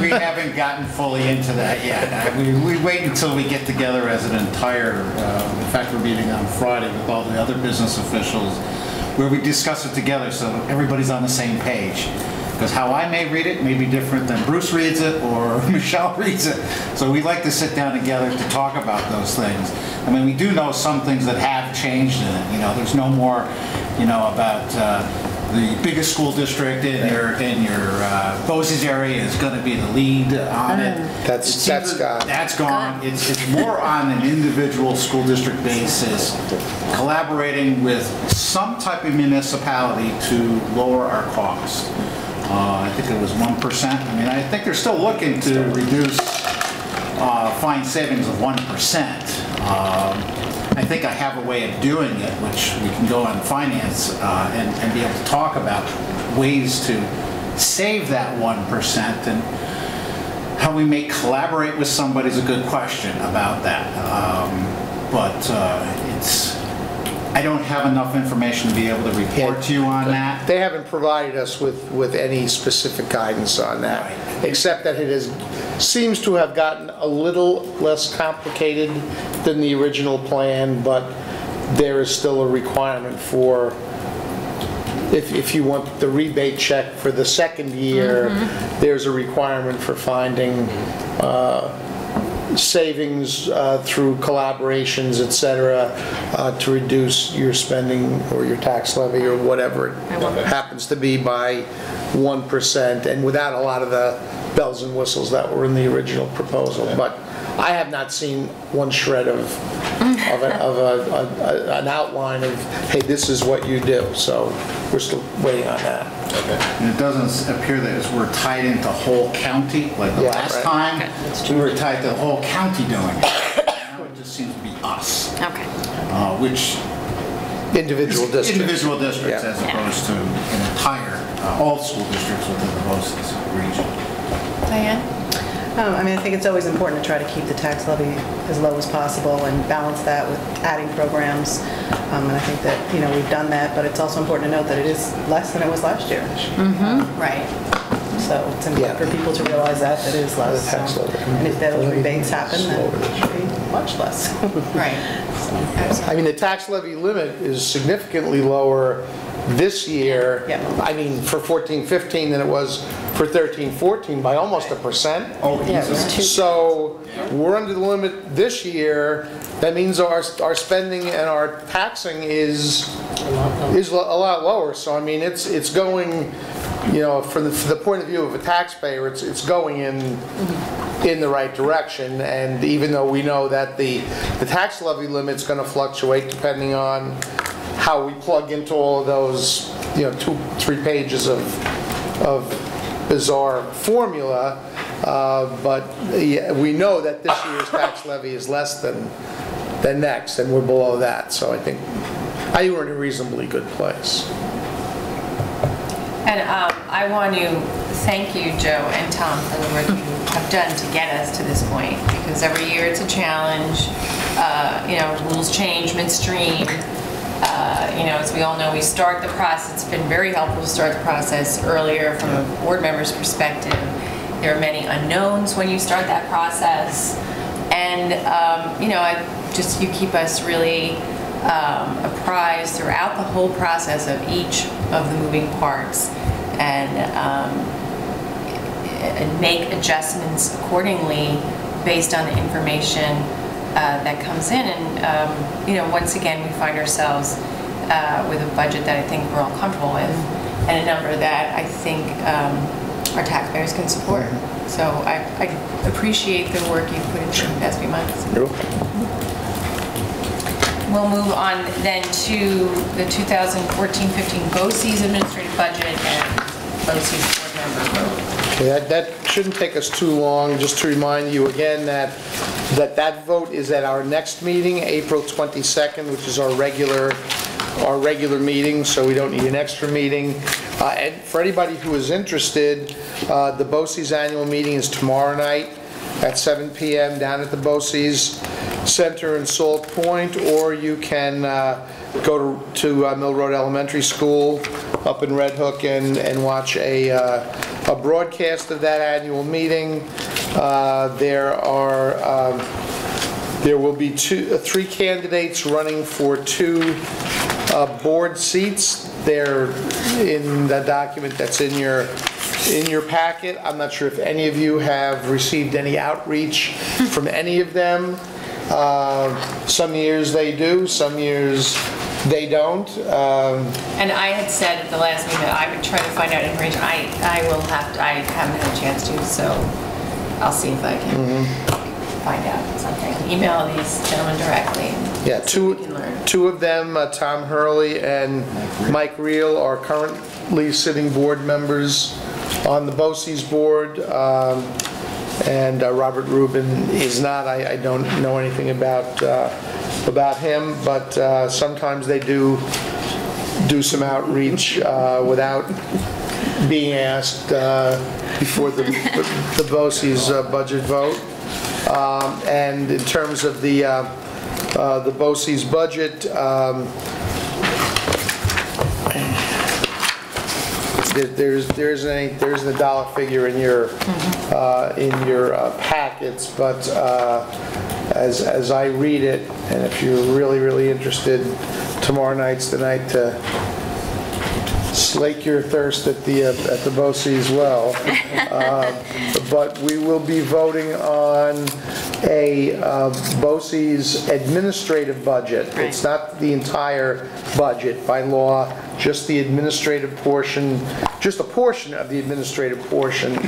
we haven't gotten fully into that yet. We wait until we get together as an entire, in fact, we're meeting on Friday with all the other business officials, where we discuss it together so everybody's on the same page. Because how I may read it may be different than Bruce reads it or Michelle reads it. So we like to sit down together to talk about those things. I mean, we do know some things that have changed in it. You know, there's no more, you know, about the biggest school district in your BOCES area is going to be the lead on it. That's gone. That's gone. It's more on an individual school district basis, collaborating with some type of municipality to lower our cost. I think it was 1%. I mean, I think they're still looking to reduce fine savings of 1%. I think I have a way of doing it, which we can go on finance and be able to talk about ways to save that 1%, and how we may collaborate with somebody is a good question about that. I don't have enough information to be able to report to you on that. They haven't provided us with any specific guidance on that, except that it seems to have gotten a little less complicated than the original plan, but there is still a requirement for, if you want the rebate check for the second year, there's a requirement for finding savings through collaborations, et cetera, to reduce your spending or your tax levy or whatever it happens to be by 1%, and without a lot of the bells and whistles that were in the original proposal. But I have not seen one shred of an outline of, hey, this is what you do. So we're still waiting on that. And it doesn't appear that we're tied into whole county, like the last time. We were tied to the whole county doing it. Now it just seems to be us. Okay. Which individual districts, as opposed to an entire, all school districts within the BOCES region. Diane? I mean, I think it's always important to try to keep the tax levy as low as possible and balance that with adding programs. And I think that, you know, we've done that, but it's also important to note that it is less than it was last year. Right. So it's important for people to realize that it is less. And if those rebates happen, then it should be much less. Right. I mean, the tax levy limit is significantly lower this year, I mean, for 14-15 than it was for 13-14 by almost 1%. Oh, so we're under the limit this year. That means our spending and our taxing is a lot lower. So I mean, it's going, you know, from the point of view of a taxpayer, it's going in the right direction. And even though we know that the tax levy limit's going to fluctuate depending on how we plug into all of those, you know, 2-3 pages of bizarre formula, but yeah, we know that this year's tax levy is less than next, and we're below that. So I think we're in a reasonably good place. And I want to thank you, Joe and Tom, for the work you have done to get us to this point, because every year it's a challenge. You know, rules change midstream. You know, as we all know, we start the process. It's been very helpful to start the process earlier from a board member's perspective. There are many unknowns when you start that process. And, you know, you keep us really apprised throughout the whole process of each of the moving parts, and make adjustments accordingly based on the information that comes in. And, you know, once again, we find ourselves with a budget that I think we're all comfortable with, and a number that I think our taxpayers can support. So I appreciate the work you've put into the past few months. We'll move on then to the 2014-15 BOCES administrative budget and BOCES board member vote. Okay, that shouldn't take us too long. Just to remind you again that vote is at our next meeting, April 22nd, which is our regular meeting, so we don't need an extra meeting. And for anybody who is interested, the BOCES annual meeting is tomorrow night at 7 p.m. down at the BOCES Center in Salt Point, or you can go to Mill Road Elementary School up in Red Hook and watch a broadcast of that annual meeting. There will be three candidates running for 2 board seats. They're in the document that's in your packet. I'm not sure if any of you have received any outreach from any of them. Some years they do, some years they don't. And I had said at the last meeting that I would try to find out information. I haven't had a chance to, so I'll see if I can find out something. Email these gentlemen directly. Yeah, so we can learn. Two of them, Tom Hurley and Mike Reel, are currently sitting board members on the BOCES board, and Robert Rubin is not. I don't know anything about him, but sometimes they do some outreach without being asked before the BOCES budget vote. And in terms of the BOCES budget, there isn't a dollar figure in your packets, but as I read it, and if you're really interested, tomorrow night's the night to slake your thirst at the BOCES well. But we will be voting on a BOCES administrative budget. Right. It's not the entire budget by law, just the administrative portion, just a portion of the administrative portion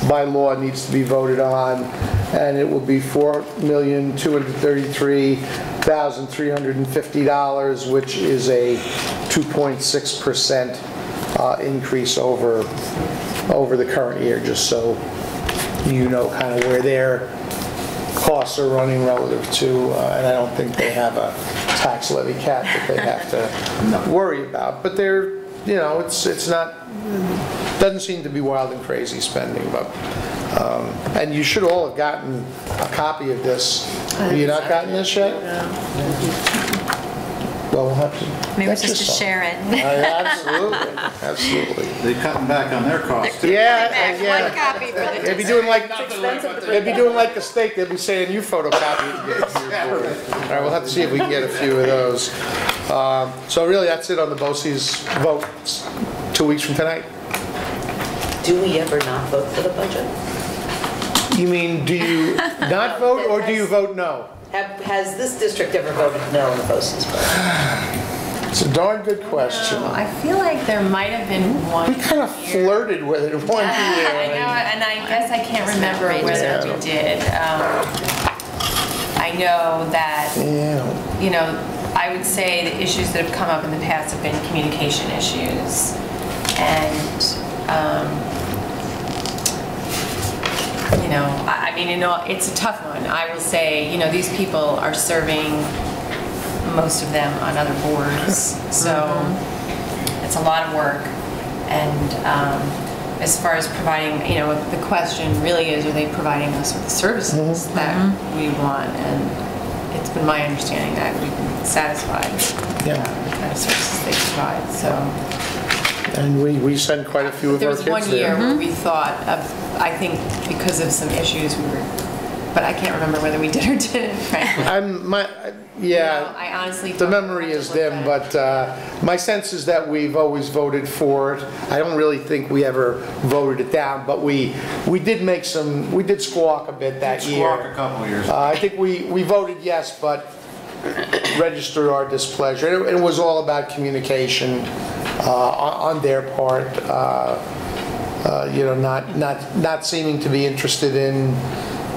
by law needs to be voted on, and it will be $4,233,350, which is a 2.6% increase over the current year, just so you know kind of where their costs are running relative to, and I don't think they have a tax levy cap that they have to worry about. But they're, it's not, doesn't seem to be wild and crazy spending. But and you should all have gotten a copy of this. Have you not gotten this yet? Well, we'll have to. Maybe just to share it. Absolutely. They're cutting back on their costs too. Yeah. One copy for the They'd be doing like the steak. They'll be saying you photocopy it. All right, we'll have to see if we can get a few of those. So really, that's it on the BOCES vote. 2 weeks from tonight. Do we ever not vote for the budget? You mean, do you not vote, or do you vote no? Has this district ever voted no on the BOCES budget? It's a darn good question. I feel like there might have been one. We kind of flirted with it one year. I know, and I guess I can't remember whether we did. I know that, I would say the issues that have come up in the past have been communication issues. And, it's a tough one. I will say, these people are serving, most of them, on other boards. So it's a lot of work. And as far as providing, the question really is, are they providing us with the services that we want? And it's been my understanding that we've been satisfied with the kind of services they provide. So. And we send quite a few of our kids there. There was 1 year where we thought of, I think because of some issues but I can't remember whether we did or didn't, frankly. I honestly the memory is dim, but my sense is that we've always voted for it. I don't really think we ever voted it down, but we did squawk a bit that year. Squawk a couple of years. I think we voted yes, but registered our displeasure. It was all about communication on their part. Not seeming to be interested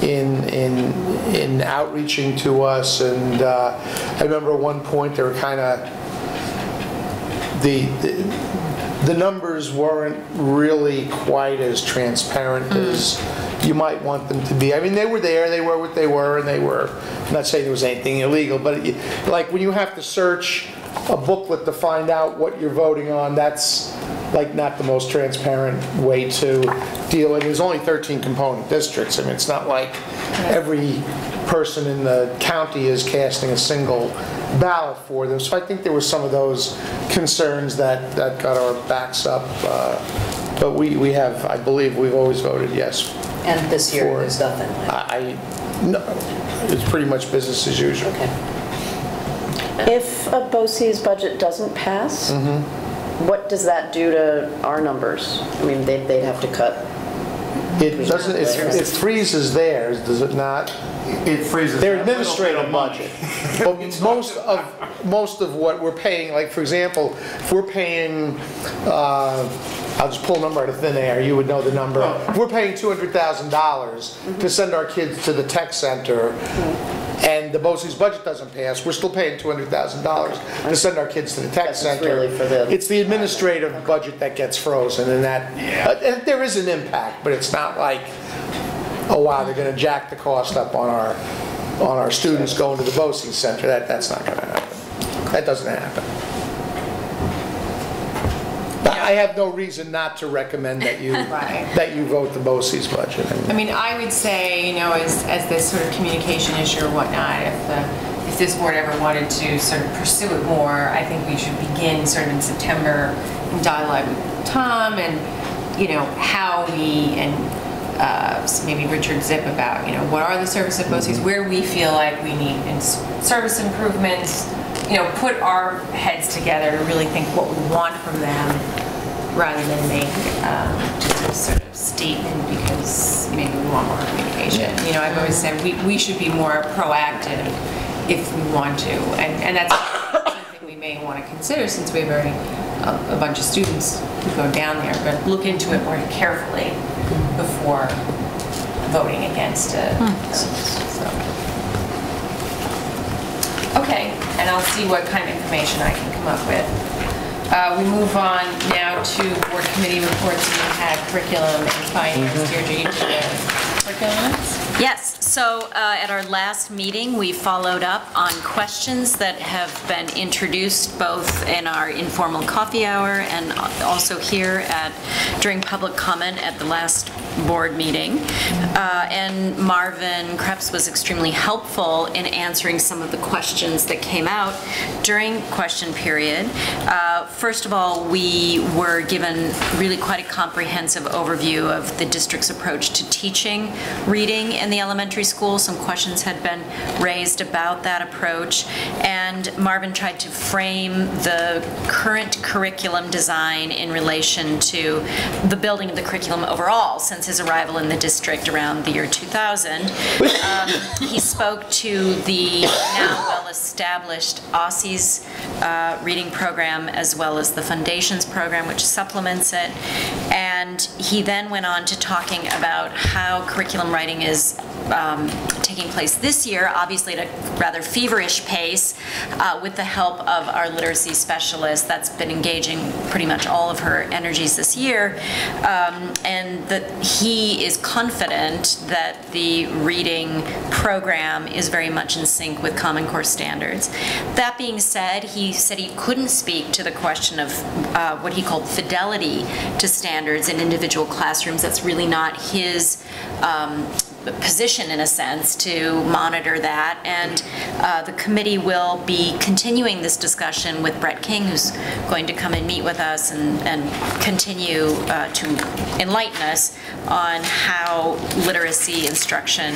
in outreaching to us. And I remember at one point they were kind of the numbers weren't really quite as transparent as you might want them to be. I mean, they were there, they were what they were, and they were, I'm not saying there was anything illegal, but like when you have to search a booklet to find out what you're voting on, that's like not the most transparent way to deal. And there's only 13 component districts. I mean, it's not like every person in the county is casting a single ballot for them. So I think there were some of those concerns that got our backs up. But we have, I believe, we've always voted yes. And this year, for it. there's nothing like No, it's pretty much business as usual. Okay. If a BOCES budget doesn't pass, what does that do to our numbers? I mean, they'd have to cut. It doesn't, it freezes theirs, does it not? It freezes. Their that little bit administrative of money. budget. But most of what we're paying, like for example, if we're paying, I'll just pull a number out of thin air, you would know the number. If we're paying $200,000 to send our kids to the tech center, and the BOCES budget doesn't pass, we're still paying $200,000 to send our kids to the tech center. Really for the. It's the administrative budget that gets frozen, and that, and there is an impact, but it's not like, oh wow, they're going to jack the cost up on our students going to the BOCES center. That's not going to happen. That doesn't happen. I have no reason not to recommend that you that you vote the BOCES budget. I mean, I would say, you know, as this sort of communication issue or whatnot, if this board ever wanted to sort of pursue it more, I think we should begin sort of in September in dialogue with Tom and, you know, how we and so maybe Richard Zip about, you know, what are the services at BOCES, where do we feel like we need service improvements, you know, put our heads together to really think what we want from them, rather than make just a sort of statement because maybe we want more communication. You know, I've always said we should be more proactive if we want to, and that's something we may want to consider since we have a bunch of students who go down there, but look into it more carefully before voting against it. So. Okay, and I'll see what kind of information I can come up with. We move on now to board committee reports. We had curriculum and finance. Deirdre, you did the curriculum minutes? Yes, so at our last meeting, we followed up on questions that have been introduced both in our informal coffee hour and also here during public comment at the last board meeting. And Marvin Krebs was extremely helpful in answering some of the questions that came out during question period. First of all, we were given really quite a comprehensive overview of the district's approach to teaching reading in the elementary school. Some questions had been raised about that approach, and Marvin tried to frame the current curriculum design in relation to the building of the curriculum overall since his arrival in the district around the year 2000. He spoke to the now well-established Aussie's reading program as well as the Foundations program, which supplements it. And he then went on to talking about how curriculum writing is taking place this year, obviously at a rather feverish pace, with the help of our literacy specialist that's been engaging pretty much all of her energies this year, and that he is confident that the reading program is very much in sync with Common Core standards. That being said he couldn't speak to the question of what he called fidelity to standards in individual classrooms. That's really not his position, in a sense, to monitor that, and the committee will be continuing this discussion with Brett King, who's going to come and meet with us and continue to enlighten us on how literacy instruction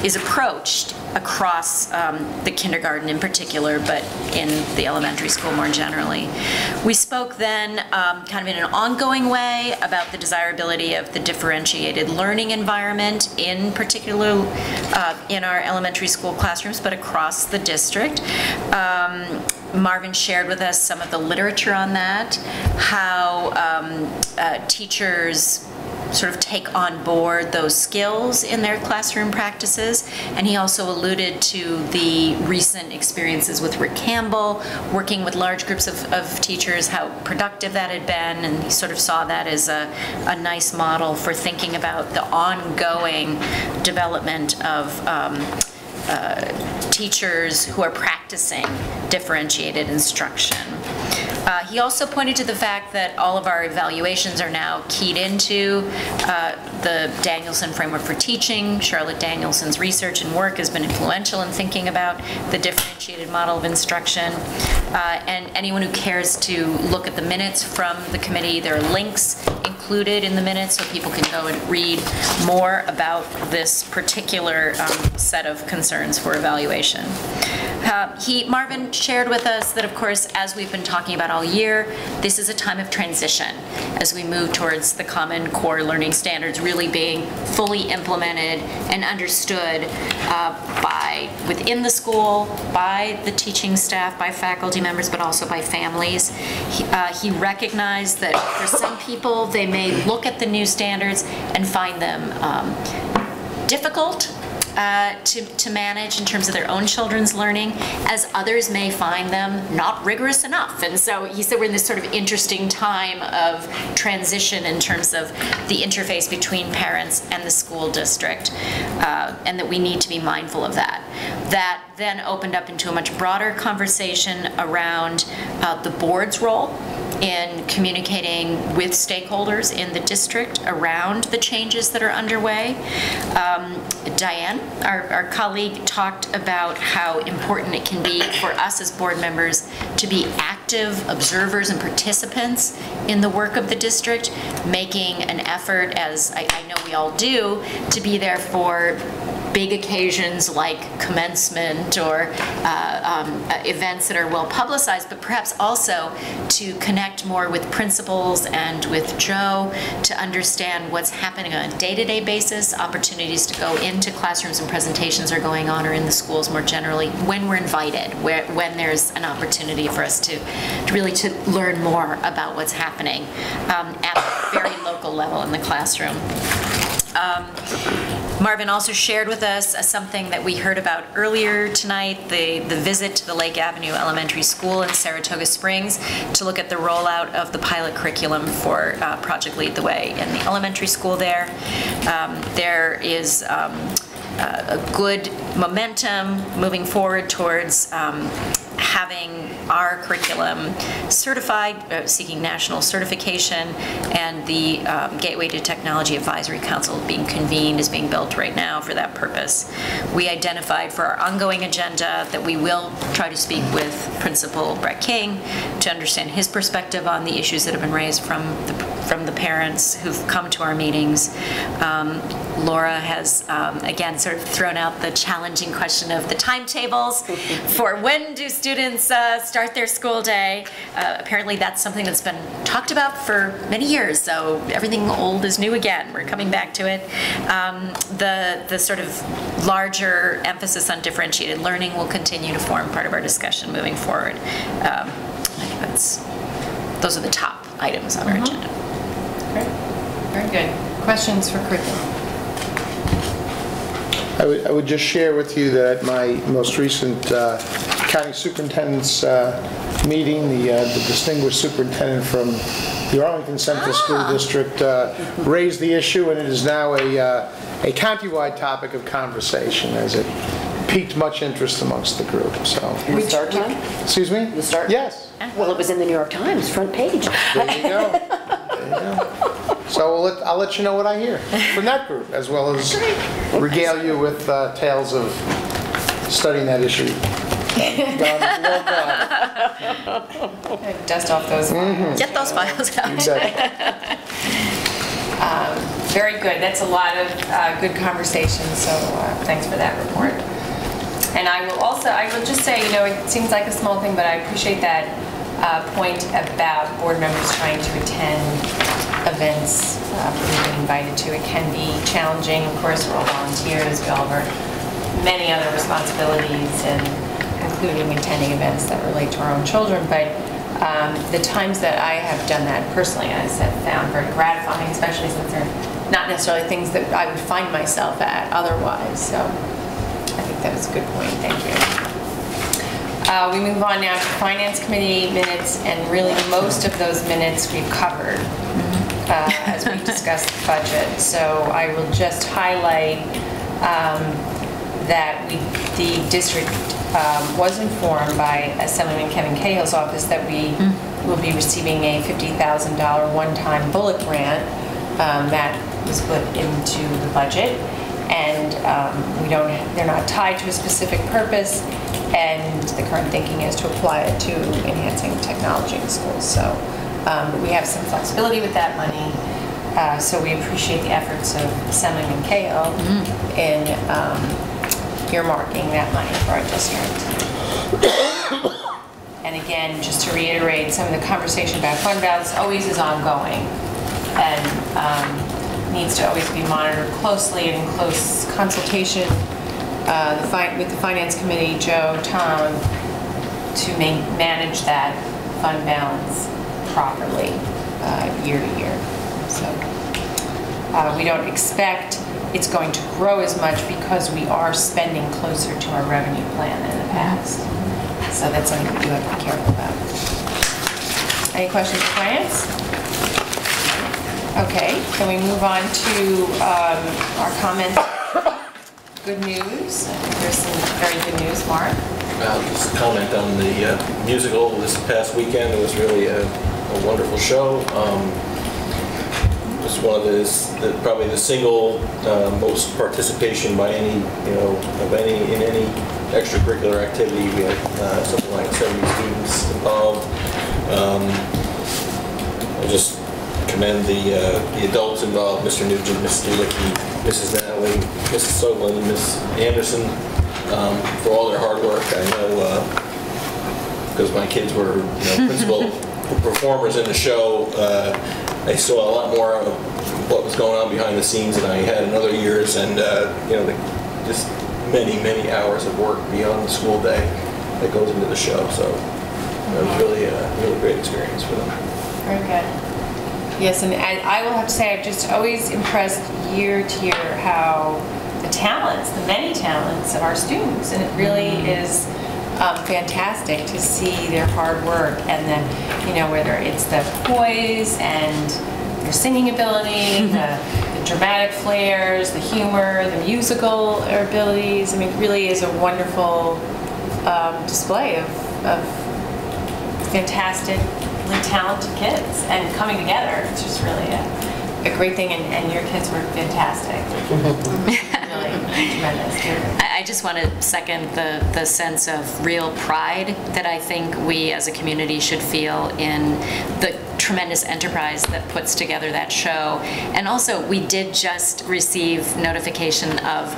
is approached across the kindergarten in particular, but in the elementary school more generally. We spoke then kind of in an ongoing way about the desirability of the differentiated learning environment, in particular in our elementary school classrooms, but across the district. Marvin shared with us some of the literature on that, how teachers sort of take on board those skills in their classroom practices. And he also alluded to the recent experiences with Rick Campbell, working with large groups of teachers, how productive that had been, and he sort of saw that as a nice model for thinking about the ongoing development of teachers who are practicing differentiated instruction. He also pointed to the fact that all of our evaluations are now keyed into the Danielson Framework for Teaching. Charlotte Danielson's research and work has been influential in thinking about the differentiated model of instruction. And anyone who cares to look at the minutes from the committee, there are links included in the minutes so people can go and read more about this particular set of concerns for evaluation. Marvin shared with us that, of course, as we've been talking about all year, this is a time of transition as we move towards the Common Core Learning Standards really being fully implemented and understood within the school, by the teaching staff, by faculty members, but also by families. He recognized that for some people, they may look at the new standards and find them difficult to manage in terms of their own children's learning, as others may find them not rigorous enough. And so he said we're in this sort of interesting time of transition in terms of the interface between parents and the school district, and that we need to be mindful of that. That then opened up into a much broader conversation around the board's role in communicating with stakeholders in the district around the changes that are underway. Diane, our colleague, talked about how important it can be for us as board members to be active observers and participants in the work of the district, making an effort, as I know we all do, to be there for big occasions like commencement or events that are well publicized, but perhaps also to connect more with principals and with Joe to understand what's happening on a day-to-day basis, opportunities to go into classrooms and presentations are going on, or in the schools more generally, when we're invited, when there's an opportunity for us to really learn more about what's happening at the very local level in the classroom. Marvin also shared with us something that we heard about earlier tonight, the visit to the Lake Avenue Elementary School in Saratoga Springs to look at the rollout of the pilot curriculum for Project Lead the Way in the elementary school there. There is a good momentum moving forward towards having our curriculum certified, seeking national certification, and the Gateway to Technology Advisory Council being convened is being built right now for that purpose. We identified for our ongoing agenda that we will try to speak with Principal Brett King to understand his perspective on the issues that have been raised from the parents who've come to our meetings. Laura has, again, sort of thrown out the challenging question of the timetables for when do students start their school day. Apparently that's something that's been talked about for many years, so everything old is new again. We're coming back to it. The sort of larger emphasis on differentiated learning will continue to form part of our discussion moving forward. I think those are the top items on our agenda. Great. Very good. Questions for curriculum? I would just share with you that at my most recent county superintendent's meeting, the distinguished superintendent from the Arlington Central School District raised the issue, and it is now a countywide topic of conversation as it piqued much interest amongst the group. So, The start time? Excuse me? The start? Yes. Well, it was in the New York Times, front page. There you go. There you go. So I'll let you know what I hear from that group, as well as regale you with tales of studying that issue. Dust off those files. Get those files out. Exactly. Very good. That's a lot of good conversation, so thanks for that report. And I will just say, it seems like a small thing, but I appreciate that point about board members trying to attend events we've been invited to. It can be challenging. Of course, we're all volunteers. We all have our many other responsibilities, and including attending events that relate to our own children. But the times that I have done that personally, I have found very gratifying, especially since they're not necessarily things that I would find myself at otherwise. So I think that was a good point. Thank you. We move on now to Finance Committee minutes, and really most of those minutes we've covered as we discussed the budget. So I will just highlight that the district was informed by Assemblyman Kevin Cahill's office that we will be receiving a $50,000 one-time bullet grant that was put into the budget. And they're not tied to a specific purpose, and the current thinking is to apply it to enhancing technology in schools. So we have some flexibility with that money, so we appreciate the efforts of Semling and Cahill in earmarking that money for our district. And again, just to reiterate, some of the conversation about fund balance always is ongoing, and needs to always be monitored closely and in close consultation with the Finance Committee, Joe, Tom, to manage that fund balance properly year to year. So we don't expect it's going to grow as much because we are spending closer to our revenue plan than in the past. So that's something we do have to be careful about. Any questions for Finance? Okay, then we move on to our comments. Good news. I think there's some very good news, Mark. Just a comment on the musical this past weekend. It was really a wonderful show. It was one of probably the single most participation by any, in any extracurricular activity. We had something like 70 students involved. I just commend the adults involved, Mr. Nugent, Mrs. Dulicki, Mrs. Natalie, Mrs. Soglin, Ms. Anderson, for all their hard work. I know because my kids were principal performers in the show, I saw a lot more of what was going on behind the scenes than I had in other years, and just many hours of work beyond the school day that goes into the show. So it was really a great experience for them. Very good. Yes, and I will have to say, I've just always impressed year to year how the many talents of our students, and it really is fantastic to see their hard work, and then, whether it's the poise and their singing ability, the dramatic flairs, the humor, the musical abilities. I mean, it really is a wonderful display of fantastic, talented kids and coming together. It's just really a great thing, and your kids were fantastic. Really tremendous. I just want to second the sense of real pride that I think we as a community should feel in the tremendous enterprise that puts together that show. And also, we did just receive notification of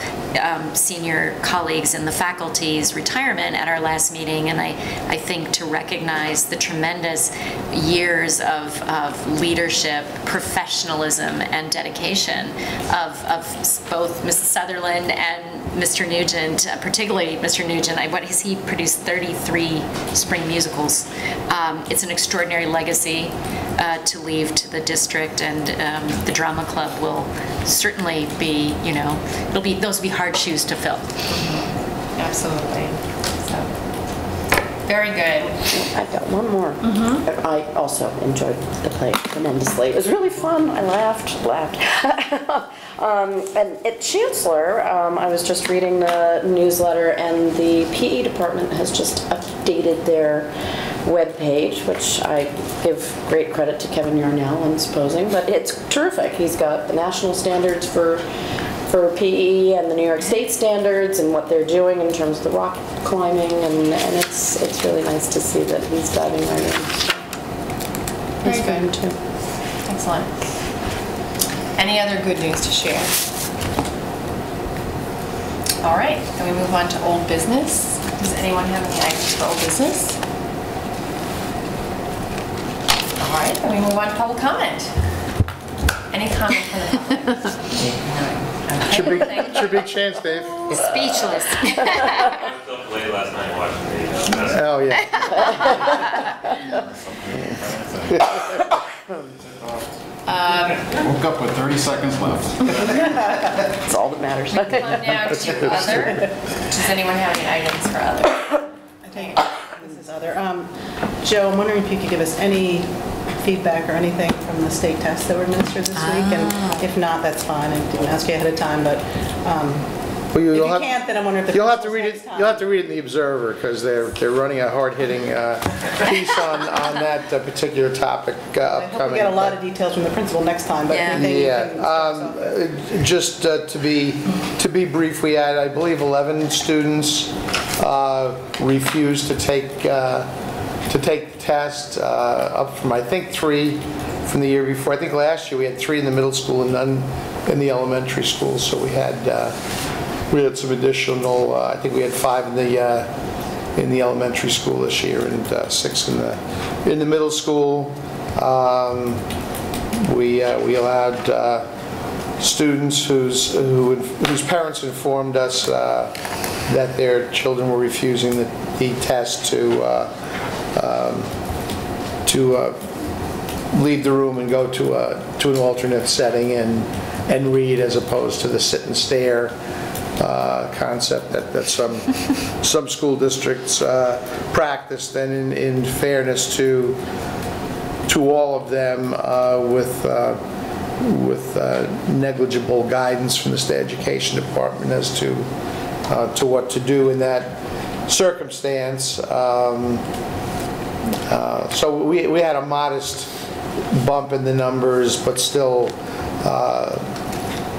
senior colleagues in the faculty's retirement at our last meeting, and I think to recognize the tremendous years of leadership, professionalism, and dedication of both Mrs. Sutherland and Mr. Nugent, particularly Mr. Nugent. He produced 33 spring musicals. It's an extraordinary legacy to leave to the district, and the drama club will certainly be, those will be hard shoes to fill. Absolutely. So, very good. I've got one more. I also enjoyed the play tremendously. It was really fun. I laughed. And at Chancellor, I was just reading the newsletter, and the PE department has just updated their webpage, which I give great credit to Kevin Yarnell in supposing, but it's terrific. He's got the national standards for PE and the New York State standards and what they're doing in terms of the rock climbing, and it's really nice to see that he's diving right in. Very good. Too. Excellent. Any other good news to share? All right, then we move on to old business. Does anyone have any items for old business? All right, then we move on to public comment. Any comment from the public? It's your big chance, Dave. Speechless. I was up late last night watching the Oh, yeah. Woke up with 30 seconds left. That's all that matters. Come now to other. Does anyone have any items for other? I think this is other. Joe, I'm wondering if you could give us any feedback or anything from the state tests that were administered this week, and if not, that's fine. I didn't ask you ahead of time, but Well, If you can't, then I'm wondering if the You'll have to principals read it. next time. You'll have to read it in the Observer because they're running a hard-hitting piece on that particular topic I upcoming. hope we get a lot of details from the principal next time, but Yeah. anything you Yeah, can just to be brief, we had, I believe, 11 students refuse to take the test, up from, I think, 3 from the year before. I think last year we had 3 in the middle school and none in the elementary school, so we had some additional, I think we had 5 in the elementary school this year and 6 in the middle school. We allowed students whose parents informed us that their children were refusing the test to leave the room and go to an alternate setting and read, as opposed to the sit and stare concept that some school districts practiced. And in fairness to all of them, with negligible guidance from the State Education Department as to what to do in that circumstance. So we had a modest bump in the numbers, but still,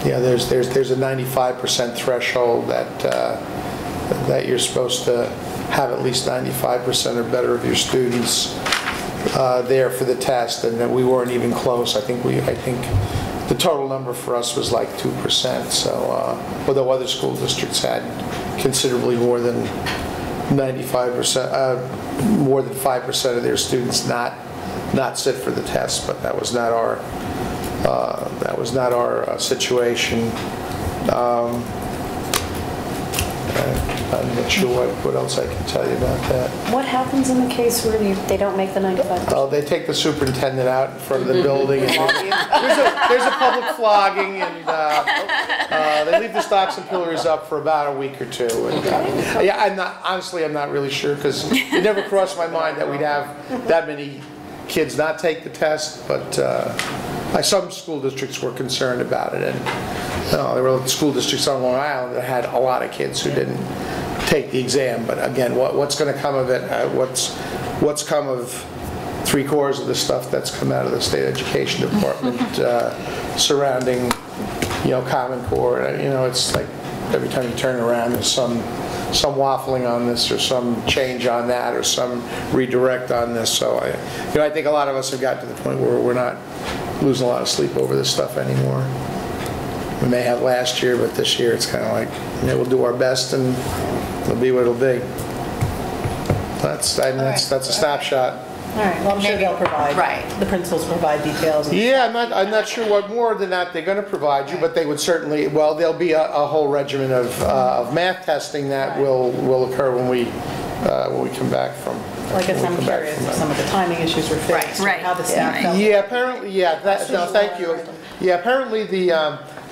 there's a 95% threshold that you're supposed to have at least 95% or better of your students there for the test, and that we weren't even close. I think the total number for us was like 2%. So although other school districts had considerably more than 95%, more than 5% of their students not sit for the test, but that was not our situation. I'm not sure what else I can tell you about that. What happens in the case where they don't make the 95%? Oh, they take the superintendent out in front of the building. And there's a public flogging, and they leave the stocks and pillars up for about a week or 2. And, I'm not really sure, because it never crossed my mind that we'd have that many kids not take the test, but some school districts were concerned about it, and there were school districts on Long Island that had a lot of kids who didn't take the exam. But again, what's going to come of it? What's come of 3/4 of the stuff that's come out of the State Education Department surrounding, Common Core? It's like every time you turn around, there's some waffling on this, or some change on that, or some redirect on this. So I think a lot of us have got to the point where we're not losing a lot of sleep over this stuff anymore. We may have last year, but this year it's kind of like, we'll do our best and it'll be what it'll be. That's a snapshot. All right, well, I'm sure they'll provide. Right. The principals will provide details. Yeah, I'm not sure what more than that they're going to provide you, but they would certainly, there'll be a whole regimen of math testing that will occur when we come back from. Like I said, I'm curious if some of the timing issues were fixed. Right. How the staff felt. Yeah, apparently, thank you. Yeah, apparently the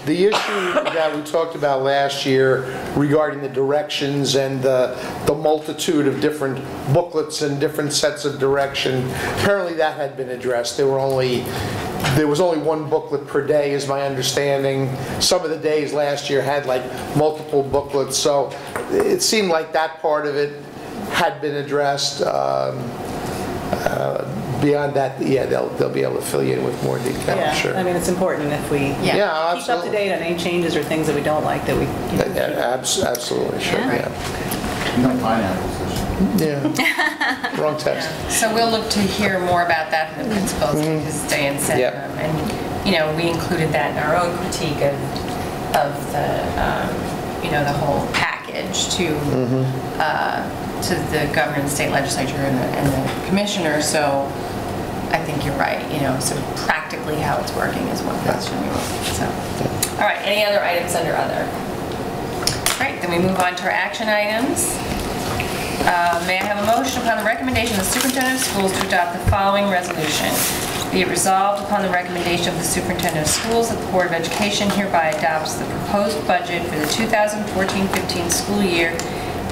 issue that we talked about last year regarding the directions and the multitude of different booklets and different sets of direction, apparently that had been addressed. There was only one booklet per day, is my understanding. Some of the days last year had like multiple booklets, so it seemed like that part of it had been addressed. Beyond that, they'll be able to fill you in with more detail, Yeah, I'm sure. I mean, it's important if we keep up absolutely. to date on any changes or things that we don't like, that we. Absolutely, sure, yeah. No pineapples. Yeah. Wrong test. So we'll look to hear more about that from the principals, because Diane said, Yep. and we included that in our own critique of the the whole package to the governor and the state legislature and the commissioner. So I think you're right. So practically how it's working is one question we will. So, all right. Any other items under other? All right. Then we move on to our action items. May I have a motion upon the recommendation of the superintendent of schools to adopt the following resolution? Be it resolved upon the recommendation of the superintendent of schools that the Board of Education hereby adopts the proposed budget for the 2014-15 school year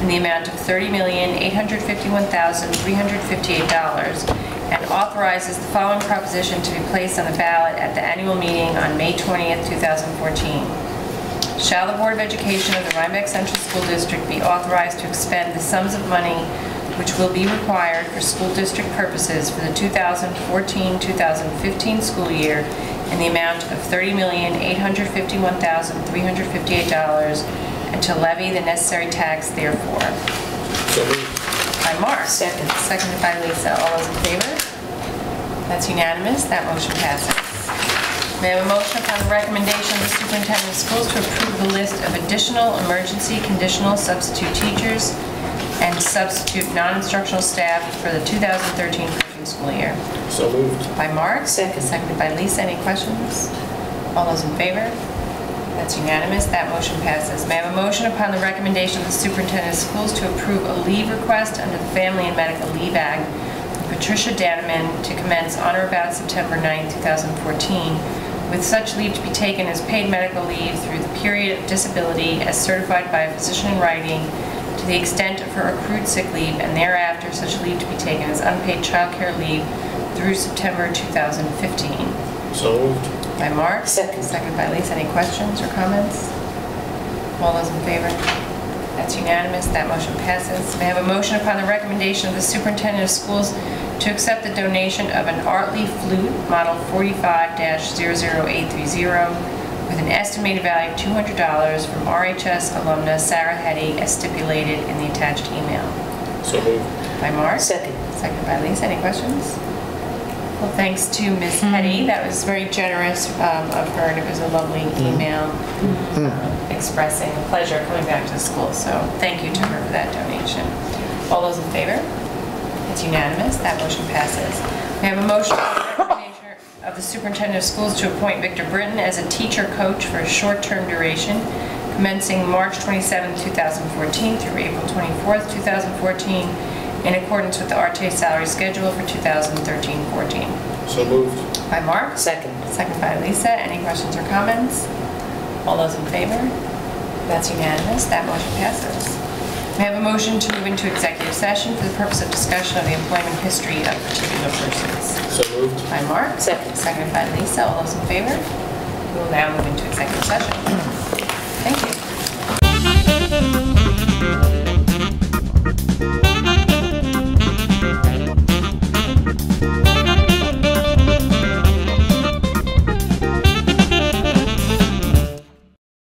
in the amount of $30,851,358 and authorizes the following proposition to be placed on the ballot at the annual meeting on May 20th, 2014. Shall the Board of Education of the Rhinebeck Central School District be authorized to expend the sums of money which will be required for school district purposes for the 2014-2015 school year in the amount of $30,851,358 and to levy the necessary tax therefore? So moved. By Mark. Second. Seconded by Lisa. All those in favor? That's unanimous. That motion passes. May I have a motion upon the recommendation of the superintendent of schools to approve the list of additional emergency conditional substitute teachers and substitute non-instructional staff for the 2013-14 school year? So moved. By Mark. Second. Seconded by Lisa. Any questions? All those in favor? That's unanimous. That motion passes. May I have a motion upon the recommendation of the superintendent of schools to approve a leave request under the Family and Medical Leave Act for Patricia Danneman to commence on or about September 9, 2014, with such leave to be taken as paid medical leave through the period of disability as certified by a physician in writing to the extent of her accrued sick leave, and thereafter such leave to be taken as unpaid child care leave through September 2015. So moved. By Mark. Second. Seconded by Lisa. Any questions or comments? All those in favor? That's unanimous. That motion passes. May I have a motion upon the recommendation of the superintendent of schools to accept the donation of an Artley flute, model 45-00830, with an estimated value of $200 from RHS alumna Sarah Hetty, as stipulated in the attached email? So moved. By Mark. Second. Seconded by Lisa. Any questions? Well, thanks to Ms. Hetty. That was very generous of her, and it was a lovely email expressing the pleasure of coming back to the school. So thank you to her for that donation. All those in favor? It's unanimous. That motion passes. We have a motion for the recommendation of the superintendent of schools to appoint Victor Britton as a teacher coach for a short-term duration, commencing March 27, 2014 through April 24, 2014, in accordance with the RTA salary schedule for 2013-14. So moved. By Mark. Second. Second by Lisa. Any questions or comments? All those in favor? That's unanimous. That motion passes. May I have a motion to move into executive session for the purpose of discussion of the employment history of particular persons? So moved. By Mark. Second. Seconded by Lisa. All those in favor? We will now move into executive session.